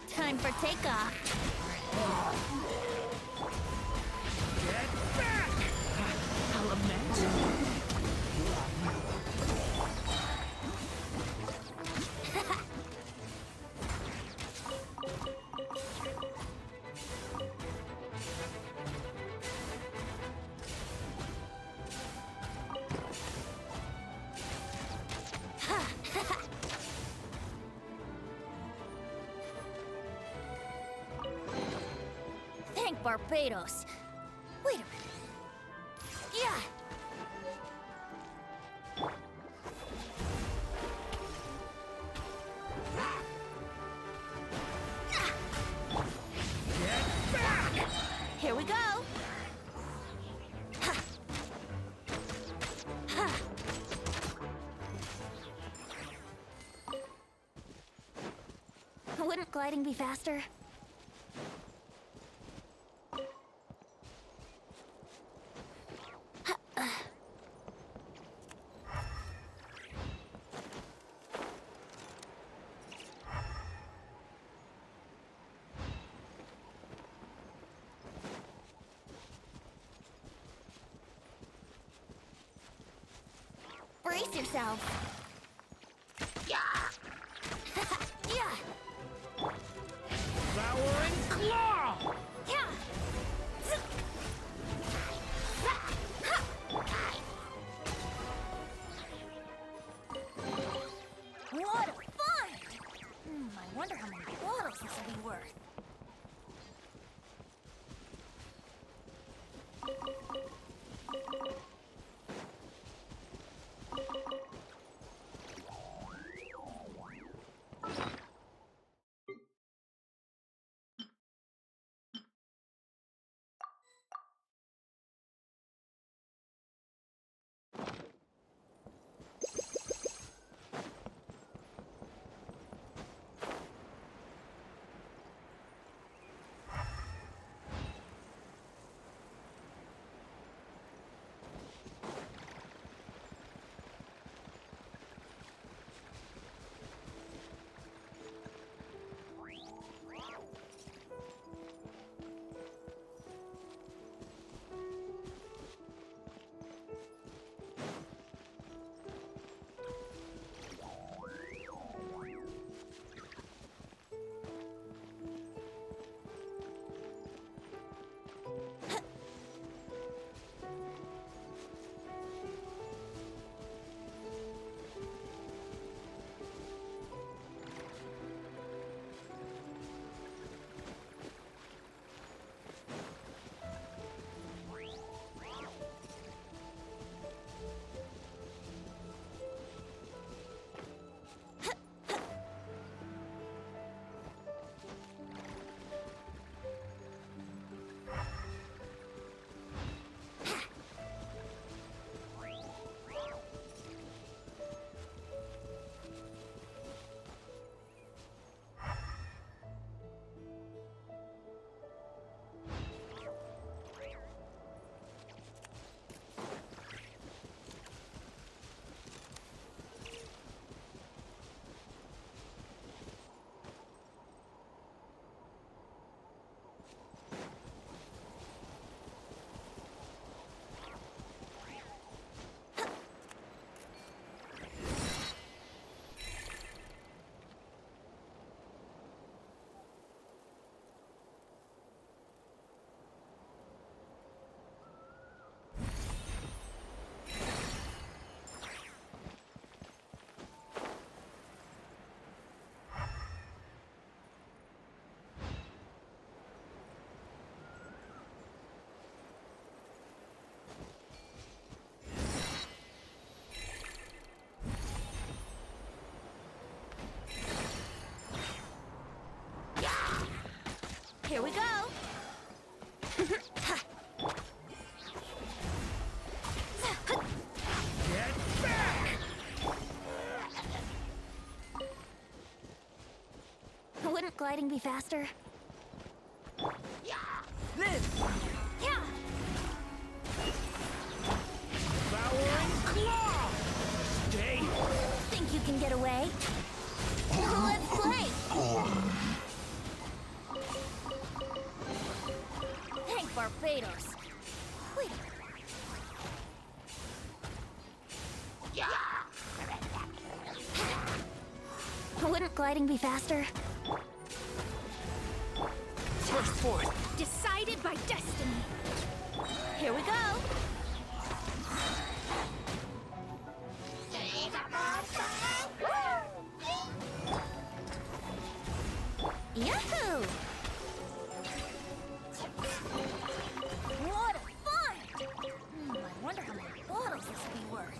Time for takeoff. Get back! Element! Thank Barbados. Wait a minute. Yeah. Wouldn't gliding be faster? Brace yourself. Yeah. Yeah. Devouring claw! Yeah. What a find! I wonder how many bottles this will be worth. Here we go. Get back! Wouldn't gliding be faster? This! Yeah. Devouring claw! Stay! Think you can get away? Let's play! Thank Barbados. Wait. Wouldn't gliding be faster? Burst forth! Decided by destiny. Here we go. Yahoo! What a find! I wonder how many bottles this will be worth.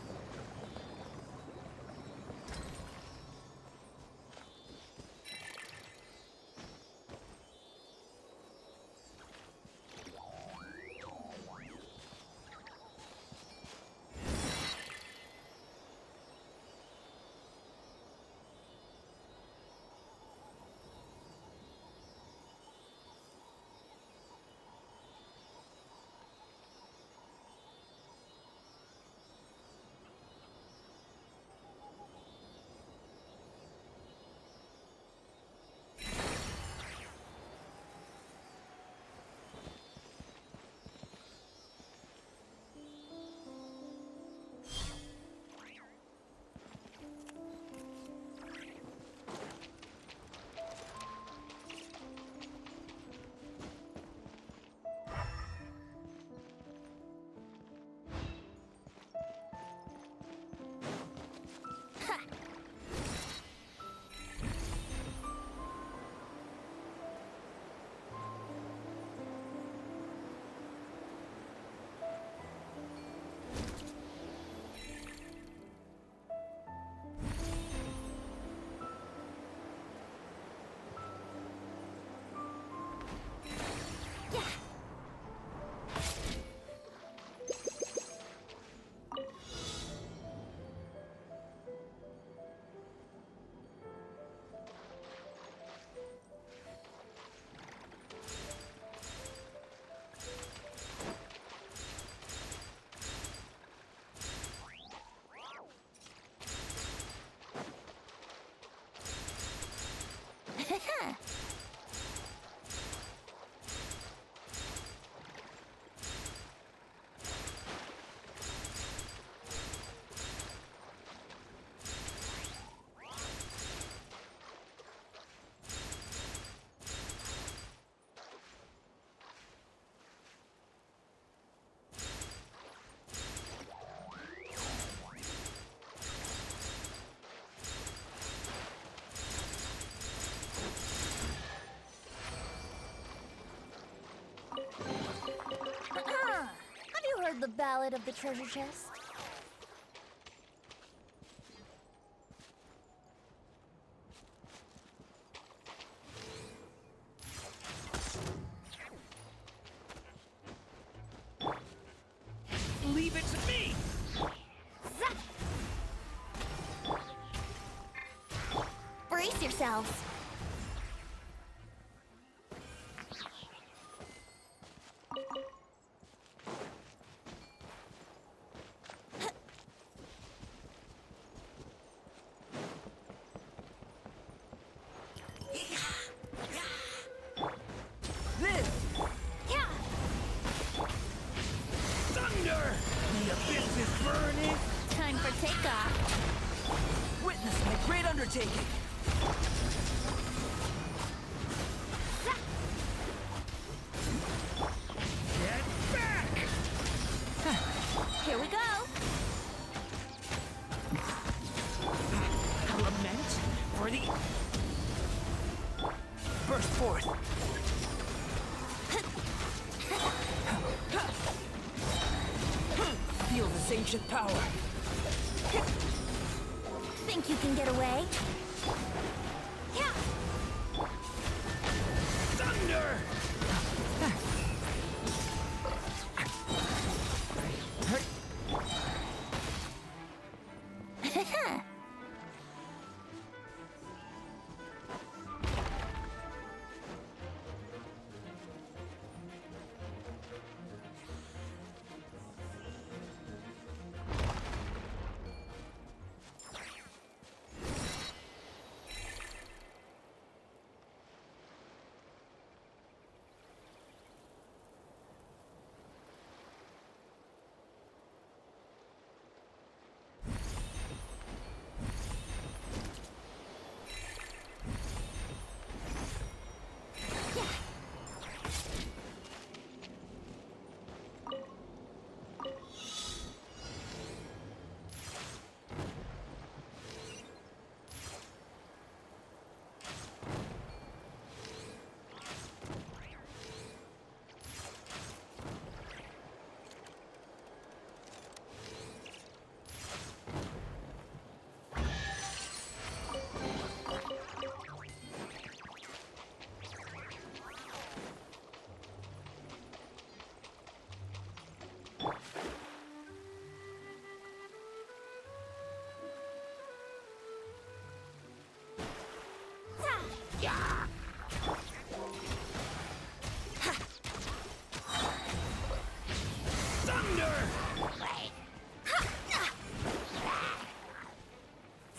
Have you heard the Ballad of the Treasure Chest? Leave it to me! Brace yourselves. This! Thunder! The abyss is burning! Time for takeoff. Witness my great undertaking! Get back! Here we go. A lament for the... Burst forth! Feel this ancient power! Think you can get away? Thunder!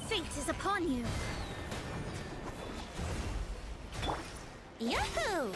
Fate is upon you. Yahoo!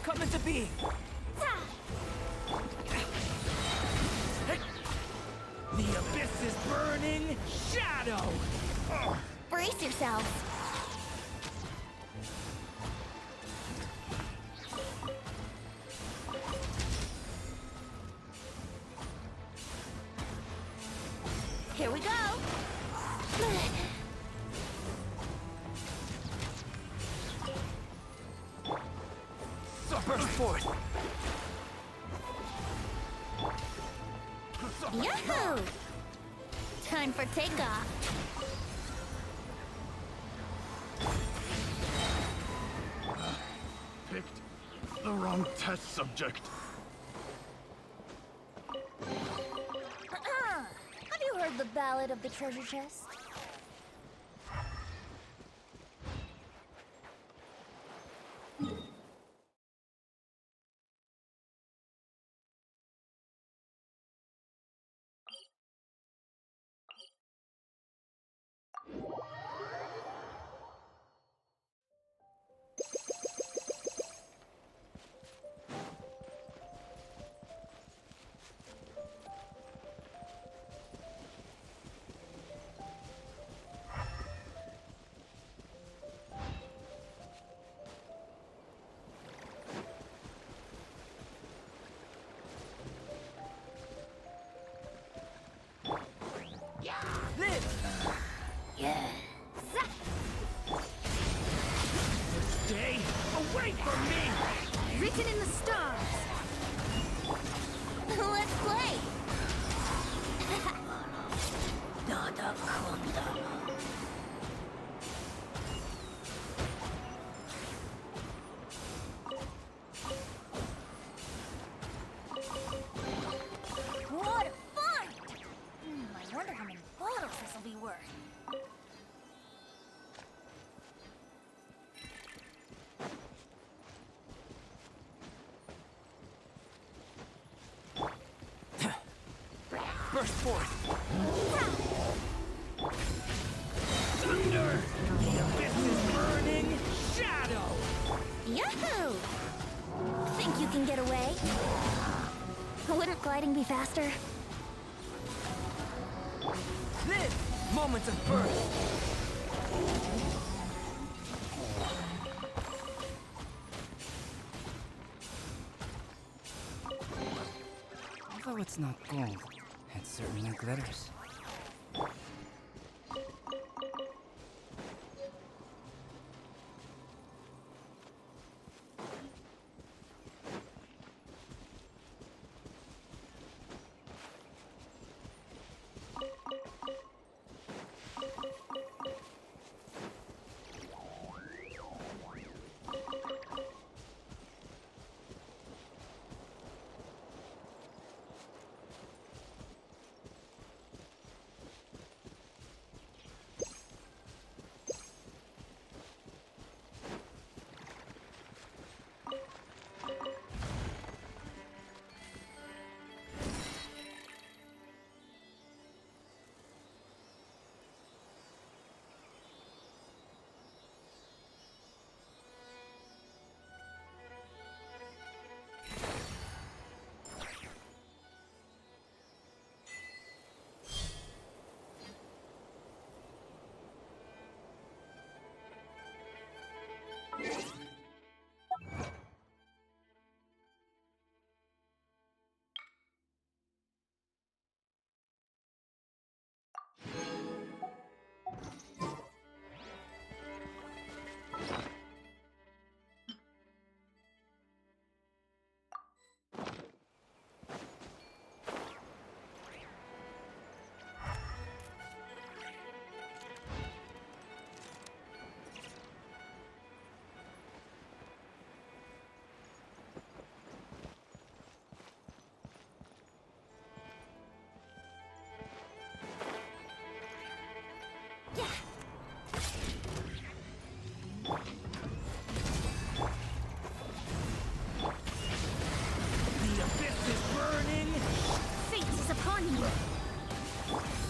Come into being! The abyss is burning! Shatter! shadow! Brace yourselves. Here we go. Burst forth! Yahoo! Time for takeoff. Picked the wrong test subject. Have you heard the Ballad of the Treasure Chest? Stay away from me! Written in the stars. Let's play. What a find! I wonder how many bottles this will be worth. Burst forth! Thunder! The abyss is burning! Shadow! Yahoo! Think you can get away? Wouldn't gliding be faster? This! Moments of birth! Although it's not gold, it certainly glitters.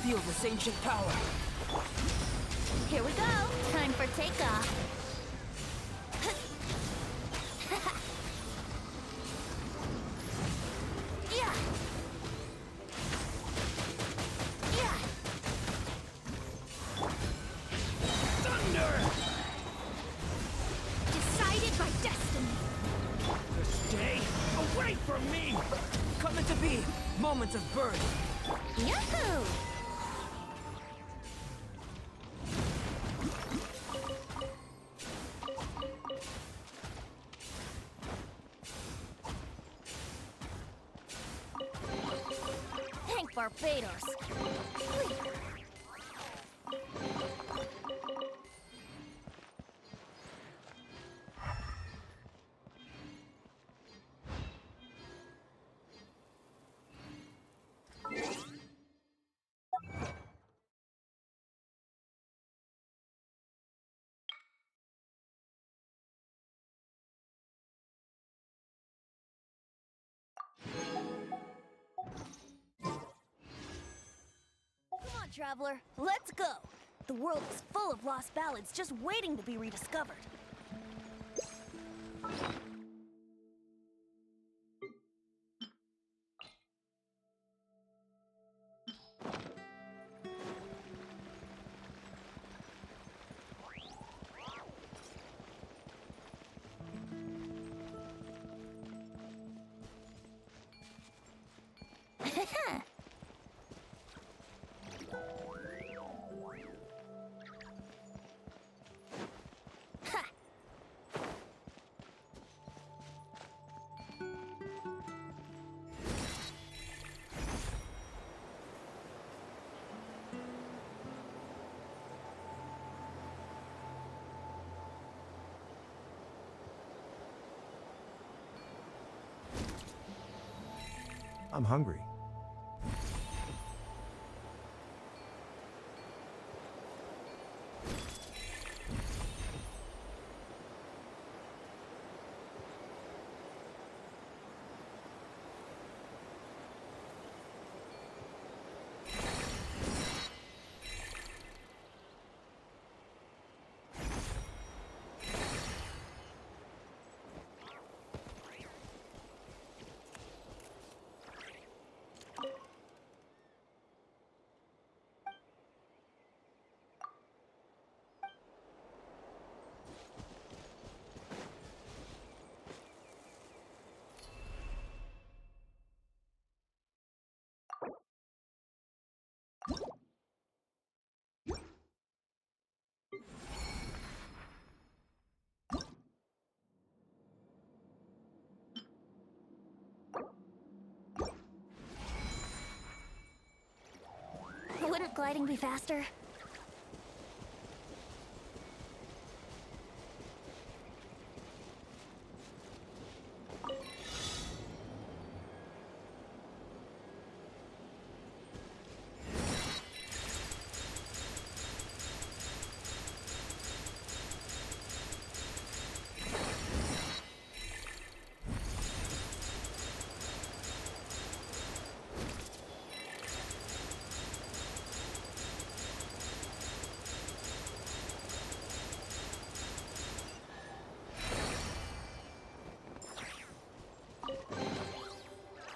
Feel this ancient power. Here we go. Time for takeoff. Yeah. Yeah. Wait for me! Coming to be, moments of birth. Yahoo! Hank Barbados. Come on, Traveler, let's go! The world is full of lost ballads just waiting to be rediscovered. I'm hungry. Wouldn't gliding be faster?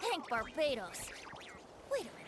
Hank Barbados. Wait a minute.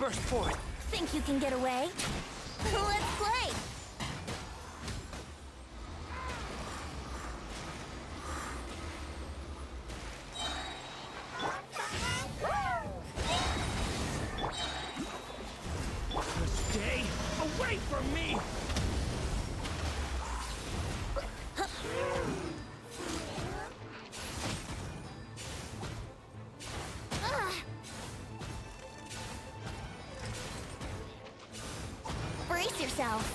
burst forth. Think you can get away? Let's play! Stay away from me! Brace yourselves.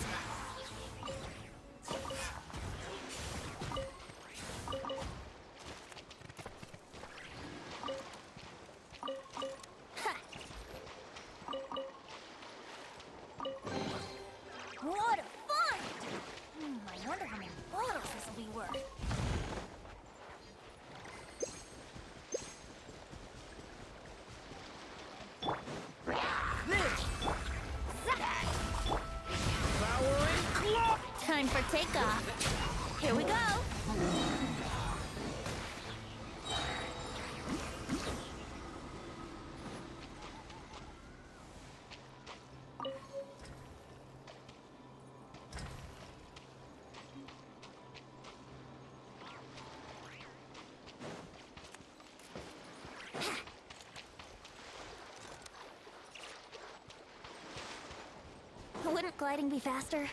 What a fun! I wonder how many bottles this will be worth. Time for takeoff. Here we go. Wouldn't gliding be faster?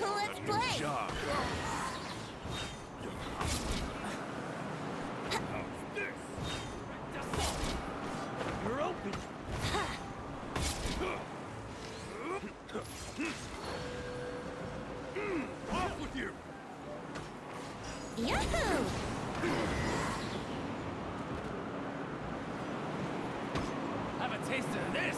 Let's play! Job. You're open! Off with you! Yahoo! Have a taste of this!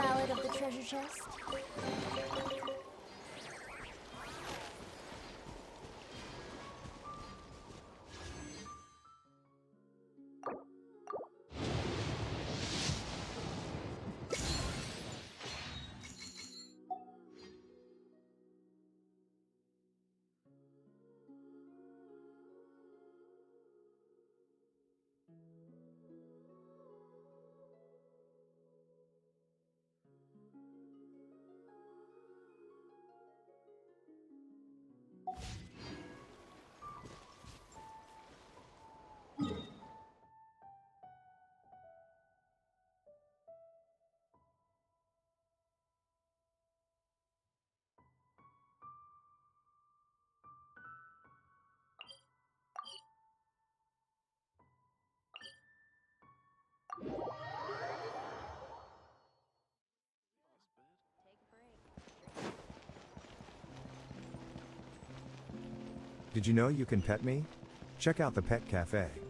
ballad of the treasure chest. Did you know you can pet me? Check out the Pet Cafe.